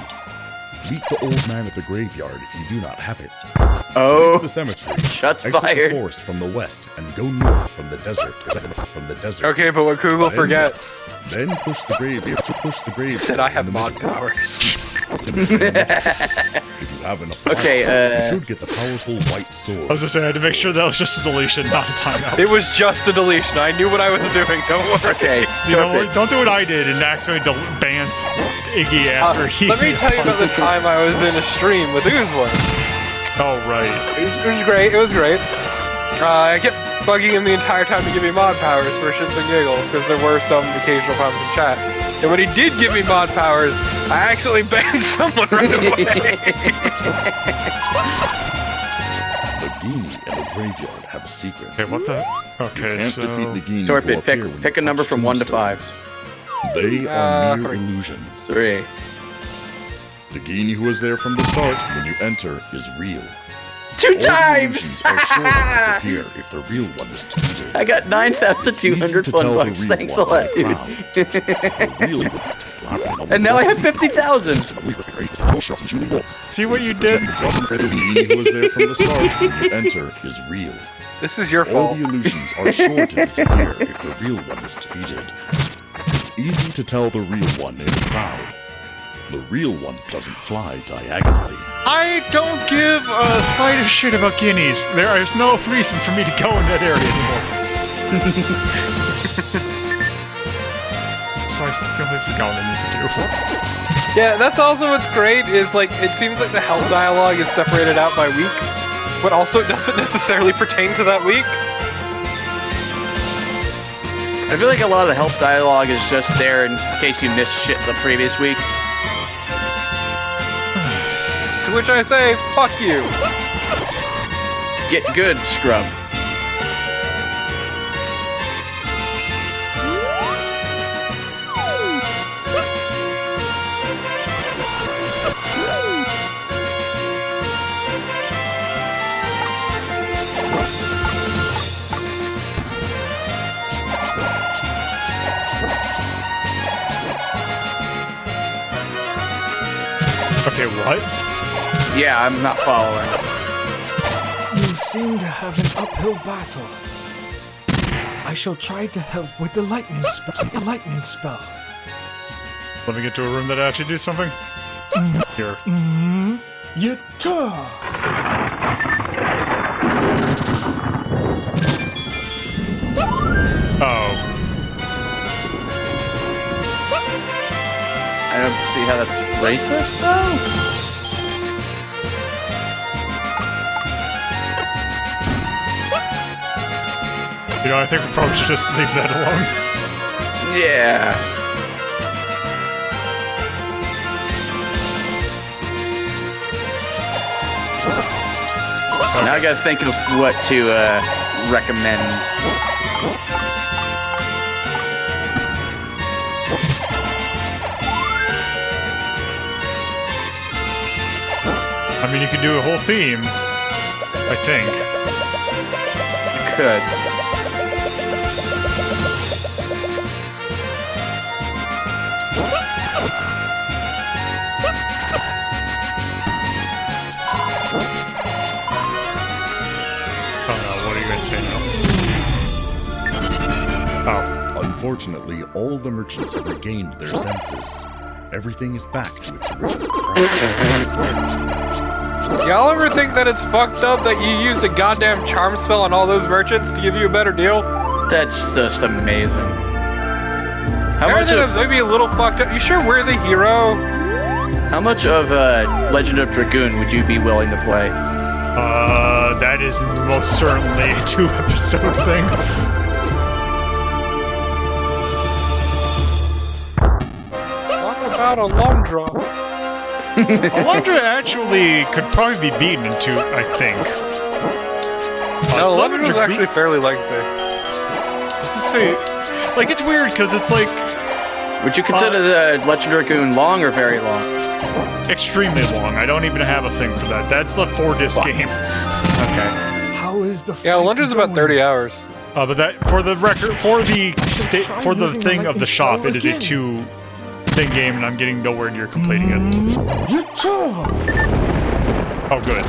Meet the old man at the graveyard if you do not have it. Oh, To the cemetery. shots Exit fired. the forest from the west and go north from the desert. Okay, but what Google forgets Then push the graveyard. said I have in the mod middle. powers. If you have enough Okay, fire, you should get the powerful white sword. I was gonna say I had to make sure that was just a deletion, not a timeout. It was just a deletion. I knew what I was doing. Don't worry. Okay, So, you know, Torpid. don't do what I did and accidentally ban Iggy after he. Let me tell you about the time I was in a stream with Oozler. Oh right. It was great. It was great. I kept bugging him the entire time to give me mod powers for shits and giggles because there were some occasional problems in chat. And when he did give me mod powers, I accidentally banned someone right away. The Genie and the graveyard have a secret. Okay, what the? Okay, Can't so defeat the Genie Torpid, who appear when pick you a number touch from 1 to 5. tombstones. They are mere 3. illusions. 3. The Genie who was there from the start when you enter is real. 2 All the times! illusions are sure to disappear if the real one is defeated. I got 9,200 fun bucks. Thanks a lot, dude. And now I have 50,000. See what you did? He who was there from the start when you enter is real. This is your All fault. the illusions are sure to disappear if the real one is defeated. It's easy to tell the real one in a crowd. The real one doesn't fly diagonally. I don't give a slightest shit about guineas. There is no reason for me to go in that area anymore. So I really forgot what I need to do. Yeah, that's also what's great, is like, it seems like the health dialogue is separated out by week, but also it doesn't necessarily pertain to that week. I feel like a lot of the health dialogue is just there in case you missed shit the previous week. To which I say, fuck you. Get good, scrub. Okay, what? Yeah, I'm not following. You seem to have an uphill battle. I shall try to help with the lightning spell. Let me get to a room that actually do something. Here. Yatta! Oh. I don't see how that's racist, though. You know, I think we probably should just leave that alone. Yeah. Now I gotta think of what to recommend. I mean, you could do a whole theme. I think. You could. Oh no, what are you guys saying now? Oh. Unfortunately, all the merchants have regained their senses. Everything is back to its original price. Y'all ever think that it's fucked up that you used a goddamn charm spell on all those merchants to give you a better deal? That's just amazing. How much Everything of is maybe a little fucked up. You sure we're the hero? how much of Legend of Dragoon would you be willing to play? That is most certainly a 2-episode thing. Talk about Alundra. Alundra actually could probably be beaten in 2, I think. No, Alundra was actually fairly lengthy. Let's just say, like, it's weird because it's like Would you consider the Legend of Dragoon long or very long? extremely long. I don't even have a thing for that. That's a 4-disc game. Okay. How is the Yeah, fight Alundra's about going? 30 hours. But that for the record, for the thing of the shop, it is a again. 2-thing game, and I'm getting nowhere near completing it. Yatta! Oh, good.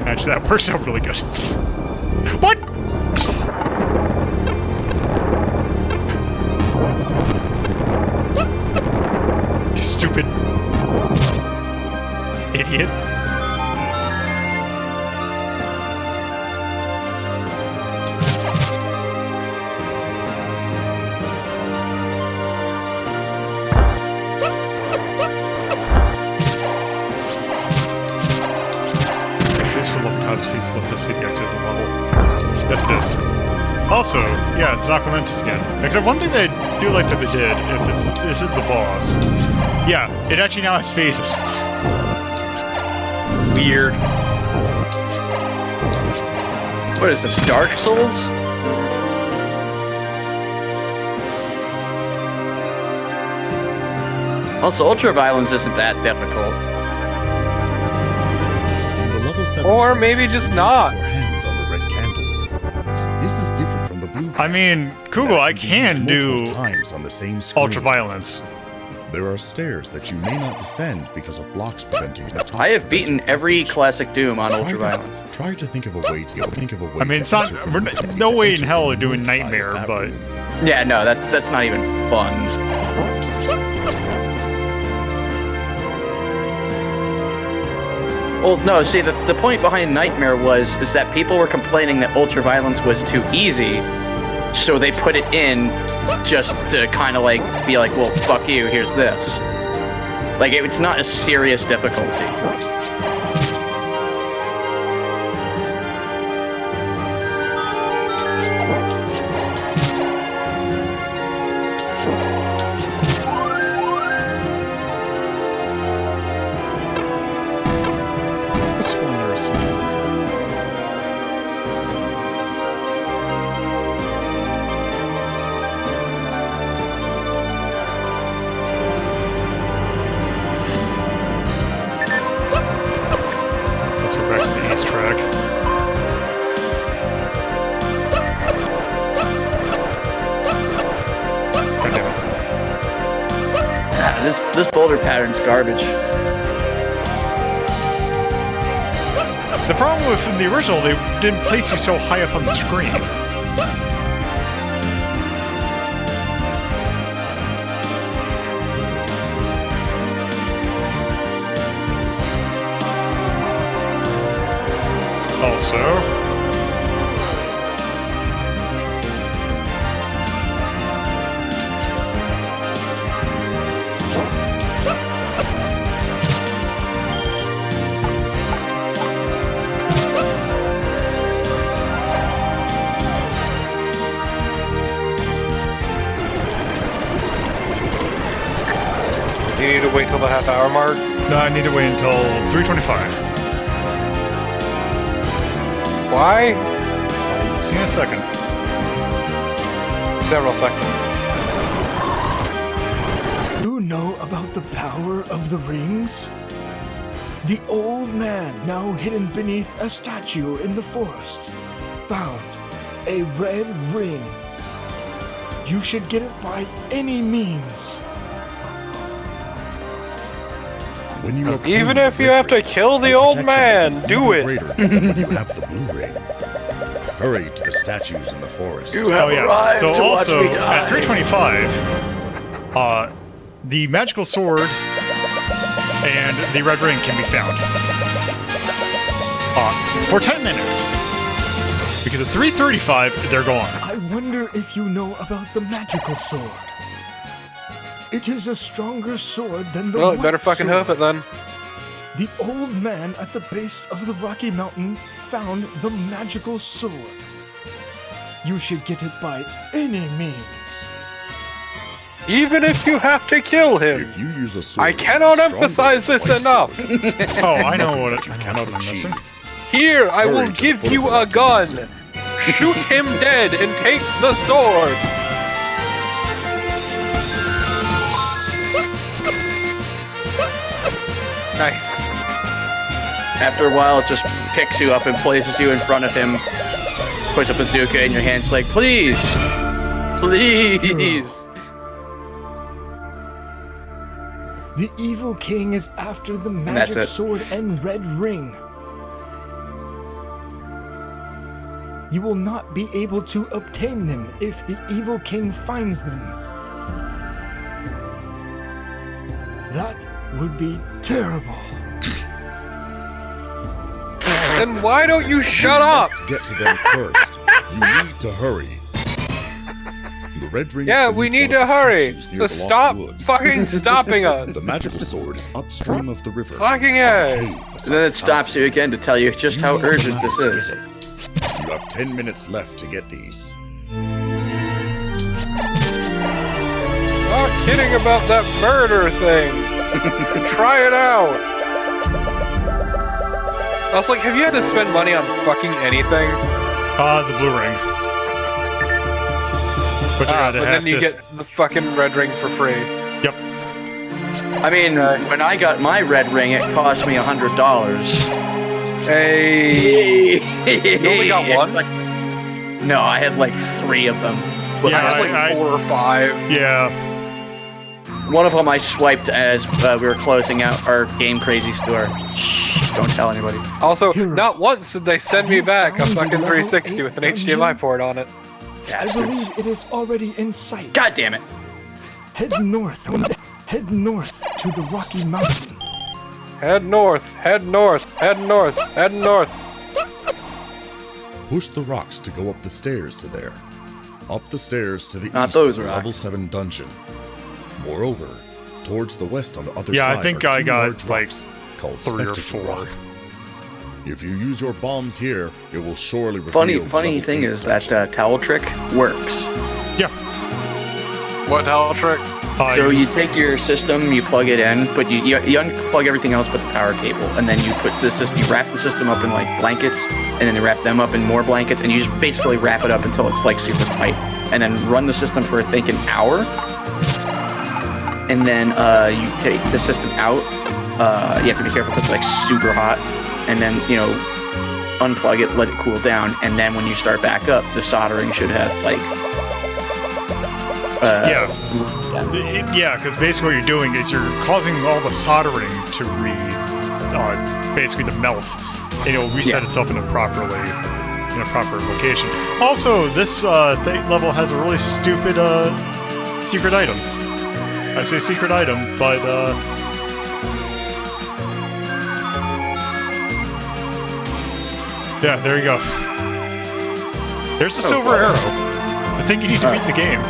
Actually, that works out really good. What? Stupid idiot. Please, for love of God, please let this be the exit of the level. Yes, it is. Also, yeah, it's not Aquamentus again. Except one thing that I do like that they did, if this is the boss. Yeah, it actually now has phases. Weird. What is this, Dark Souls? Also, Ultra Violence isn't that difficult. In the level Or maybe just not. Your hands on the red candle. This is different from the blue. I mean, Google, I can do times on the same screen. ultraviolence. There are stairs that you may not descend because of blocks preventing the top. I have beaten every classic Doom on Try ultraviolence. Try to think of a way to I mean, it's not. No way in hell doing Nightmare, but Yeah, no, that's not even fun. Well, no, see, the point behind Nightmare is that people were complaining that ultraviolence was too easy, so they put it in just to kind of like be like, well, fuck you, here's this. Like, it's not a serious difficulty. this one there's let's go back to the east track. Goddamn it. This boulder pattern's garbage. The problem with the original, they didn't place you so high up on the screen. Also, You need to wait till the half-hour mark. no, I need to wait until 3:25. Why? See you in a second. Several seconds. You know about the power of the rings? The old man, now hidden beneath a statue in the forest, found a red ring. You should get it by any means. When you Even if you have to kill the old man, do it! When you have the blue ring. Hurry to the statues in the forest. You have Oh yeah. arrived So to watch also me die. at 3:25, the magical sword and the red ring can be found for 10 minutes. Because at 3:35, they're gone. I wonder if you know about the magical sword. It is a stronger sword than the Well, you white better fucking sword. hoof it then. The old man at the base of the Rocky Mountain found the magical sword. You should get it by any means. Even if you have to kill him. If you use a sword, I cannot stronger emphasize than this white enough. sword, Oh, I know what you I know cannot what I'm missing. achieve. Here, I Hurry will to the give foot you of the a Rocky gun. Mountain. Shoot him dead and take the sword. Nice. After a while, it just picks you up and places you in front of him, puts a bazooka in your hands, like, please, please. The evil king is after the that's magic it. sword and red ring. You will not be able to obtain them if the evil king finds them. That would be terrible. Then why don't you shut up? To get to them first, you need to hurry. The red ring. Yeah, is we beneath need one to of the hurry. statues So near the Lost stop Woods. fucking stopping us. The magical sword is upstream of the river. Fucking in a A. cave And beside then the it stops fountain. you again to tell you just Use how the urgent map this to is. get it. You have 10 minutes left to get these. Not kidding about that murder thing. Try it out. I was like, have you had to spend money on fucking anything? The blue ring. But you gotta But have then you this. get the fucking red ring for free. Yep. I mean, when I got my red ring, it cost me $100. Hey. You only got one? No, I had like 3 of them. But I had like 4 or 5. Yeah. One of them I swiped as we were closing out our Game Crazy store. Shh, don't tell anybody. Also, not once did they send me back a fucking 360 with an HDMI port on it. I believe it is already in sight. God damn it. Head north. Head north to the Rocky Mountain. Head north, head north, head north, head north. Push the rocks to go up the stairs to there. Up the stairs to the Not east those is the rocks. level 7 dungeon. Moreover, towards the west on the other Yeah, side I think are I 2 got, large like, rocks called 3 or Spectacle 4. Rock. If you use your bombs here, it will surely reveal Funny the level thing 8 is dungeon. that towel trick works. Yeah. What hell trick? So you take your system, you plug it in, but you unplug everything else but the power cable, and then you put the system, you wrap the system up in like blankets, and then you wrap them up in more blankets, and you just basically wrap it up until it's like super tight, and then run the system for I think an hour, and then you take the system out. You have to be careful because it's like super hot, and then unplug it, let it cool down, and then when you start back up, the soldering should have like. Yeah, because basically what you're doing is you're causing all the soldering to basically to melt, and it'll reset itself in a proper location. Also, this level has a really stupid secret item. I say secret item, but yeah, there you go. There's the silver arrow. I think you need to beat the game.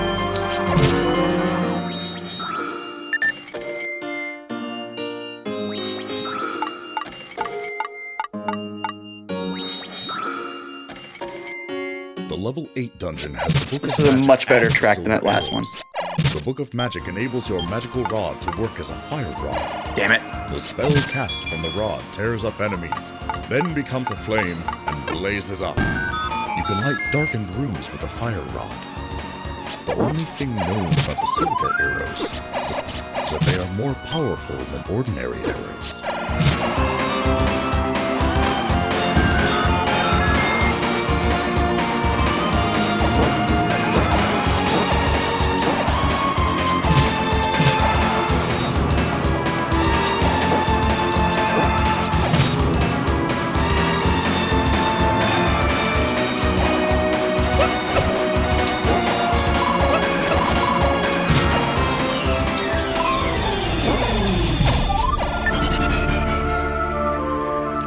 The level 8 dungeon has the Book This of is a Magic much better and track than that silver last one. arrows. The Book of Magic enables your magical rod to work as a fire rod. Damn it. The spell cast from the rod tears up enemies, then becomes a flame and blazes up. You can light darkened rooms with a fire rod. The only thing known about the silver arrows is that they are more powerful than ordinary arrows.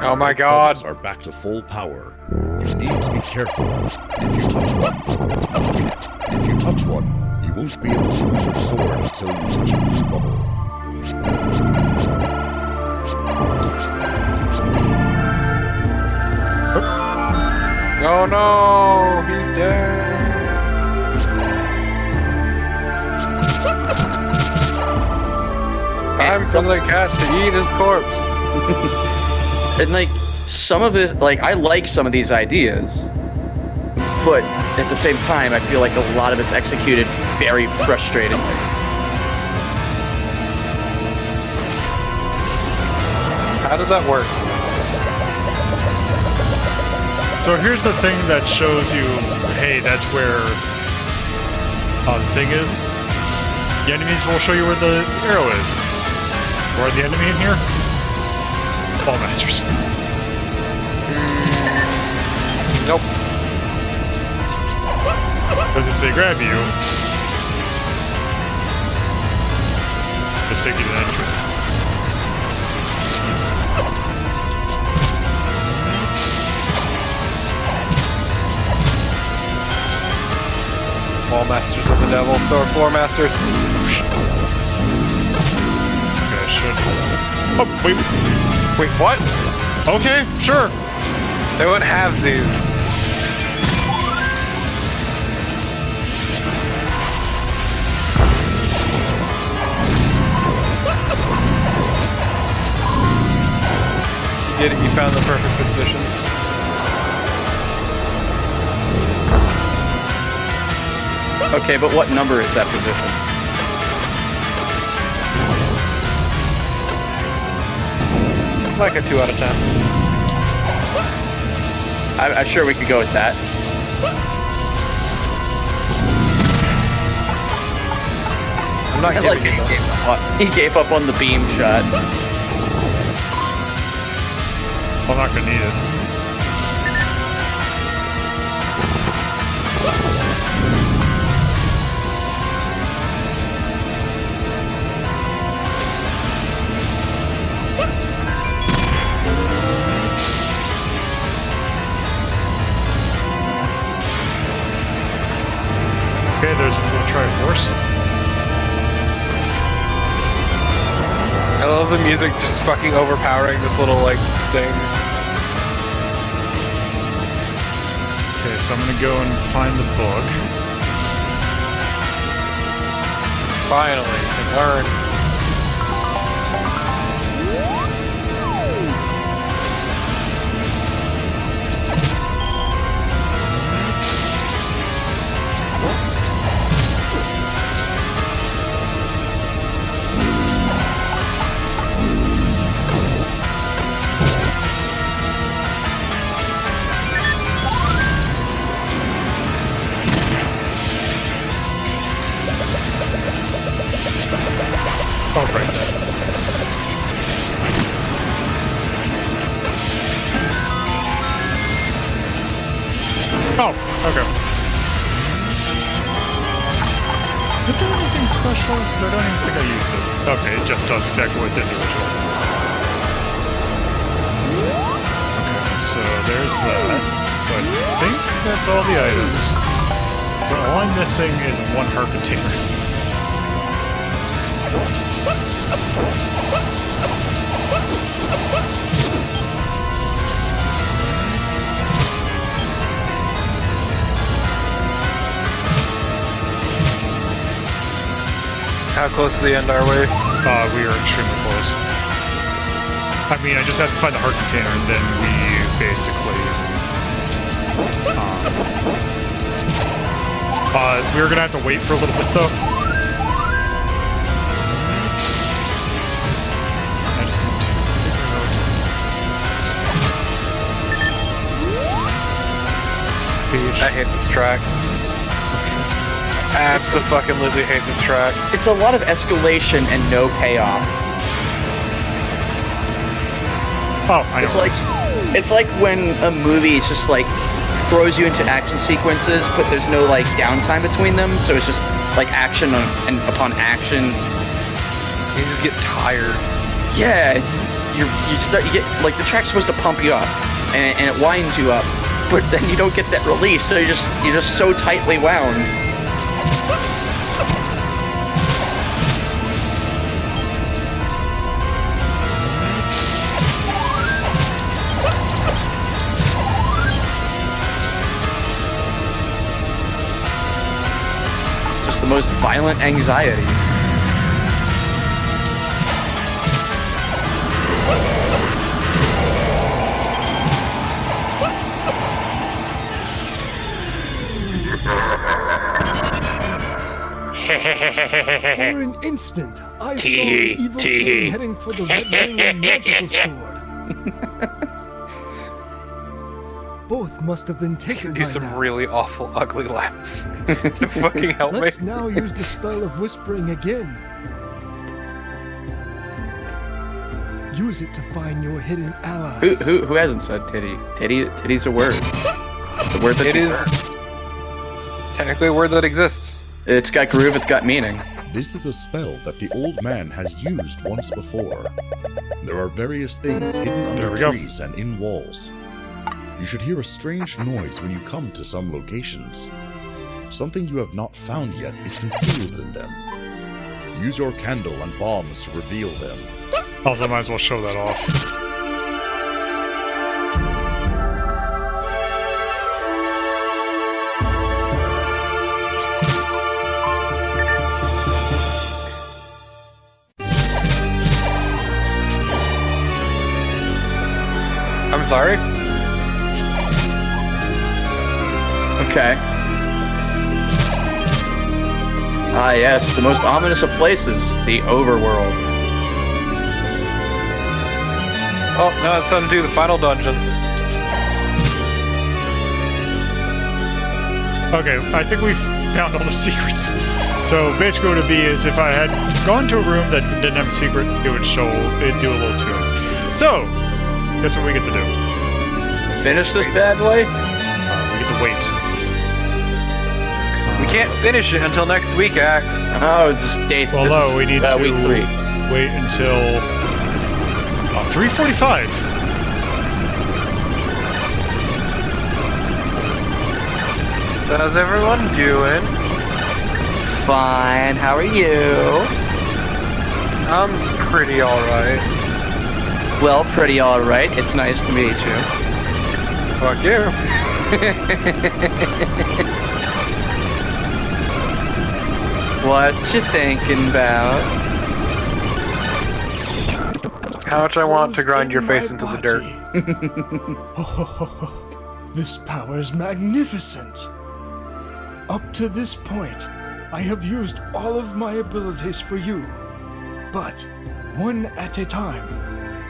Oh my god. Are back to full power. You need to be careful. If you touch one, you won't be able to use your sword until you touch a blue bubble. Oh no, he's dead. Time for the cat to eat his corpse. And like some of this, like I like some of these ideas, but at the same time, I feel like a lot of it's executed very frustratingly. How does that work? So here's the thing that shows you, hey, that's where the thing is. The enemies will show you where the arrow is. Where the enemy in here? Ball masters. Nope. Because if they grab you, it's taking an entrance. Ball masters of the devil, so are floor masters. Okay, I should. Oh, wait. Wait, what? Okay, sure. They went halvesies. You did it, you found the perfect position. Okay, but what number is that position? Like a 2 out of 10. I'm sure we could go with that. I'm not I like giving you this. he gave up on the beam shot. I'm not gonna need it. Okay, there's the full Triforce. I love the music just fucking overpowering this little, like, sting. Okay, so I'm gonna go and find the book. Finally, I can learn. Oh, right. Oh, okay. Did it do anything special? Because I don't even think I used it. Okay, it just does exactly what it did originally. Okay, so there's that. So I think that's all the items. So all I'm missing is one heart container. How close to the end are we? We are extremely close. I mean, I just have to find the heart container, and then we basically... we're gonna have to wait for a little bit, though. I just need to figure out... I hate this track. Absolutely hate this track. It's a lot of escalation and no payoff. Oh, I know. It's like when a movie is just like throws you into action sequences, but there's no like downtime between them, so it's just like action upon action. You just get tired. Yeah, you get like the track's supposed to pump you up, and it winds you up, but then you don't get that release, so you're just so tightly wound. Just the most violent anxiety. For an instant, I saw the evil king heading for the red ring and magical sword. Both must have been taken Do by some now. really awful, ugly laughs. So fucking help me. Let's now use the spell of whispering again. Use it to find your hidden allies. Who hasn't said titty? Titty's a word. It's a word that It is technically a word that exists. It's got groove, it's got meaning. This is a spell that the old man has used once before. There are various things hidden under trees and in walls. You should hear a strange noise when you come to some locations. Something you have not found yet is concealed in them. Use your candle and bombs to reveal them. Also, I might as well show that off. I'm sorry? Okay. Ah yes, the most ominous of places, the overworld. Oh, now it's time to do the final dungeon. Okay, I think we've found all the secrets. So basically what it would be is if I had gone to a room that didn't have a secret, it'd do a little tune. So, guess what we get to do? Finish this bad boy? We get to wait. We can't finish it until next week, Axe. Oh, it's just day. Well, no, we need to week 3. Wait until 3:45. How's everyone doing? Fine. How are you? I'm pretty alright. Well, pretty alright. It's nice to meet you. Fuck you. What you thinking about? How much I want to grind your face into the dirt. This power is magnificent. Up to this point, I have used all of my abilities for you. But, one at a time,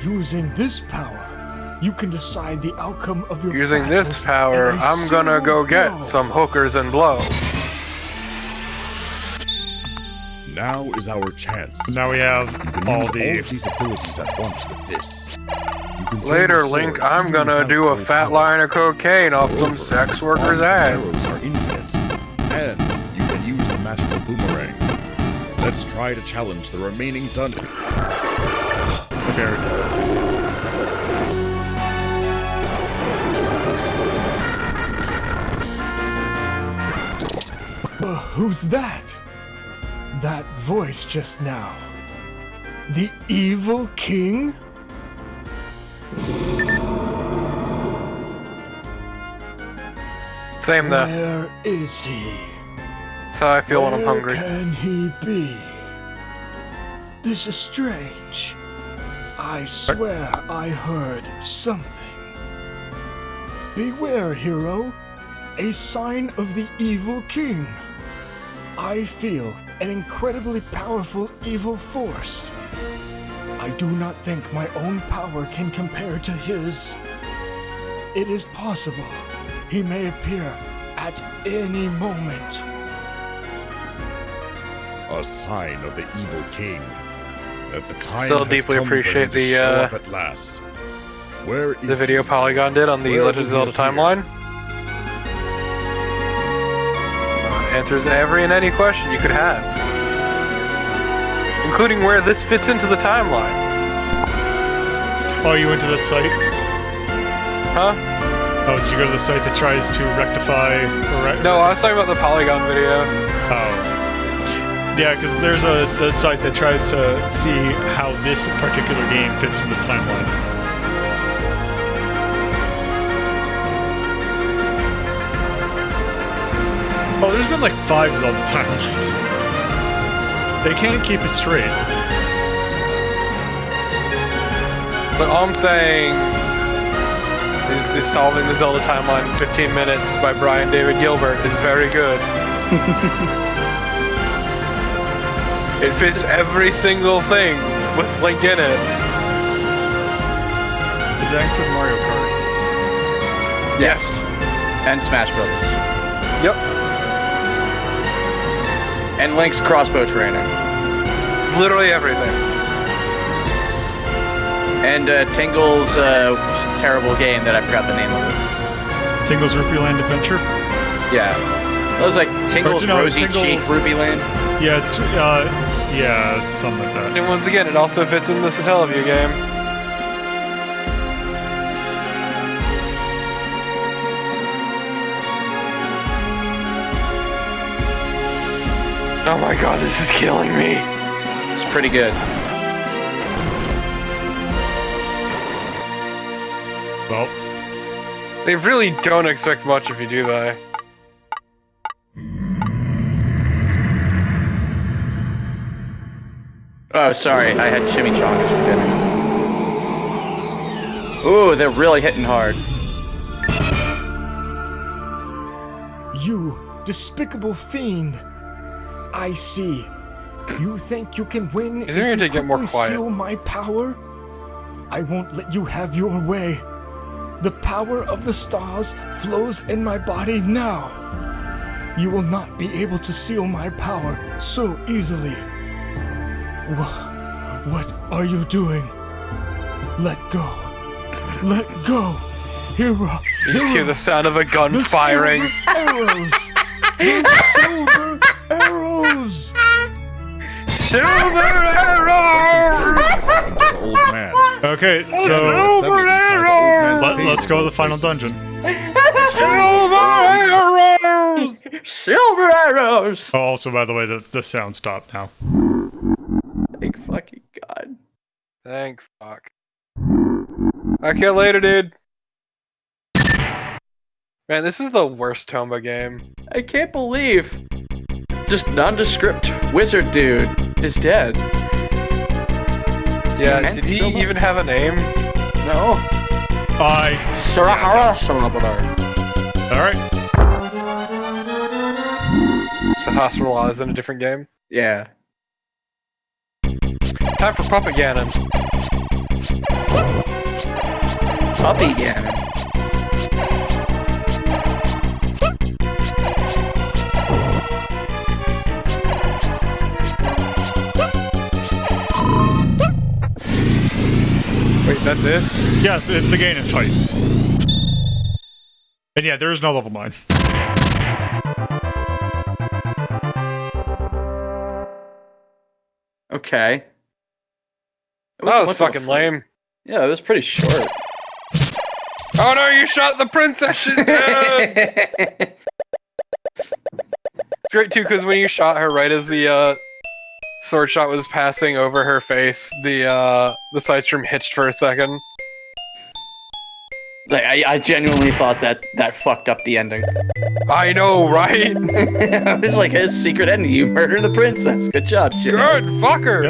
using this power, you can decide the outcome of your Using this power, I'm gonna go get some hookers and blow. Now is our chance. Now we have You can all use all the... of these abilities at once with this. You can turn Later, your sword Link, I'm even gonna without do a full fat power. line of cocaine off some Moreover, sex worker's bombs and ass. arrows are infinite, and you can use the magical boomerang. Let's try to challenge the remaining dungeon. Okay. Who's that? That voice just now. The evil king? Same though. Where is he? That's how I feel when I'm hungry. Where can he be? This is strange. I swear I heard something. Beware, hero. A sign of the evil king. I feel an incredibly powerful evil force. I do not think my own power can compare to his. It is possible he may appear at any moment. A sign of the evil king. That the time Still has deeply come for him appreciate to the, show up at last. Where is The video he? Polygon did on the Where Legend of will he Zelda appear? timeline. Answers every and any question you could have. Including where this fits into the timeline. Oh, you went to that site? Huh? Oh, did you go to the site that tries to rectify... No, I was talking about the Polygon video. Oh. Yeah, because there's the site that tries to see how this particular game fits into the timeline. Oh, there's been like 5 Zelda timelines. They can't keep it straight. But all I'm saying is solving the Zelda timeline in 15 minutes by Brian David Gilbert is very good. It fits every single thing with Link in it. Is that include Mario Kart? Yes. And Smash Brothers. Yep. And Link's crossbow training. Literally everything. And Tingle's terrible game that I forgot the name of it. Tingle's Rupee Land Adventure? Yeah. It was like Tingle's no, Rosy Tingle's- Cheek Ruby Land. Yeah, it's yeah, something like that. And once again, it also fits in the Satellaview game. Oh my god, this is killing me. It's pretty good. Well, They really don't expect much if you do that. Oh, sorry, I had chimichangas for dinner. Ooh, they're really hitting hard. You despicable fiend. I see. You think you can win Is it going to get more quickly quiet? seal my power? I won't let you have your way. The power of the stars flows in my body now. You will not be able to seal my power so easily. What are you doing? Let go. Let go. Hero. You just hear the sound of a gun The firing. Silver arrows. Silver arrows! The old man. Okay, so Assembled inside the old man's cave let's go to the of final places. dungeon. Silver arrows! Silver arrows! Oh, also, by the way, the sound stopped now. Thank fucking God. Thank fuck. Okay, later, dude. Man, this is the worst Tomba game. I can't believe just nondescript wizard dude is dead. Yeah, Man, did he so much- even have a name? No. Sarahara Salvador. Alright. So hospitalized in a different game? Yeah. Time for Puppet Ganon. Puppy Ganon. Wait, that's it? Yeah, it's the Ganon fight. And yeah, there is no level 9. Okay. That was much of a fucking fight. lame. Yeah, it was pretty short. Oh no, you shot the princess! She's dead! It's great too, because when you shot her right as the sword shot was passing over her face, the side stream hitched for a second. Like, I genuinely thought that fucked up the ending. I know, right? I was like, his secret ending, you murder the princess. Good job, shit. Good fucker!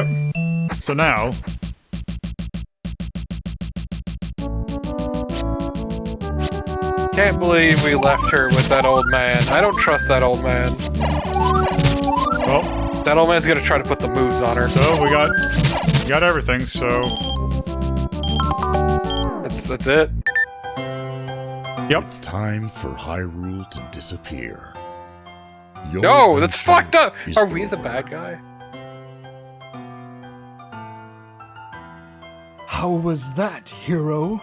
Yep. So now, Can't believe we left her with that old man. I don't trust that old man. well, That old man's gonna try to put the moves on her. so we got everything, so That's it. yep. It's time for Hyrule to disappear. Your No, that's adventure fucked up! is Are we the over. bad guy? How was that, hero?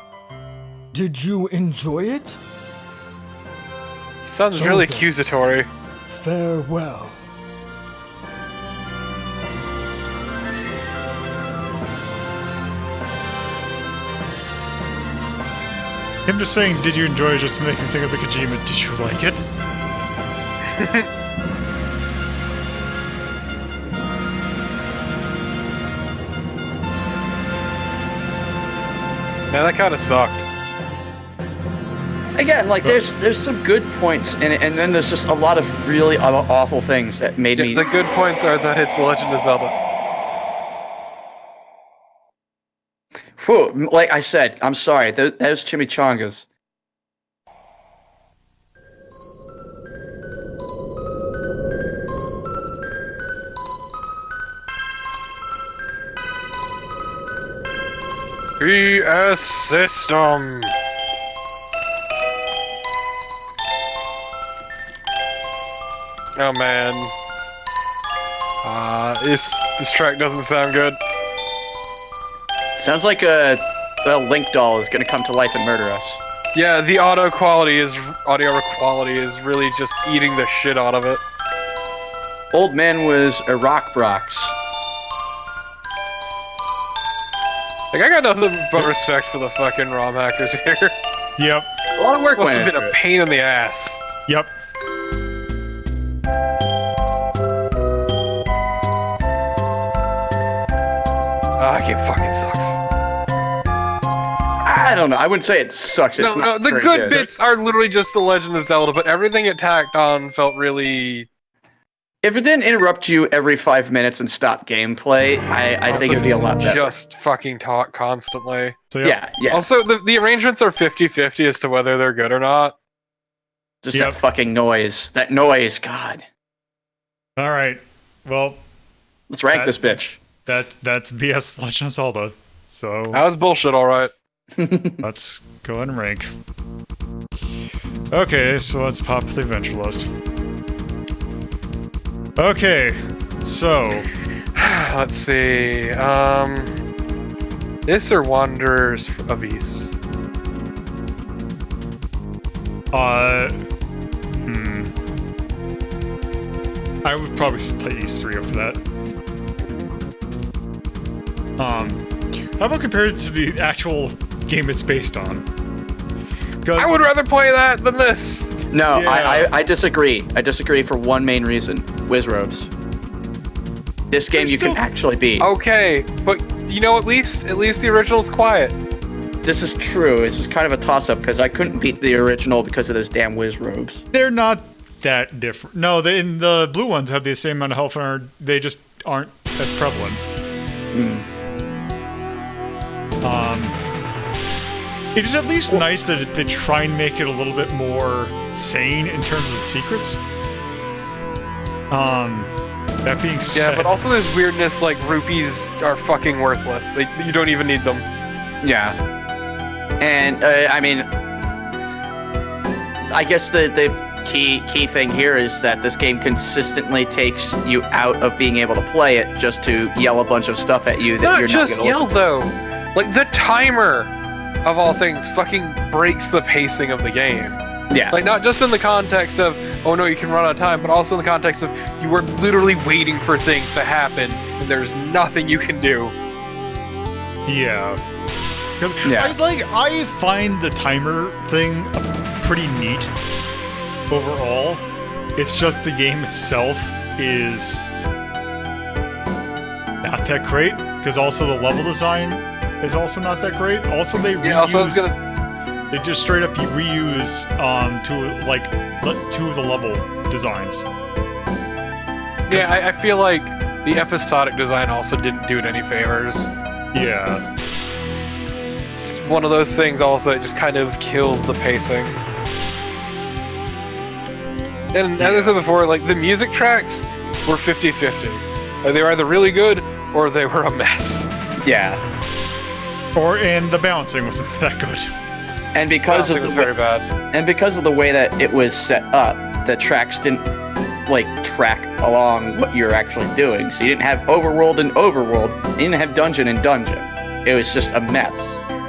Did you enjoy it? Sounds So really good. accusatory. Farewell. Him just saying, "Did you enjoy it?" just to make me think of the Kojima. Did you like it? Man, that kind of sucked. Again, like, there's some good points in it, and then there's just a lot of really awful things that made me... The good points are that it's The Legend of Zelda. Whew, like I said, I'm sorry, those chimichangas. PS System! Oh man. This track doesn't sound good. Sounds like a Link doll is gonna come to life and murder us. Yeah, the audio quality is really just eating the shit out of it. Old man was a rock brox. Like, I got nothing but respect for the fucking ROM hackers here. Yep. A lot of work Must went have been into a it. pain in the ass. Yep. That game fucking sucks. I don't know. I wouldn't say it sucks. It's No, not the very good bits are literally just The Legend of Zelda, but everything it tacked on felt really... If it didn't interrupt you every 5 minutes and stop gameplay, I think it'd be a lot better. Just fucking talk constantly. So yep. Yeah. Also, the arrangements are 50-50 as to whether they're good or not. Just Yep. that fucking noise. That noise, God. All right. Well, Let's rank this bitch. that's BS Legend of Zelda. So That was bullshit, alright. let's go ahead and rank. Okay, so let's pop the adventure list. Okay, so Let's see. This or Wanderers of East? I would probably play these 3 over that. How about compared to the actual game it's based on? I would rather play that than this. No, Yeah. I disagree. I disagree for one main reason. Wizrobes. This game you can actually beat. Okay, but you know, at least the original's quiet. This is true. This is kind of a toss-up because I couldn't beat the original because of those damn Wizrobes. They're not that different. No, in the blue ones have the same amount of health, and they just aren't as prevalent. It is at least nice that they try and make it a little bit more sane in terms of the secrets. That being said... Yeah, but also there's weirdness like rupees are fucking worthless. You don't even need them. Yeah. And, I mean... I guess the key thing here is that this game consistently takes you out of being able to play it just to yell a bunch of stuff at you that Not you're just not going to yell, though. Like, the timer, of all things, fucking breaks the pacing of the game. Yeah. Like, not just in the context of, oh no, you can run out of time, but also in the context of you are literally waiting for things to happen, and there's nothing you can do. Yeah. Yeah. I find the timer thing pretty neat overall. It's just the game itself is not that great, because also the level design is also not that great. Also, they reuse... They just straight up reuse two of the level designs. Yeah, I feel like the episodic design also didn't do it any favors. Yeah. It's one of those things also that just kind of kills the pacing. And as I said before, like, the music tracks were 50-50. Like, they were either really good or they were a mess. Yeah. And the balancing wasn't that good. And because it was very bad. And because of the way that it was set up, the tracks didn't track along what you're actually doing. So you didn't have overworld and overworld. You didn't have dungeon and dungeon. It was just a mess.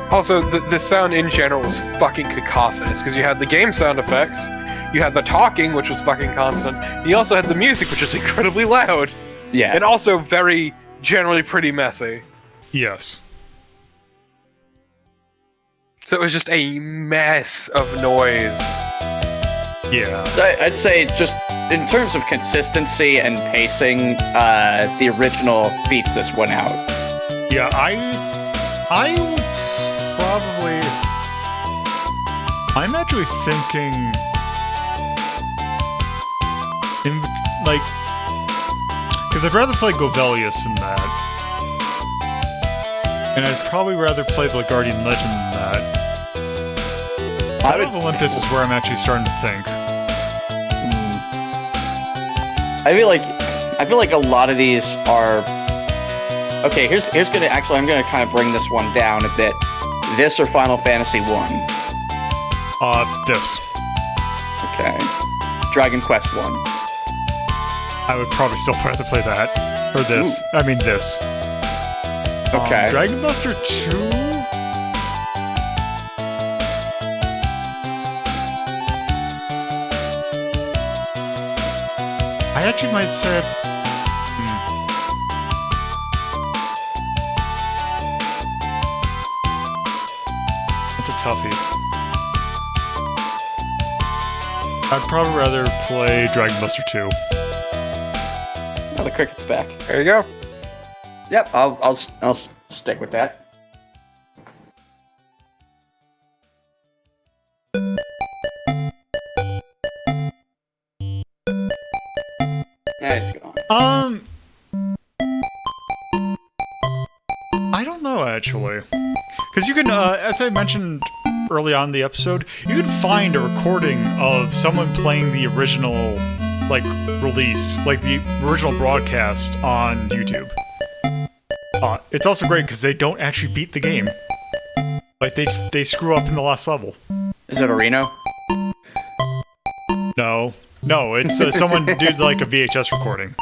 Also, the sound in general was fucking cacophonous because you had the game sound effects, you had the talking, which was fucking constant. You also had the music, which was incredibly loud. Yeah. And also generally pretty messy. Yes. So it was just a mess of noise. Yeah. I'd say just in terms of consistency and pacing, the original beats this one out. Yeah, I would probably... I'm actually thinking... Because I'd rather play Govelius than that. And I'd probably rather play the Guardian Legend than that. Battle of Olympus is where I'm actually starting to think. I feel like a lot of these are... Okay, I'm gonna kind of bring this one down a bit. This or Final Fantasy 1? This. Okay. Dragon Quest 1. I would probably still rather play that. Or this. Ooh. I mean this. Okay. Dragon Buster 2? I actually might say... That's a toughie. I'd probably rather play Dragon Buster 2. Oh, the cricket's back. There you go. Yep, I'll stick with that. It's gone. I don't know, actually. Because you can, as I mentioned early on in the episode, you can find a recording of someone playing the original, release, the original broadcast on YouTube. It's also great because they don't actually beat the game. They screw up in the last level. Is it Reno? No. No, it's someone did like a VHS recording.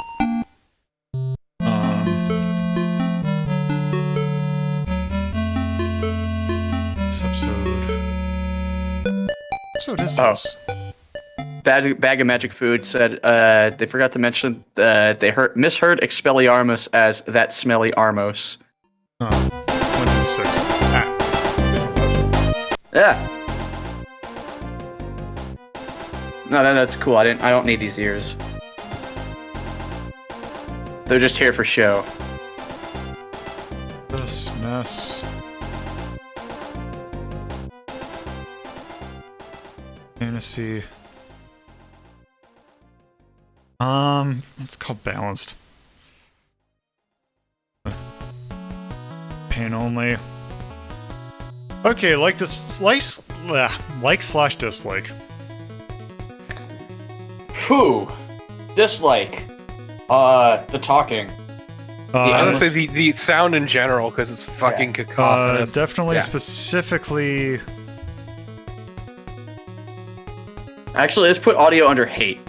This episode is this? Bag of Magic Food said they forgot to mention they misheard Expelliarmus as that smelly Armos. Oh, 106. Ah. Yeah. No, that's cool. I don't need these ears. They're just here for show. This mess. Fantasy. It's called balanced. Pain only. Okay, like slash dislike. Whew. Dislike. The talking. I would say the sound in general, because it's fucking cacophonous. Definitely specifically... Actually, let's put audio under hate,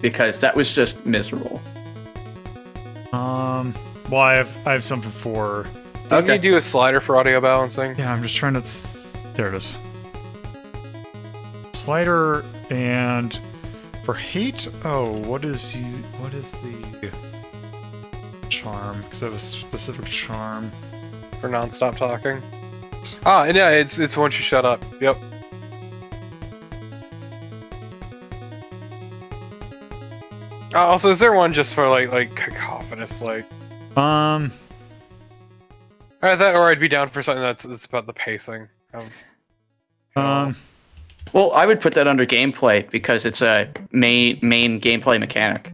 because that was just miserable. Well, I have something for... Can you do a slider for audio balancing? Yeah, I'm just trying to... There it is. Slider and... For hate? Oh, what is the... charm? Because I have a specific charm. For non-stop talking? Ah, yeah, it's once you shut up. Yep. Also, is there one just for like cacophonous, like? Or I'd be down for something that's about the pacing of. Well, I would put that under gameplay because it's a main gameplay mechanic.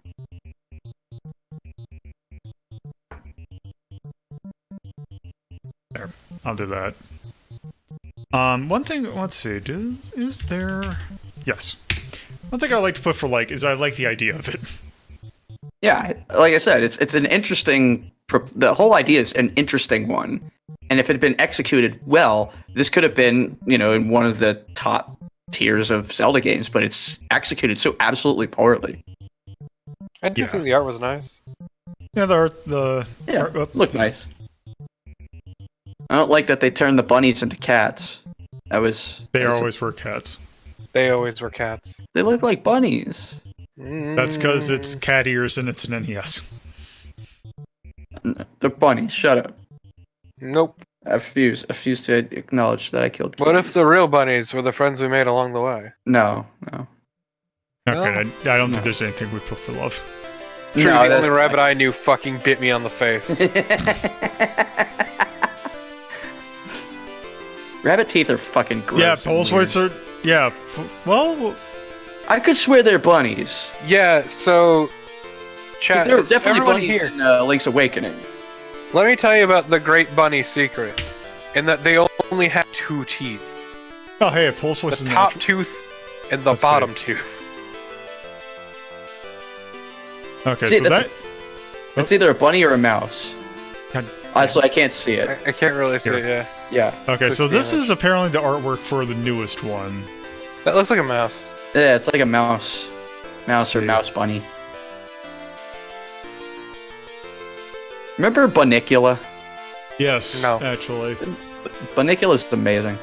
There, I'll do that. One thing. Let's see. Is there? Yes. One thing I like to put for like is I like the idea of it. Yeah, like I said, it's an interesting. The whole idea is an interesting one, and if it had been executed well, this could have been, in one of the top tiers of Zelda games. But it's executed so absolutely poorly. I do think the art was nice. Yeah, the art looked nice. I don't like that they turned the bunnies into cats. They always were cats. They always were cats. They look like bunnies. That's because it's cat ears and it's an NES. They're bunnies. Shut up. Nope. I refuse to acknowledge that I killed kids. What if the real bunnies were the friends we made along the way? No. Okay, I don't think there's anything we put for love. True, the only rabbit I knew fucking bit me on the face. Rabbit teeth are fucking gross. Yeah, Poleswoods are... Yeah, well... I could swear they're bunnies. Yeah, so... Chat, they're definitely bunnies here. in Link's Awakening. Let me tell you about the Great Bunny secret. In that they only have 2 teeth. Oh, hey, Poleswoods is the top tooth and the bottom tooth. Okay, see, so it's either a bunny or a mouse. So I can't see it. I can't really see it, yeah. Yeah. Okay, so this is apparently the artwork for the newest one. That looks like a mouse. Yeah, it's like a mouse. Mouse or mouse bunny. Remember Bunnicula? Yes, no. Actually. Bunnicula's amazing.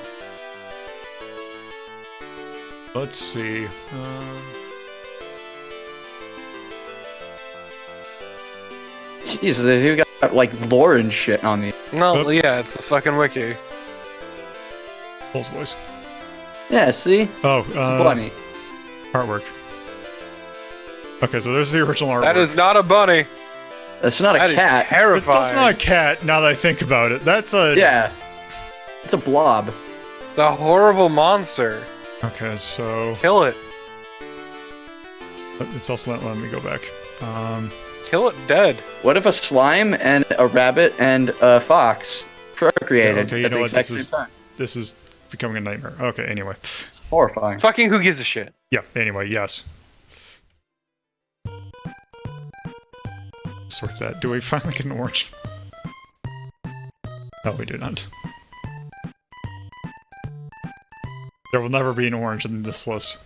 Let's see. Jeez, they got like lore and shit on the. No, yeah, it's the fucking wiki. Pulse voice. Yeah, see? Oh, it's a bunny. Artwork. Okay, so there's the original artwork. That is not a bunny. That's not a cat. That is terrifying. That's not a cat, now that I think about it. That's a... Yeah. It's a blob. It's a horrible monster. Okay, so... Kill it. It's also not letting me go back. Kill it dead. What if a slime and a rabbit and a fox procreated okay, you at know the what? exact same time? This is becoming a nightmare. Okay, anyway. Horrifying. Fucking who gives a shit? Yeah, anyway, yes. Sort that. Do we finally get an orange? No, we do not. There will never be an orange in this list.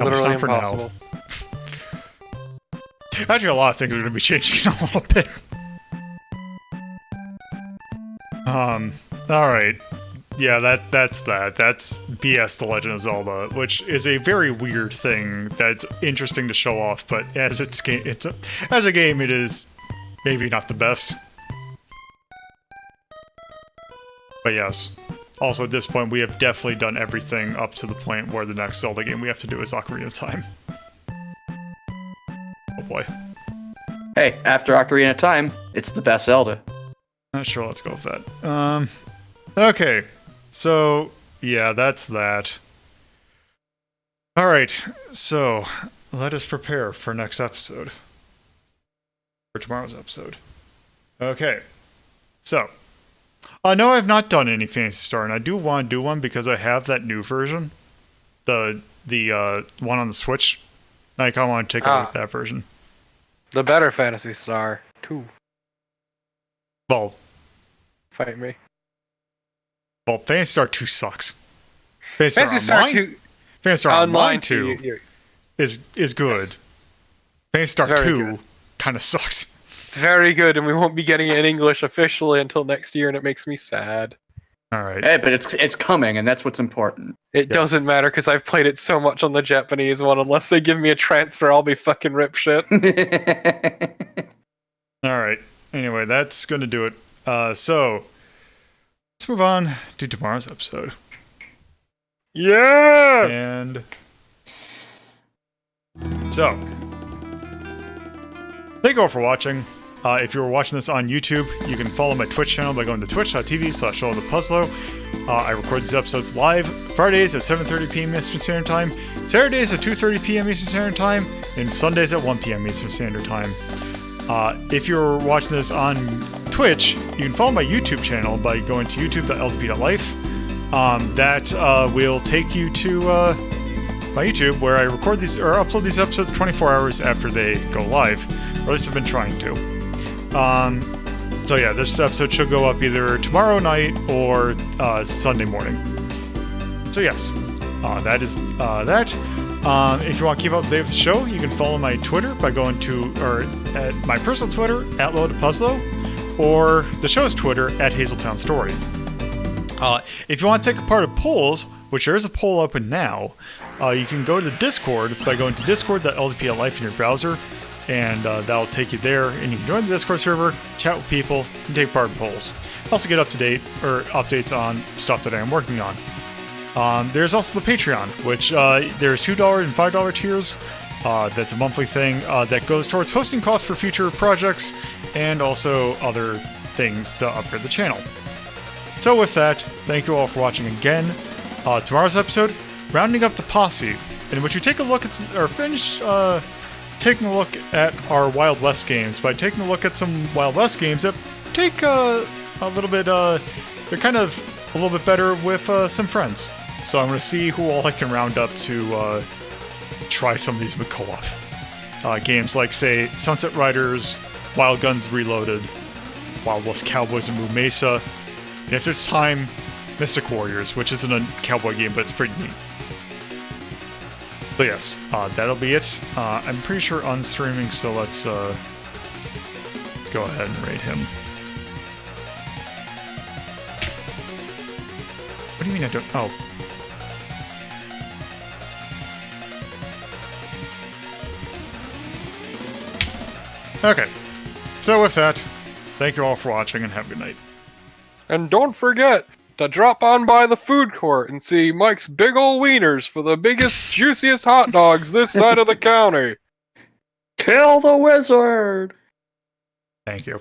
Literally not for now. impossible. Actually, a lot of things are going to be changing a little bit. Alright. Yeah, that's that. That's BS The Legend of Zelda, which is a very weird thing that's interesting to show off, but as as a game, it is maybe not the best. But yes. Also, at this point, we have definitely done everything up to the point where the next Zelda game we have to do is Ocarina of Time. Oh boy. Hey, after Ocarina of Time, it's the best Zelda. Sure, let's go with that. Okay. So, yeah, that's that. Alright, so, let us prepare for next episode. For tomorrow's episode. Okay. So, no, I've not done any Phantasy Star, and I do want to do one because I have that new version. The one on the Switch. And I kind of want to take a look at that version. The better Phantasy Star 2. Well, Fight me. Well, Phantasy Star 2 sucks. Phantasy Star 2 Phantasy Star Online 2 is good. Yes. Phantasy Star 2 good. kind of sucks. It's very good, and we won't be getting it in English officially until next year, and it makes me sad. Alright. Hey, but it's coming, and that's what's important. It doesn't matter, because I've played it so much on the Japanese one. Unless they give me a transfer, I'll be fucking rip shit. Alright. Anyway, that's gonna do it. So, let's move on to tomorrow's episode. Yeah! And so, thank you all for watching. If you're watching this on YouTube, you can follow my Twitch channel by going to twitch.tv/ShowThePuzzlo. I record these episodes live Fridays at 7:30 p.m. Eastern Standard Time, Saturdays at 2:30 p.m. Eastern Standard Time, and Sundays at 1 p.m. Eastern Standard Time. If you're watching this on Twitch, you can follow my YouTube channel by going to youtube.ldp.life. That will take you to my YouTube, where I record these or upload these episodes 24 hours after they go live, or at least I've been trying to. So yeah, this episode should go up either tomorrow night or Sunday morning. So yes, that is that. If you want to keep up to date with the show, you can follow my Twitter by going to, or at my personal Twitter, @LoadPuzzlo, or the show's Twitter, @HazeltownStory. If you want to take a part of polls, which there is a poll open now, you can go to the Discord by going to discord.ldp.life in your browser, and that'll take you there, and you can join the Discord server, chat with people, and take part in polls. Also get up-to-date, or updates on stuff that I am working on. There's also the Patreon, which there's $2 and $5 tiers. That's a monthly thing that goes towards hosting costs for future projects, and also other things to upgrade the channel. So with that, thank you all for watching again. Tomorrow's episode, rounding up the posse, in which we take a look at, or finish taking a look at our Wild West games by taking a look at some Wild West games that take a little bit, they're kind of a little bit better with some friends. So I'm going to see who all I can round up to try some of these with co-op. Games like, say, Sunset Riders, Wild Guns Reloaded, Wild West Cowboys and Moo Mesa, and if there's time, Mystic Warriors, which isn't a cowboy game, but it's pretty neat. So yes, that'll be it. I'm pretty sure unstreaming, so let's go ahead and rate him. What do you mean I don't? Oh. Okay. So with that, thank you all for watching and have a good night. And don't forget to drop on by the food court and see Mike's big ol' wieners for the biggest, juiciest hot dogs this side of the county. Kill the wizard! Thank you.